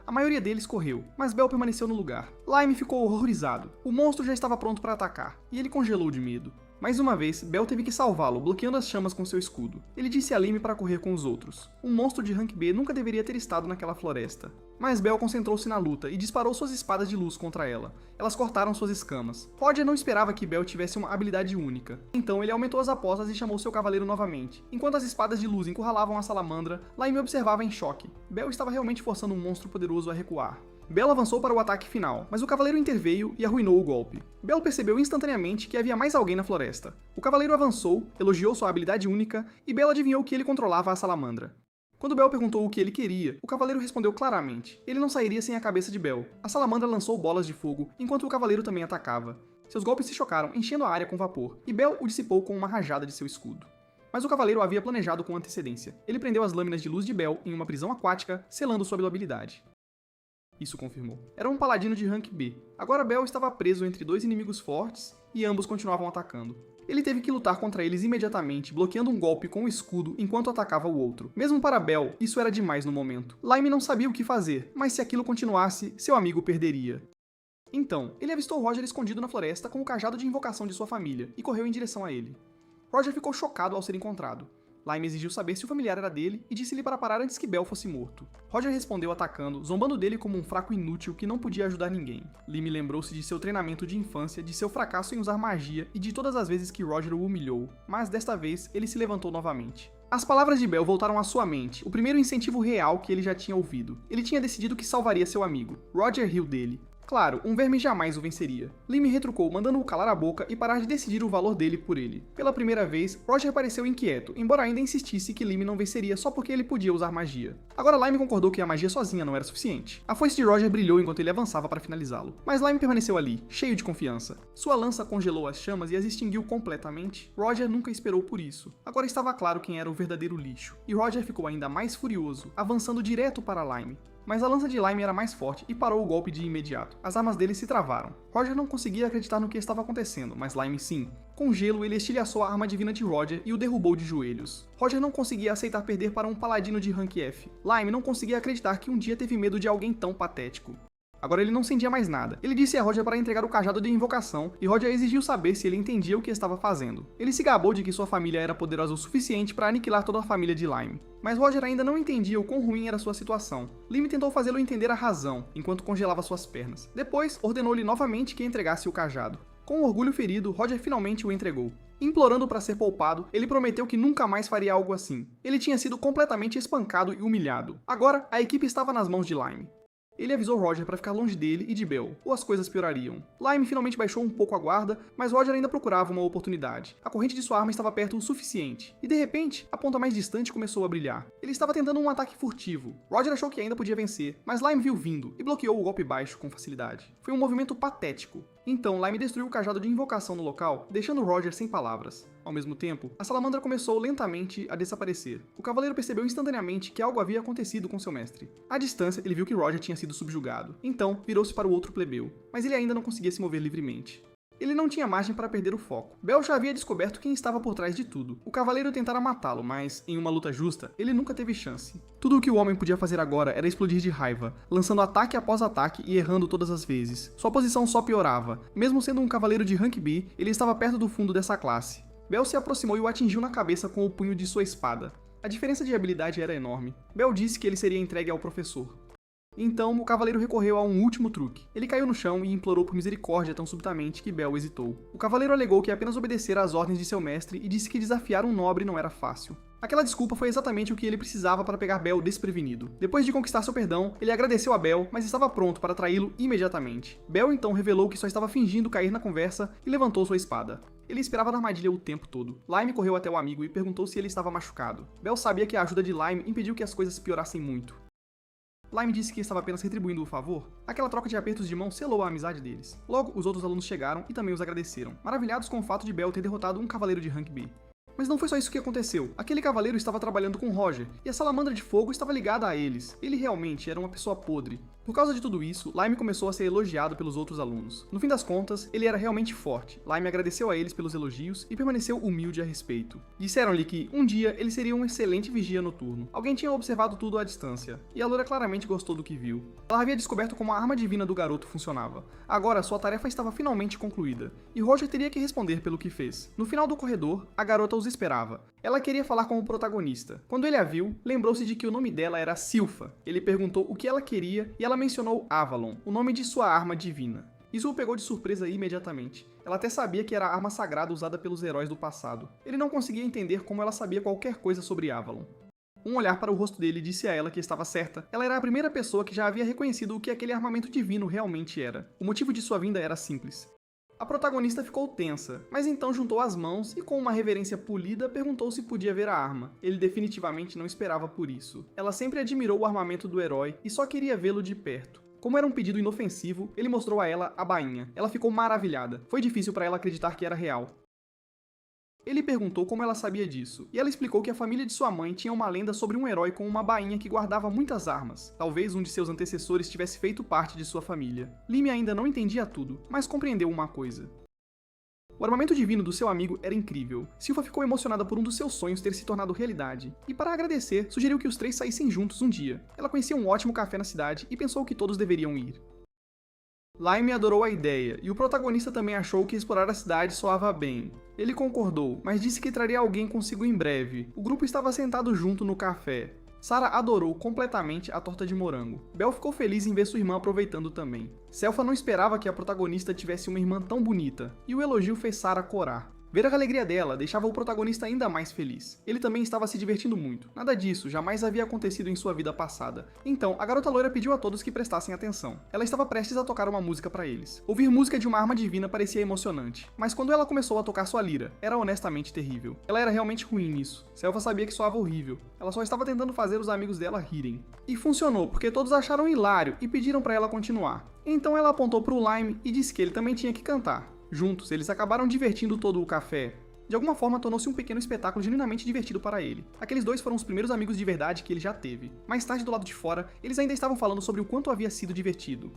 A maioria deles correu, mas Bell permaneceu no lugar. Lime ficou horrorizado. O monstro já estava pronto para atacar, e ele congelou de medo. Mais uma vez, Bell teve que salvá-lo, bloqueando as chamas com seu escudo. Ele disse a Lime para correr com os outros. Um monstro de rank B nunca deveria ter estado naquela floresta. Mas Bell concentrou-se na luta e disparou suas espadas de luz contra ela. Elas cortaram suas escamas. Roger não esperava que Bell tivesse uma habilidade única. Então ele aumentou as apostas e chamou seu cavaleiro novamente. Enquanto as espadas de luz encurralavam a salamandra, Lime observava em choque. Bell estava realmente forçando um monstro poderoso a recuar. Bell avançou para o ataque final, mas o cavaleiro interveio e arruinou o golpe. Bell percebeu instantaneamente que havia mais alguém na floresta. O cavaleiro avançou, elogiou sua habilidade única, e Bell adivinhou que ele controlava a salamandra. Quando Bell perguntou o que ele queria, o cavaleiro respondeu claramente. Ele não sairia sem a cabeça de Bell. A salamandra lançou bolas de fogo, enquanto o cavaleiro também atacava. Seus golpes se chocaram, enchendo a área com vapor, e Bell o dissipou com uma rajada de seu escudo. Mas o cavaleiro havia planejado com antecedência. Ele prendeu as lâminas de luz de Bell em uma prisão aquática, selando sua habilidade. Isso confirmou. Era um paladino de rank B. Agora Bell estava preso entre dois inimigos fortes e ambos continuavam atacando. Ele teve que lutar contra eles imediatamente, bloqueando um golpe com o escudo enquanto atacava o outro. Mesmo para Bell, isso era demais no momento. Lime não sabia o que fazer, mas se aquilo continuasse, seu amigo perderia. Então, ele avistou Roger escondido na floresta com o cajado de invocação de sua família e correu em direção a ele. Roger ficou chocado ao ser encontrado. Lime exigiu saber se o familiar era dele e disse-lhe para parar antes que Bell fosse morto. Roger respondeu atacando, zombando dele como um fraco inútil que não podia ajudar ninguém. Lime lembrou-se de seu treinamento de infância, de seu fracasso em usar magia e de todas as vezes que Roger o humilhou, mas desta vez ele se levantou novamente. As palavras de Bell voltaram à sua mente, o primeiro incentivo real que ele já tinha ouvido. Ele tinha decidido que salvaria seu amigo. Roger riu dele. Claro, um verme jamais o venceria. Lime retrucou, mandando-o calar a boca e parar de decidir o valor dele por ele. Pela primeira vez, Roger pareceu inquieto, embora ainda insistisse que Lime não venceria só porque ele podia usar magia. Agora Lime concordou que a magia sozinha não era suficiente. A foice de Roger brilhou enquanto ele avançava para finalizá-lo. Mas Lime permaneceu ali, cheio de confiança. Sua lança congelou as chamas e as extinguiu completamente. Roger nunca esperou por isso. Agora estava claro quem era o verdadeiro lixo. E Roger ficou ainda mais furioso, avançando direto para Lime. Mas a lança de Lime era mais forte e parou o golpe de imediato. As armas dele se travaram. Roger não conseguia acreditar no que estava acontecendo, mas Lime sim. Com gelo, ele estilhaçou a arma divina de Roger e o derrubou de joelhos. Roger não conseguia aceitar perder para um paladino de rank F. Lime não conseguia acreditar que um dia teve medo de alguém tão patético. Agora ele não sentia mais nada. Ele disse a Roger para entregar o cajado de invocação, e Roger exigiu saber se ele entendia o que estava fazendo. Ele se gabou de que sua família era poderosa o suficiente para aniquilar toda a família de Lime. Mas Roger ainda não entendia o quão ruim era sua situação. Lime tentou fazê-lo entender a razão, enquanto congelava suas pernas. Depois, ordenou-lhe novamente que entregasse o cajado. Com o orgulho ferido, Roger finalmente o entregou. Implorando para ser poupado, ele prometeu que nunca mais faria algo assim. Ele tinha sido completamente espancado e humilhado. Agora, a equipe estava nas mãos de Lime. Ele avisou Roger para ficar longe dele e de Bell, ou as coisas piorariam. Lime finalmente baixou um pouco a guarda, mas Roger ainda procurava uma oportunidade. A corrente de sua arma estava perto o suficiente, e de repente, a ponta mais distante começou a brilhar. Ele estava tentando um ataque furtivo. Roger achou que ainda podia vencer, mas Lime viu vindo e bloqueou o golpe baixo com facilidade. Foi um movimento patético. Então, Lime destruiu o cajado de invocação no local, deixando Roger sem palavras. Ao mesmo tempo, a salamandra começou lentamente a desaparecer. O cavaleiro percebeu instantaneamente que algo havia acontecido com seu mestre. À distância, ele viu que Roger tinha sido subjugado. Então, virou-se para o outro plebeu, mas ele ainda não conseguia se mover livremente. Ele não tinha margem para perder o foco. Bell já havia descoberto quem estava por trás de tudo. O cavaleiro tentara matá-lo, mas, em uma luta justa, ele nunca teve chance. Tudo o que o homem podia fazer agora era explodir de raiva, lançando ataque após ataque e errando todas as vezes. Sua posição só piorava. Mesmo sendo um cavaleiro de rank B, ele estava perto do fundo dessa classe. Bell se aproximou e o atingiu na cabeça com o punho de sua espada. A diferença de habilidade era enorme. Bell disse que ele seria entregue ao professor. Então, o cavaleiro recorreu a um último truque. Ele caiu no chão e implorou por misericórdia tão subitamente que Bel hesitou. O cavaleiro alegou que apenas obedecera às ordens de seu mestre e disse que desafiar um nobre não era fácil. Aquela desculpa foi exatamente o que ele precisava para pegar Bel desprevenido. Depois de conquistar seu perdão, ele agradeceu a Bel, mas estava pronto para traí-lo imediatamente. Bel então revelou que só estava fingindo cair na conversa e levantou sua espada. Ele esperava na armadilha o tempo todo. Lime correu até o amigo e perguntou se ele estava machucado. Bel sabia que a ajuda de Lime impediu que as coisas piorassem muito. Lime disse que estava apenas retribuindo o favor. Aquela troca de apertos de mão selou a amizade deles. Logo, os outros alunos chegaram e também os agradeceram, maravilhados com o fato de Bel ter derrotado um cavaleiro de rank B. Mas não foi só isso que aconteceu. Aquele cavaleiro estava trabalhando com Roger, e a salamandra de fogo estava ligada a eles. Ele realmente era uma pessoa podre. Por causa de tudo isso, Lime começou a ser elogiado pelos outros alunos. No fim das contas, ele era realmente forte. Lime agradeceu a eles pelos elogios e permaneceu humilde a respeito. Disseram-lhe que, um dia, ele seria um excelente vigia noturno. Alguém tinha observado tudo à distância, e a loira claramente gostou do que viu. Ela havia descoberto como a arma divina do garoto funcionava. Agora, sua tarefa estava finalmente concluída, e Roger teria que responder pelo que fez. No final do corredor, a garota os esperava. Ela queria falar com o protagonista. Quando ele a viu, lembrou-se de que o nome dela era Silpha. Ele perguntou o que ela queria e ela mencionou Avalon, o nome de sua arma divina. Isso o pegou de surpresa imediatamente. Ela até sabia que era a arma sagrada usada pelos heróis do passado. Ele não conseguia entender como ela sabia qualquer coisa sobre Avalon. Um olhar para o rosto dele disse a ela que estava certa. Ela era a primeira pessoa que já havia reconhecido o que aquele armamento divino realmente era. O motivo de sua vinda era simples. A protagonista ficou tensa, mas então juntou as mãos e com uma reverência polida perguntou se podia ver a arma. Ele definitivamente não esperava por isso. Ela sempre admirou o armamento do herói e só queria vê-lo de perto. Como era um pedido inofensivo, ele mostrou a ela a bainha. Ela ficou maravilhada. Foi difícil para ela acreditar que era real. Ele perguntou como ela sabia disso, e ela explicou que a família de sua mãe tinha uma lenda sobre um herói com uma bainha que guardava muitas armas. Talvez um de seus antecessores tivesse feito parte de sua família. Lime ainda não entendia tudo, mas compreendeu uma coisa. O armamento divino do seu amigo era incrível. Silpha ficou emocionada por um dos seus sonhos ter se tornado realidade, e para agradecer, sugeriu que os três saíssem juntos um dia. Ela conhecia um ótimo café na cidade e pensou que todos deveriam ir. Lime adorou a ideia, e o protagonista também achou que explorar a cidade soava bem. Ele concordou, mas disse que traria alguém consigo em breve. O grupo estava sentado junto no café. Sarah adorou completamente a torta de morango. Bel ficou feliz em ver sua irmã aproveitando também. Selpha não esperava que a protagonista tivesse uma irmã tão bonita, e o elogio fez Sarah corar. Ver a alegria dela deixava o protagonista ainda mais feliz. Ele também estava se divertindo muito. Nada disso jamais havia acontecido em sua vida passada. Então, a garota loira pediu a todos que prestassem atenção. Ela estava prestes a tocar uma música para eles. Ouvir música de uma arma divina parecia emocionante, mas quando ela começou a tocar sua lira, era honestamente terrível. Ela era realmente ruim nisso. Selpha sabia que soava horrível. Ela só estava tentando fazer os amigos dela rirem. E funcionou, porque todos acharam hilário e pediram para ela continuar. Então ela apontou para o Lime e disse que ele também tinha que cantar. Juntos, eles acabaram divertindo todo o café. De alguma forma, tornou-se um pequeno espetáculo genuinamente divertido para ele. Aqueles dois foram os primeiros amigos de verdade que ele já teve. Mais tarde, do lado de fora, eles ainda estavam falando sobre o quanto havia sido divertido.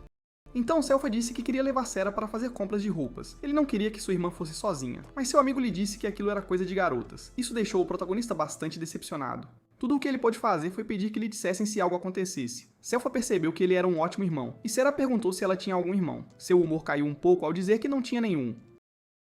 Então, Selpha disse que queria levar Sarah para fazer compras de roupas. Ele não queria que sua irmã fosse sozinha, mas seu amigo lhe disse que aquilo era coisa de garotas. Isso deixou o protagonista bastante decepcionado. Tudo o que ele pôde fazer foi pedir que lhe dissessem se algo acontecesse. Selpha percebeu que ele era um ótimo irmão, e Sarah perguntou se ela tinha algum irmão. Seu humor caiu um pouco ao dizer que não tinha nenhum.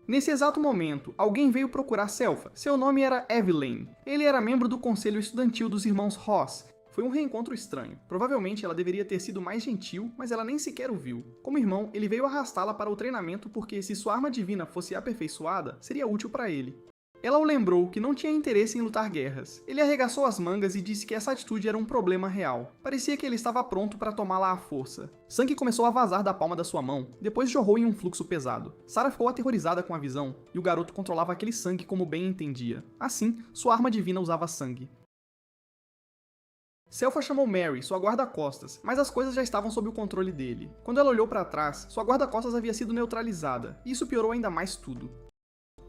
Nesse exato momento, alguém veio procurar Selpha. Seu nome era Evelyn. Ele era membro do conselho estudantil dos irmãos Ross. Foi um reencontro estranho. Provavelmente ela deveria ter sido mais gentil, mas ela nem sequer o viu. Como irmão, ele veio arrastá-la para o treinamento porque se sua arma divina fosse aperfeiçoada, seria útil para ele. Ela o lembrou que não tinha interesse em lutar guerras. Ele arregaçou as mangas e disse que essa atitude era um problema real. Parecia que ele estava pronto para tomá-la à força. Sangue começou a vazar da palma da sua mão, depois jorrou em um fluxo pesado. Sarah ficou aterrorizada com a visão, e o garoto controlava aquele sangue como bem entendia. Assim, sua arma divina usava sangue. Selpha chamou Mary, sua guarda-costas, mas as coisas já estavam sob o controle dele. Quando ela olhou para trás, sua guarda-costas havia sido neutralizada, e isso piorou ainda mais tudo.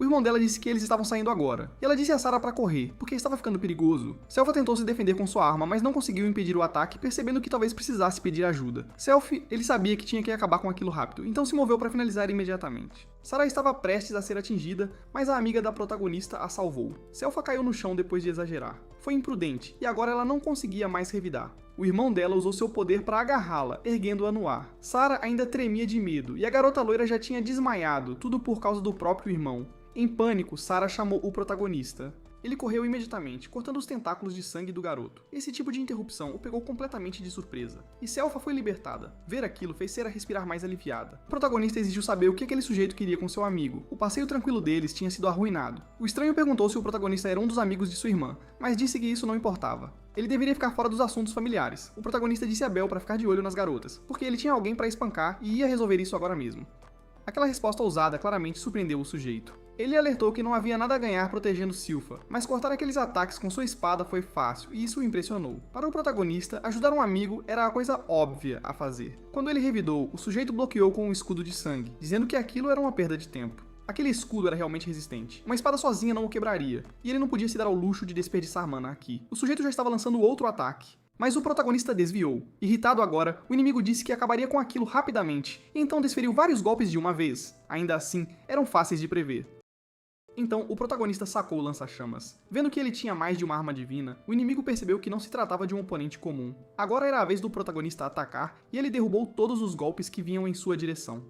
O irmão dela disse que eles estavam saindo agora, e ela disse a Sarah para correr, porque estava ficando perigoso. Selpha tentou se defender com sua arma, mas não conseguiu impedir o ataque, percebendo que talvez precisasse pedir ajuda. Selpha, ele sabia que tinha que acabar com aquilo rápido, então se moveu para finalizar imediatamente. Sarah estava prestes a ser atingida, mas a amiga da protagonista a salvou. Selpha caiu no chão depois de exagerar. Foi imprudente, e agora ela não conseguia mais revidar. O irmão dela usou seu poder para agarrá-la, erguendo-a no ar. Sarah ainda tremia de medo, e a garota loira já tinha desmaiado, tudo por causa do próprio irmão. Em pânico, Sarah chamou o protagonista. Ele correu imediatamente, cortando os tentáculos de sangue do garoto. Esse tipo de interrupção o pegou completamente de surpresa. E Selfa foi libertada. Ver aquilo fez Sera respirar mais aliviada. O protagonista exigiu saber o que aquele sujeito queria com seu amigo. O passeio tranquilo deles tinha sido arruinado. O estranho perguntou se o protagonista era um dos amigos de sua irmã, mas disse que isso não importava. Ele deveria ficar fora dos assuntos familiares. O protagonista disse a Bel para ficar de olho nas garotas, porque ele tinha alguém para espancar e ia resolver isso agora mesmo. Aquela resposta ousada claramente surpreendeu o sujeito. Ele alertou que não havia nada a ganhar protegendo Silfa, mas cortar aqueles ataques com sua espada foi fácil e isso o impressionou. Para o protagonista, ajudar um amigo era a coisa óbvia a fazer. Quando ele revidou, o sujeito bloqueou com um escudo de sangue, dizendo que aquilo era uma perda de tempo. Aquele escudo era realmente resistente. Uma espada sozinha não o quebraria, e ele não podia se dar ao luxo de desperdiçar mana aqui. O sujeito já estava lançando outro ataque. Mas o protagonista desviou. Irritado agora, o inimigo disse que acabaria com aquilo rapidamente, e então desferiu vários golpes de uma vez. Ainda assim, eram fáceis de prever. Então, o protagonista sacou o lança-chamas. Vendo que ele tinha mais de uma arma divina, o inimigo percebeu que não se tratava de um oponente comum. Agora era a vez do protagonista atacar, e ele derrubou todos os golpes que vinham em sua direção.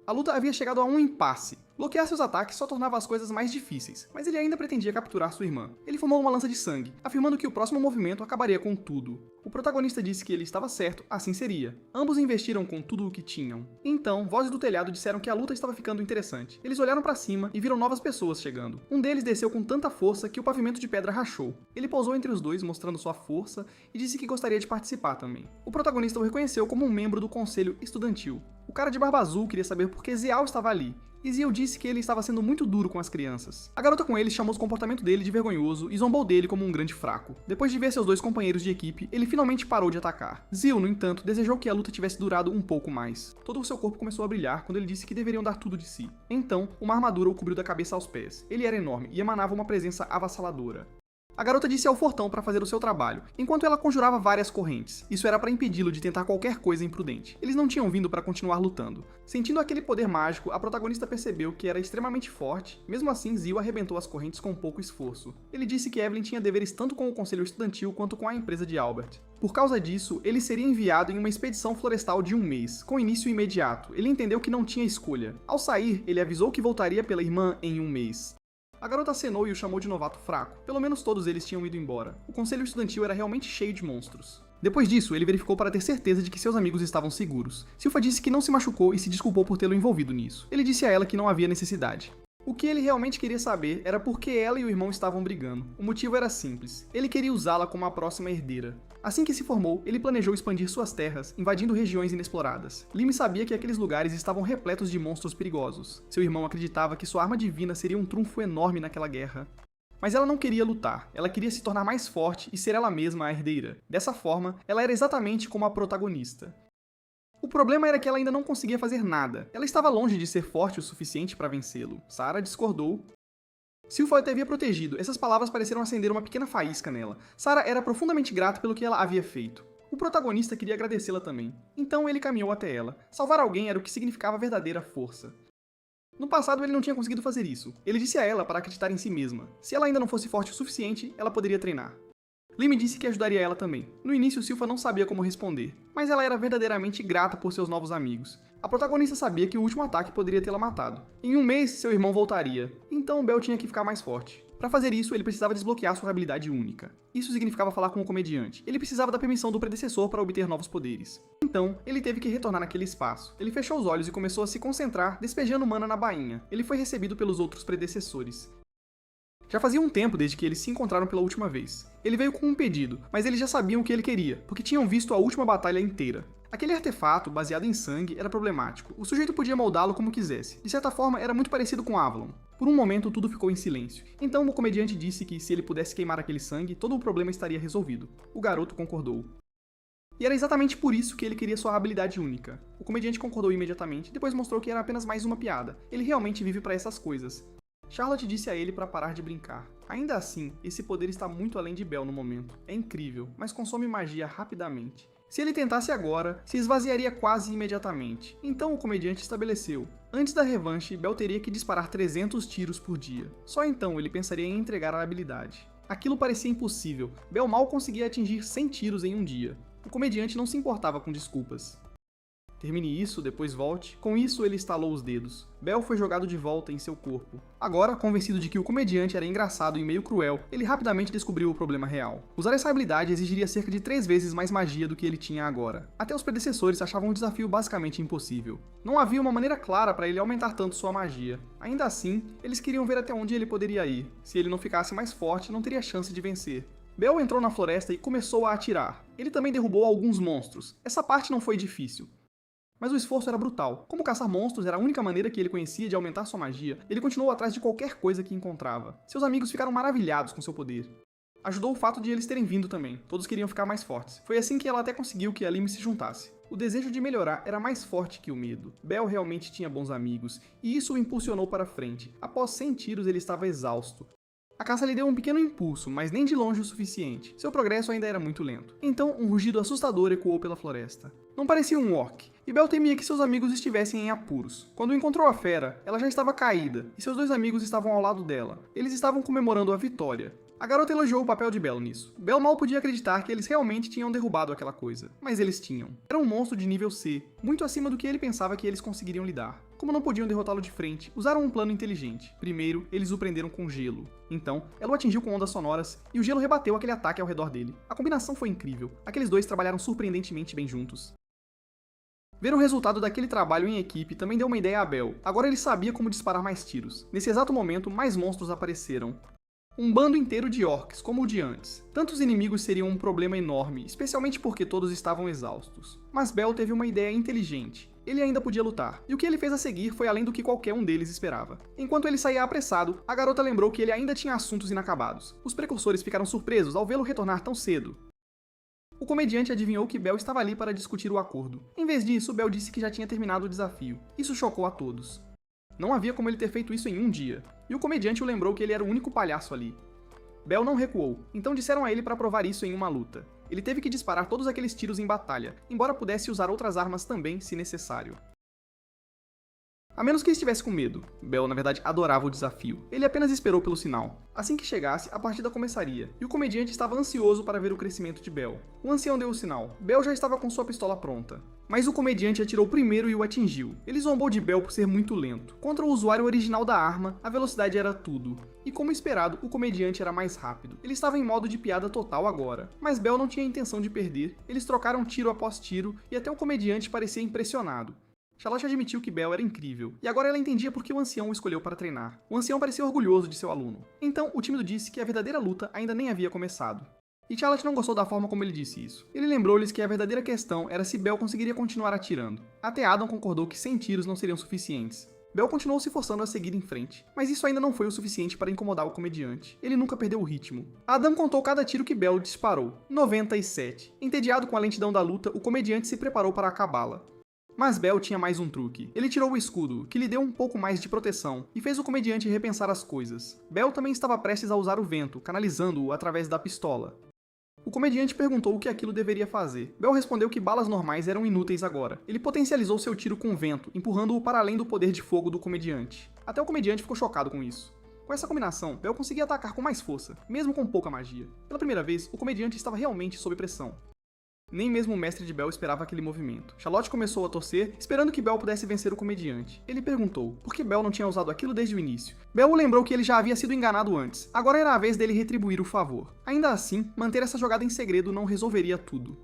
A luta havia chegado a um impasse. Bloquear seus ataques só tornava as coisas mais difíceis, mas ele ainda pretendia capturar sua irmã. Ele formou uma lança de sangue, afirmando que o próximo movimento acabaria com tudo. O protagonista disse que ele estava certo, assim seria. Ambos investiram com tudo o que tinham. Então, vozes do telhado disseram que a luta estava ficando interessante. Eles olharam para cima e viram novas pessoas chegando. Um deles desceu com tanta força que o pavimento de pedra rachou. Ele pousou entre os dois, mostrando sua força, e disse que gostaria de participar também. O protagonista o reconheceu como um membro do conselho estudantil. O cara de barba azul queria saber por que Zial estava ali, e Ziel disse que ele estava sendo muito duro com as crianças. A garota com ele chamou o comportamento dele de vergonhoso e zombou dele como um grande fraco. Depois de ver seus dois companheiros de equipe, ele finalmente parou de atacar. Ziel, no entanto, desejou que a luta tivesse durado um pouco mais. Todo o seu corpo começou a brilhar quando ele disse que deveriam dar tudo de si. Então, uma armadura o cobriu da cabeça aos pés. Ele era enorme e emanava uma presença avassaladora. A garota disse ao fortão para fazer o seu trabalho, enquanto ela conjurava várias correntes. Isso era para impedi-lo de tentar qualquer coisa imprudente. Eles não tinham vindo para continuar lutando. Sentindo aquele poder mágico, a protagonista percebeu que era extremamente forte. Mesmo assim, Ziel arrebentou as correntes com pouco esforço. Ele disse que Evelyn tinha deveres tanto com o conselho estudantil quanto com a empresa de Albert. Por causa disso, ele seria enviado em uma expedição florestal de um mês, com início imediato. Ele entendeu que não tinha escolha. Ao sair, ele avisou que voltaria pela irmã em um mês. A garota acenou e o chamou de novato fraco. Pelo menos todos eles tinham ido embora. O conselho estudantil era realmente cheio de monstros. Depois disso, ele verificou para ter certeza de que seus amigos estavam seguros. Silfa disse que não se machucou e se desculpou por tê-lo envolvido nisso. Ele disse a ela que não havia necessidade. O que ele realmente queria saber era por que ela e o irmão estavam brigando. O motivo era simples. Ele queria usá-la como a próxima herdeira. Assim que se formou, ele planejou expandir suas terras, invadindo regiões inexploradas. Lime sabia que aqueles lugares estavam repletos de monstros perigosos. Seu irmão acreditava que sua arma divina seria um trunfo enorme naquela guerra. Mas ela não queria lutar, ela queria se tornar mais forte e ser ela mesma a herdeira. Dessa forma, ela era exatamente como a protagonista. O problema era que ela ainda não conseguia fazer nada. Ela estava longe de ser forte o suficiente para vencê-lo. Sarah discordou. Silfa te havia protegido. Essas palavras pareceram acender uma pequena faísca nela. Sarah era profundamente grata pelo que ela havia feito. O protagonista queria agradecê-la também. Então ele caminhou até ela. Salvar alguém era o que significava verdadeira força. No passado ele não tinha conseguido fazer isso. Ele disse a ela para acreditar em si mesma. Se ela ainda não fosse forte o suficiente, ela poderia treinar. Lime disse que ajudaria ela também. No início, Silfa não sabia como responder, mas ela era verdadeiramente grata por seus novos amigos. A protagonista sabia que o último ataque poderia tê-la matado. Em um mês, seu irmão voltaria, então Bel tinha que ficar mais forte. Para fazer isso, ele precisava desbloquear sua habilidade única. Isso significava falar com o comediante. Ele precisava da permissão do predecessor para obter novos poderes. Então, ele teve que retornar naquele espaço. Ele fechou os olhos e começou a se concentrar, despejando mana na bainha. Ele foi recebido pelos outros predecessores. Já fazia um tempo desde que eles se encontraram pela última vez. Ele veio com um pedido, mas eles já sabiam o que ele queria, porque tinham visto a última batalha inteira. Aquele artefato, baseado em sangue, era problemático. O sujeito podia moldá-lo como quisesse. De certa forma, era muito parecido com Avalon. Por um momento, tudo ficou em silêncio. Então, o comediante disse que se ele pudesse queimar aquele sangue, todo o problema estaria resolvido. O garoto concordou. E era exatamente por isso que ele queria sua habilidade única. O comediante concordou imediatamente, depois mostrou que era apenas mais uma piada. Ele realmente vive para essas coisas. Charlotte disse a ele para parar de brincar. Ainda assim, esse poder está muito além de Bel no momento. É incrível, mas consome magia rapidamente. Se ele tentasse agora, se esvaziaria quase imediatamente. Então o comediante estabeleceu. Antes da revanche, Bel teria que disparar 300 tiros por dia. Só então ele pensaria em entregar a habilidade. Aquilo parecia impossível. Bel mal conseguia atingir 100 tiros em um dia. O comediante não se importava com desculpas. Termine isso, depois volte. Com isso, ele estalou os dedos. Bell foi jogado de volta em seu corpo. Agora, convencido de que o comediante era engraçado e meio cruel, ele rapidamente descobriu o problema real. Usar essa habilidade exigiria cerca de 3 vezes mais magia do que ele tinha agora. Até os predecessores achavam o desafio basicamente impossível. Não havia uma maneira clara para ele aumentar tanto sua magia. Ainda assim, eles queriam ver até onde ele poderia ir. Se ele não ficasse mais forte, não teria chance de vencer. Bell entrou na floresta e começou a atirar. Ele também derrubou alguns monstros. Essa parte não foi difícil. Mas o esforço era brutal. Como caçar monstros era a única maneira que ele conhecia de aumentar sua magia, ele continuou atrás de qualquer coisa que encontrava. Seus amigos ficaram maravilhados com seu poder. Ajudou o fato de eles terem vindo também. Todos queriam ficar mais fortes. Foi assim que ela até conseguiu que a Lime se juntasse. O desejo de melhorar era mais forte que o medo. Bell realmente tinha bons amigos, e isso o impulsionou para frente. Após 100 tiros, ele estava exausto. A caça lhe deu um pequeno impulso, mas nem de longe o suficiente. Seu progresso ainda era muito lento. Então, um rugido assustador ecoou pela floresta. Não parecia um orc, e Bell temia que seus amigos estivessem em apuros. Quando encontrou a fera, ela já estava caída, e seus 2 amigos estavam ao lado dela. Eles estavam comemorando a vitória. A garota elogiou o papel de Bell nisso. Bell mal podia acreditar que eles realmente tinham derrubado aquela coisa. Mas eles tinham. Era um monstro de nível C, muito acima do que ele pensava que eles conseguiriam lidar. Como não podiam derrotá-lo de frente, usaram um plano inteligente. Primeiro, eles o prenderam com gelo. Então, ela o atingiu com ondas sonoras, e o gelo rebateu aquele ataque ao redor dele. A combinação foi incrível. Aqueles dois trabalharam surpreendentemente bem juntos. Ver o resultado daquele trabalho em equipe também deu uma ideia a Bell. Agora ele sabia como disparar mais tiros. Nesse exato momento, mais monstros apareceram. Um bando inteiro de orcs, como o de antes. Tantos inimigos seriam um problema enorme, especialmente porque todos estavam exaustos. Mas Bell teve uma ideia inteligente. Ele ainda podia lutar, e o que ele fez a seguir foi além do que qualquer um deles esperava. Enquanto ele saía apressado, a garota lembrou que ele ainda tinha assuntos inacabados. Os precursores ficaram surpresos ao vê-lo retornar tão cedo. O comediante adivinhou que Bell estava ali para discutir o acordo. Em vez disso, Bell disse que já tinha terminado o desafio. Isso chocou a todos. Não havia como ele ter feito isso em um dia, e o comediante o lembrou que ele era o único palhaço ali. Bell não recuou, então disseram a ele para provar isso em uma luta. Ele teve que disparar todos aqueles tiros em batalha, embora pudesse usar outras armas também, se necessário. A menos que estivesse com medo. Bell, na verdade, adorava o desafio. Ele apenas esperou pelo sinal. Assim que chegasse, a partida começaria, e o comediante estava ansioso para ver o crescimento de Bell. O ancião deu o sinal. Bell já estava com sua pistola pronta. Mas o comediante atirou primeiro e o atingiu. Ele zombou de Bell por ser muito lento. Contra o usuário original da arma, a velocidade era tudo. E como esperado, o comediante era mais rápido. Ele estava em modo de piada total agora. Mas Bell não tinha intenção de perder. Eles trocaram tiro após tiro, e até o comediante parecia impressionado. Charlotte admitiu que Bell era incrível, e agora ela entendia por que o ancião o escolheu para treinar. O ancião parecia orgulhoso de seu aluno. Então, o tímido disse que a verdadeira luta ainda nem havia começado. E Charlotte não gostou da forma como ele disse isso. Ele lembrou-lhes que a verdadeira questão era se Bell conseguiria continuar atirando. Até Adam concordou que 100 tiros não seriam suficientes. Bell continuou se forçando a seguir em frente, mas isso ainda não foi o suficiente para incomodar o comediante. Ele nunca perdeu o ritmo. Adam contou cada tiro que Bell disparou. 97. Entediado com a lentidão da luta, o comediante se preparou para acabá-la. Mas Bell tinha mais um truque. Ele tirou o escudo, que lhe deu um pouco mais de proteção, e fez o comediante repensar as coisas. Bell também estava prestes a usar o vento, canalizando-o através da pistola. O comediante perguntou o que aquilo deveria fazer. Bell respondeu que balas normais eram inúteis agora. Ele potencializou seu tiro com o vento, empurrando-o para além do poder de fogo do comediante. Até o comediante ficou chocado com isso. Com essa combinação, Bell conseguia atacar com mais força, mesmo com pouca magia. Pela primeira vez, o comediante estava realmente sob pressão. Nem mesmo o mestre de Bell esperava aquele movimento. Charlotte começou a torcer, esperando que Bell pudesse vencer o comediante. Ele perguntou por que Bell não tinha usado aquilo desde o início. Bell o lembrou que ele já havia sido enganado antes. Agora era a vez dele retribuir o favor. Ainda assim, manter essa jogada em segredo não resolveria tudo.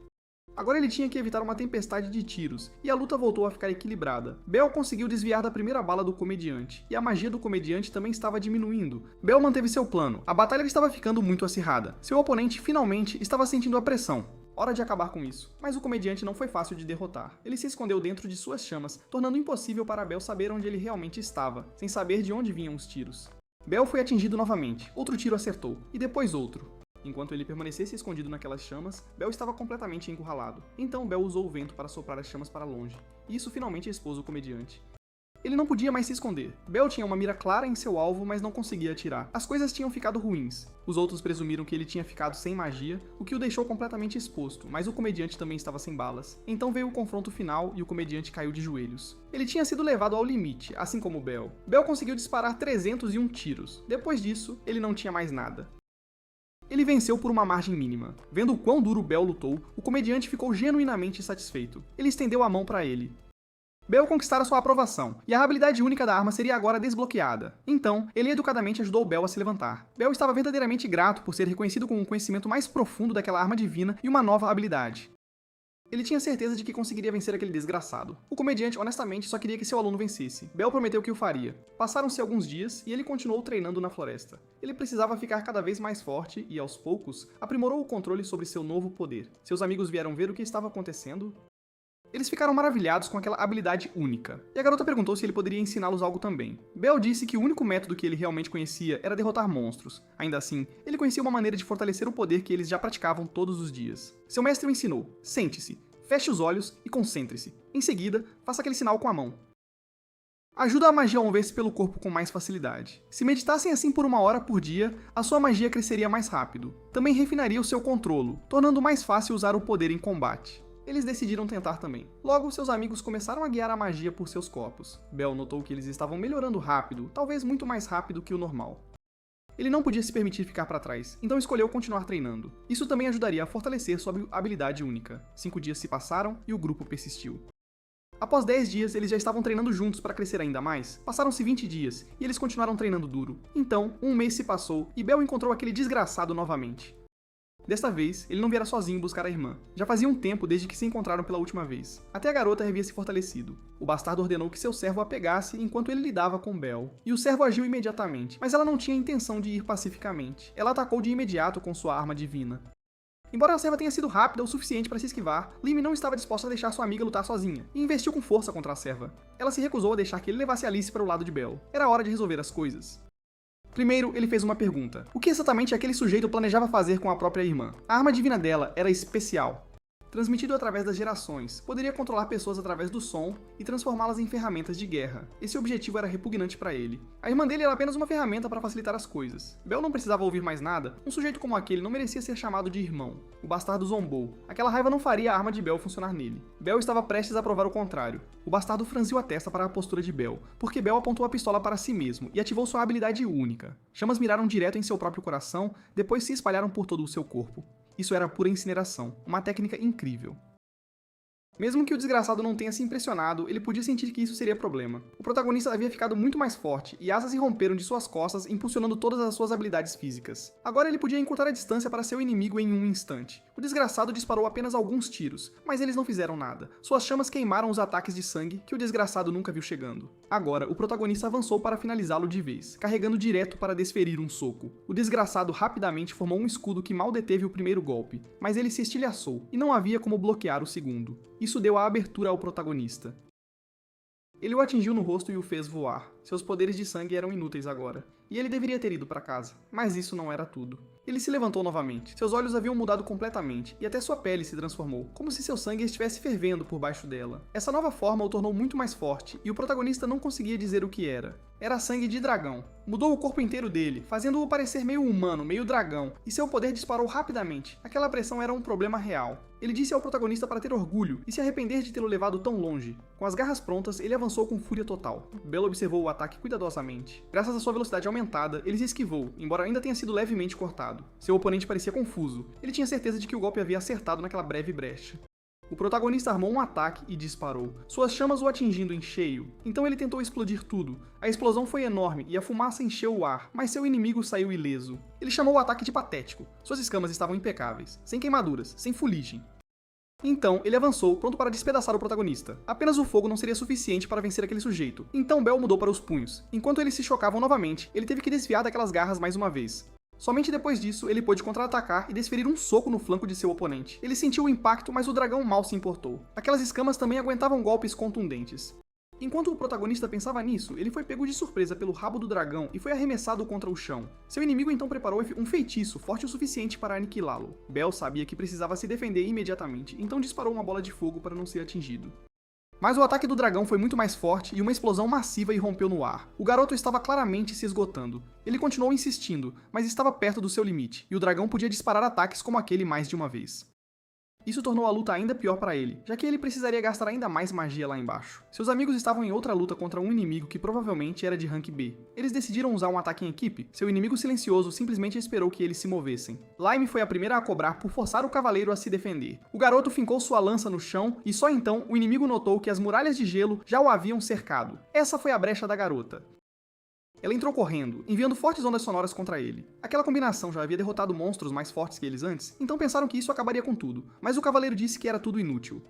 Agora ele tinha que evitar uma tempestade de tiros, e a luta voltou a ficar equilibrada. Bell conseguiu desviar da primeira bala do comediante, e a magia do comediante também estava diminuindo. Bell manteve seu plano. A batalha estava ficando muito acirrada. Seu oponente finalmente estava sentindo a pressão. Hora de acabar com isso. Mas o comediante não foi fácil de derrotar. Ele se escondeu dentro de suas chamas, tornando impossível para Bell saber onde ele realmente estava, sem saber de onde vinham os tiros. Bell foi atingido novamente. Outro tiro acertou, e depois outro. Enquanto ele permanecesse escondido naquelas chamas, Bell estava completamente encurralado. Então Bell usou o vento para soprar as chamas para longe, e isso finalmente expôs o comediante. Ele não podia mais se esconder. Bell tinha uma mira clara em seu alvo, mas não conseguia atirar. As coisas tinham ficado ruins. Os outros presumiram que ele tinha ficado sem magia, o que o deixou completamente exposto, mas o comediante também estava sem balas. Então veio o confronto final e o comediante caiu de joelhos. Ele tinha sido levado ao limite, assim como Bell. Bell conseguiu disparar 301 tiros. Depois disso, ele não tinha mais nada. Ele venceu por uma margem mínima. Vendo o quão duro Bell lutou, o comediante ficou genuinamente satisfeito. Ele estendeu a mão para ele. Bell conquistara sua aprovação, e a habilidade única da arma seria agora desbloqueada. Então, ele educadamente ajudou Bell a se levantar. Bell estava verdadeiramente grato por ser reconhecido com um conhecimento mais profundo daquela arma divina e uma nova habilidade. Ele tinha certeza de que conseguiria vencer aquele desgraçado. O comediante, honestamente, só queria que seu aluno vencesse. Bell prometeu que o faria. Passaram-se alguns dias e ele continuou treinando na floresta. Ele precisava ficar cada vez mais forte e, aos poucos, aprimorou o controle sobre seu novo poder. Seus amigos vieram ver o que estava acontecendo. Eles ficaram maravilhados com aquela habilidade única. E a garota perguntou se ele poderia ensiná-los algo também. Bell disse que o único método que ele realmente conhecia era derrotar monstros. Ainda assim, ele conhecia uma maneira de fortalecer o poder que eles já praticavam todos os dias. Seu mestre o ensinou: sente-se, feche os olhos e concentre-se. Em seguida, faça aquele sinal com a mão. Ajuda a magia a mover-se pelo corpo com mais facilidade. Se meditassem assim por 1 hora por dia, a sua magia cresceria mais rápido. Também refinaria o seu controlo, tornando mais fácil usar o poder em combate. Eles decidiram tentar também. Logo, seus amigos começaram a guiar a magia por seus corpos. Bell notou que eles estavam melhorando rápido, talvez muito mais rápido que o normal. Ele não podia se permitir ficar para trás, então escolheu continuar treinando. Isso também ajudaria a fortalecer sua habilidade única. 5 dias se passaram e o grupo persistiu. Após 10 dias, eles já estavam treinando juntos para crescer ainda mais. Passaram-se 20 dias, e eles continuaram treinando duro. Então, 1 mês se passou, e Bell encontrou aquele desgraçado novamente. Desta vez, ele não viera sozinho buscar a irmã. Já fazia um tempo desde que se encontraram pela última vez. Até a garota havia se fortalecido. O bastardo ordenou que seu servo a pegasse enquanto ele lidava com Bell. E o servo agiu imediatamente, mas ela não tinha intenção de ir pacificamente. Ela atacou de imediato com sua arma divina. Embora a serva tenha sido rápida o suficiente para se esquivar, Lim não estava disposta a deixar sua amiga lutar sozinha, e investiu com força contra a serva. Ela se recusou a deixar que ele levasse Alice para o lado de Bell. Era hora de resolver as coisas. Primeiro, ele fez uma pergunta. O que exatamente aquele sujeito planejava fazer com a própria irmã? A arma divina dela era especial. Transmitido através das gerações, poderia controlar pessoas através do som e transformá-las em ferramentas de guerra. Esse objetivo era repugnante para ele. A irmã dele era apenas uma ferramenta para facilitar as coisas. Bell não precisava ouvir mais nada. Um sujeito como aquele não merecia ser chamado de irmão. O bastardo zombou. Aquela raiva não faria a arma de Bell funcionar nele. Bell estava prestes a provar o contrário. O bastardo franziu a testa para a postura de Bell, porque Bell apontou a pistola para si mesmo e ativou sua habilidade única. Chamas miraram direto em seu próprio coração, depois se espalharam por todo o seu corpo. Isso era pura incineração, uma técnica incrível. Mesmo que o desgraçado não tenha se impressionado, ele podia sentir que isso seria problema. O protagonista havia ficado muito mais forte, e asas irromperam de suas costas, impulsionando todas as suas habilidades físicas. Agora ele podia encurtar a distância para seu inimigo em um instante. O desgraçado disparou apenas alguns tiros, mas eles não fizeram nada. Suas chamas queimaram os ataques de sangue que o desgraçado nunca viu chegando. Agora, o protagonista avançou para finalizá-lo de vez, carregando direto para desferir um soco. O desgraçado rapidamente formou um escudo que mal deteve o primeiro golpe, mas ele se estilhaçou, e não havia como bloquear o segundo. Isso deu a abertura ao protagonista. Ele o atingiu no rosto e o fez voar. Seus poderes de sangue eram inúteis agora, e ele deveria ter ido para casa. Mas isso não era tudo. Ele se levantou novamente. Seus olhos haviam mudado completamente, e até sua pele se transformou, como se seu sangue estivesse fervendo por baixo dela. Essa nova forma o tornou muito mais forte, e o protagonista não conseguia dizer o que era. Era sangue de dragão. Mudou o corpo inteiro dele, fazendo-o parecer meio humano, meio dragão, e seu poder disparou rapidamente. Aquela pressão era um problema real. Ele disse ao protagonista para ter orgulho e se arrepender de tê-lo levado tão longe. Com as garras prontas, ele avançou com fúria total. Bell observou o ataque cuidadosamente. Graças à sua velocidade aumentada, ele se esquivou, embora ainda tenha sido levemente cortado. Seu oponente parecia confuso. Ele tinha certeza de que o golpe havia acertado naquela breve brecha. O protagonista armou um ataque e disparou, suas chamas o atingindo em cheio. Então ele tentou explodir tudo. A explosão foi enorme e a fumaça encheu o ar, mas seu inimigo saiu ileso. Ele chamou o ataque de patético. Suas escamas estavam impecáveis, sem queimaduras, sem fuligem. Então, ele avançou, pronto para despedaçar o protagonista. Apenas o fogo não seria suficiente para vencer aquele sujeito. Então Bell mudou para os punhos. Enquanto eles se chocavam novamente, ele teve que desviar daquelas garras mais uma vez. Somente depois disso, ele pôde contra-atacar e desferir um soco no flanco de seu oponente. Ele sentiu o impacto, mas o dragão mal se importou. Aquelas escamas também aguentavam golpes contundentes. Enquanto o protagonista pensava nisso, ele foi pego de surpresa pelo rabo do dragão e foi arremessado contra o chão. Seu inimigo então preparou um feitiço forte o suficiente para aniquilá-lo. Bell sabia que precisava se defender imediatamente, então disparou uma bola de fogo para não ser atingido. Mas o ataque do dragão foi muito mais forte e uma explosão massiva irrompeu no ar. O garoto estava claramente se esgotando. Ele continuou insistindo, mas estava perto do seu limite, e o dragão podia disparar ataques como aquele mais de uma vez. Isso tornou a luta ainda pior para ele, já que ele precisaria gastar ainda mais magia lá embaixo. Seus amigos estavam em outra luta contra um inimigo que provavelmente era de rank B. Eles decidiram usar um ataque em equipe. Seu inimigo silencioso simplesmente esperou que eles se movessem. Lime foi a primeira a cobrar por forçar o cavaleiro a se defender. O garoto fincou sua lança no chão e só então o inimigo notou que as muralhas de gelo já o haviam cercado. Essa foi a brecha da garota. Ela entrou correndo, enviando fortes ondas sonoras contra ele. Aquela combinação já havia derrotado monstros mais fortes que eles antes, então pensaram que isso acabaria com tudo, mas o cavaleiro disse que era tudo inútil.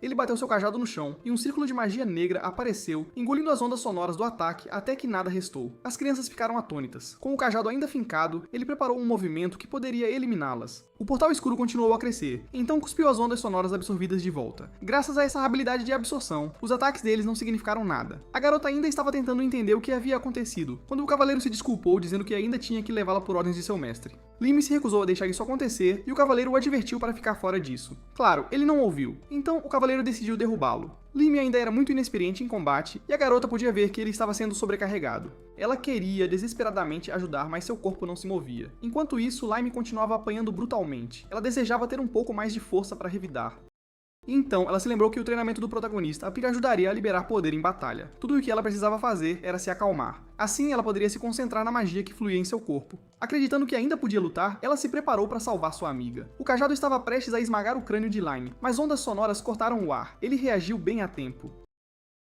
Ele bateu seu cajado no chão, e um círculo de magia negra apareceu, engolindo as ondas sonoras do ataque até que nada restou. As crianças ficaram atônitas. Com o cajado ainda fincado, ele preparou um movimento que poderia eliminá-las. O portal escuro continuou a crescer, então cuspiu as ondas sonoras absorvidas de volta. Graças a essa habilidade de absorção, os ataques deles não significaram nada. A garota ainda estava tentando entender o que havia acontecido, quando o cavaleiro se desculpou dizendo que ainda tinha que levá-la por ordens de seu mestre. Lime se recusou a deixar isso acontecer, e o cavaleiro o advertiu para ficar fora disso. Claro, ele não ouviu, então o cavaleiro decidiu derrubá-lo. Lime ainda era muito inexperiente em combate, e a garota podia ver que ele estava sendo sobrecarregado. Ela queria desesperadamente ajudar, mas seu corpo não se movia. Enquanto isso, Lime continuava apanhando brutalmente. Ela desejava ter um pouco mais de força para revidar. Então, ela se lembrou que o treinamento do protagonista a ajudaria a liberar poder em batalha. Tudo o que ela precisava fazer era se acalmar. Assim, ela poderia se concentrar na magia que fluía em seu corpo. Acreditando que ainda podia lutar, ela se preparou para salvar sua amiga. O cajado estava prestes a esmagar o crânio de Lime, mas ondas sonoras cortaram o ar. Ele reagiu bem a tempo.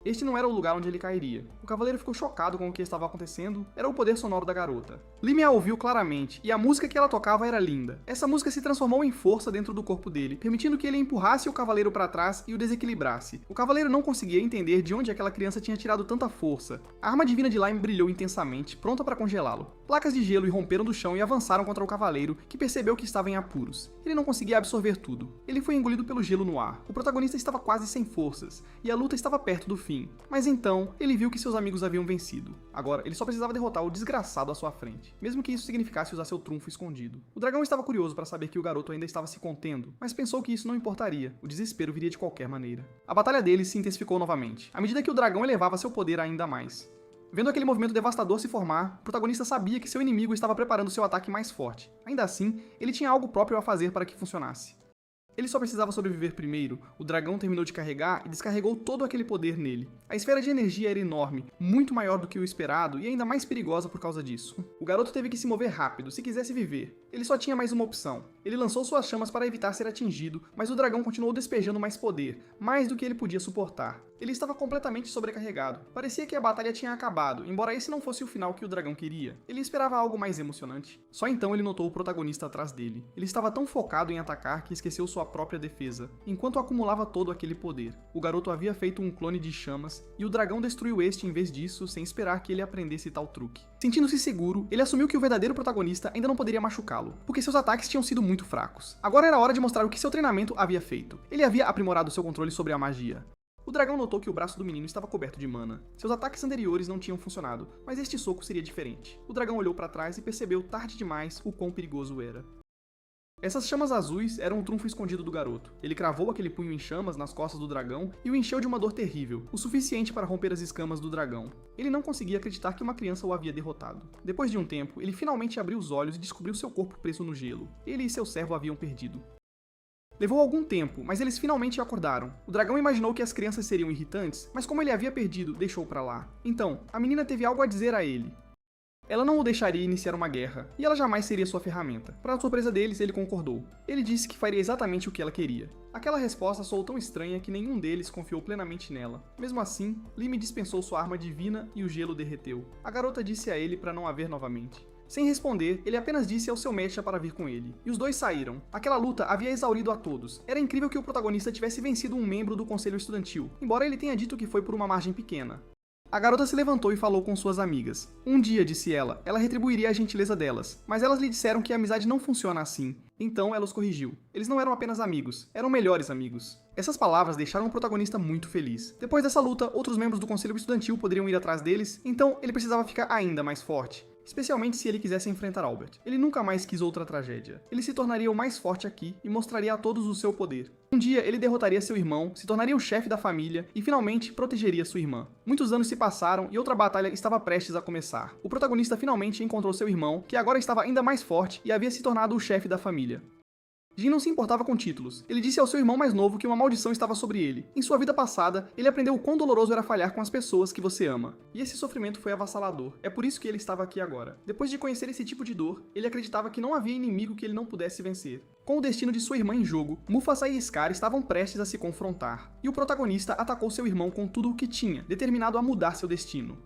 Este não era o lugar onde ele cairia. O cavaleiro ficou chocado com o que estava acontecendo. Era o poder sonoro da garota. Lime a ouviu claramente, e a música que ela tocava era linda. Essa música se transformou em força dentro do corpo dele, permitindo que ele empurrasse o cavaleiro para trás e o desequilibrasse. O cavaleiro não conseguia entender de onde aquela criança tinha tirado tanta força. A arma divina de Lime brilhou intensamente, pronta para congelá-lo. Placas de gelo irromperam do chão e avançaram contra o cavaleiro, que percebeu que estava em apuros. Ele não conseguia absorver tudo. Ele foi engolido pelo gelo no ar. O protagonista estava quase sem forças, e a luta estava perto do fim. Mas então, ele viu que seus amigos haviam vencido. Agora, ele só precisava derrotar o desgraçado à sua frente, mesmo que isso significasse usar seu trunfo escondido. O dragão estava curioso para saber que o garoto ainda estava se contendo, mas pensou que isso não importaria, o desespero viria de qualquer maneira. A batalha deles se intensificou novamente, à medida que o dragão elevava seu poder ainda mais. Vendo aquele movimento devastador se formar, o protagonista sabia que seu inimigo estava preparando seu ataque mais forte. Ainda assim, ele tinha algo próprio a fazer para que funcionasse. Ele só precisava sobreviver primeiro. O dragão terminou de carregar e descarregou todo aquele poder nele. A esfera de energia era enorme, muito maior do que o esperado e ainda mais perigosa por causa disso. O garoto teve que se mover rápido se quisesse viver. Ele só tinha mais uma opção. Ele lançou suas chamas para evitar ser atingido, mas o dragão continuou despejando mais poder, mais do que ele podia suportar. Ele estava completamente sobrecarregado. Parecia que a batalha tinha acabado, embora esse não fosse o final que o dragão queria. Ele esperava algo mais emocionante. Só então ele notou o protagonista atrás dele. Ele estava tão focado em atacar que esqueceu sua própria defesa, enquanto acumulava todo aquele poder. O garoto havia feito um clone de chamas, e o dragão destruiu este em vez disso, sem esperar que ele aprendesse tal truque. Sentindo-se seguro, ele assumiu que o verdadeiro protagonista ainda não poderia machucá-lo, porque seus ataques tinham sido muito fracos. Agora era hora de mostrar o que seu treinamento havia feito. Ele havia aprimorado seu controle sobre a magia. O dragão notou que o braço do menino estava coberto de mana. Seus ataques anteriores não tinham funcionado, mas este soco seria diferente. O dragão olhou para trás e percebeu tarde demais o quão perigoso era. Essas chamas azuis eram o trunfo escondido do garoto. Ele cravou aquele punho em chamas nas costas do dragão e o encheu de uma dor terrível, o suficiente para romper as escamas do dragão. Ele não conseguia acreditar que uma criança o havia derrotado. Depois de um tempo, ele finalmente abriu os olhos e descobriu seu corpo preso no gelo. Ele e seu servo haviam perdido. Levou algum tempo, mas eles finalmente acordaram. O dragão imaginou que as crianças seriam irritantes, mas como ele havia perdido, deixou pra lá. Então, a menina teve algo a dizer a ele. Ela não o deixaria iniciar uma guerra, e ela jamais seria sua ferramenta. Para surpresa deles, ele concordou. Ele disse que faria exatamente o que ela queria. Aquela resposta soou tão estranha que nenhum deles confiou plenamente nela. Mesmo assim, Lime dispensou sua arma divina e o gelo derreteu. A garota disse a ele para não a ver novamente. Sem responder, ele apenas disse ao seu mecha para vir com ele. E os dois saíram. Aquela luta havia exaurido a todos. Era incrível que o protagonista tivesse vencido um membro do conselho estudantil, embora ele tenha dito que foi por uma margem pequena. A garota se levantou e falou com suas amigas. Um dia, disse ela retribuiria a gentileza delas, mas elas lhe disseram que a amizade não funciona assim. Então ela os corrigiu. Eles não eram apenas amigos, eram melhores amigos. Essas palavras deixaram o protagonista muito feliz. Depois dessa luta, outros membros do conselho estudantil poderiam ir atrás deles, então ele precisava ficar ainda mais forte. Especialmente se ele quisesse enfrentar Albert. Ele nunca mais quis outra tragédia. Ele se tornaria o mais forte aqui e mostraria a todos o seu poder. Um dia ele derrotaria seu irmão, se tornaria o chefe da família e finalmente protegeria sua irmã. Muitos anos se passaram e outra batalha estava prestes a começar. O protagonista finalmente encontrou seu irmão, que agora estava ainda mais forte e havia se tornado o chefe da família. Jin não se importava com títulos. Ele disse ao seu irmão mais novo que uma maldição estava sobre ele. Em sua vida passada, ele aprendeu o quão doloroso era falhar com as pessoas que você ama. E esse sofrimento foi avassalador. É por isso que ele estava aqui agora. Depois de conhecer esse tipo de dor, ele acreditava que não havia inimigo que ele não pudesse vencer. Com o destino de sua irmã em jogo, Mufasa e Scar estavam prestes a se confrontar. E o protagonista atacou seu irmão com tudo o que tinha, determinado a mudar seu destino.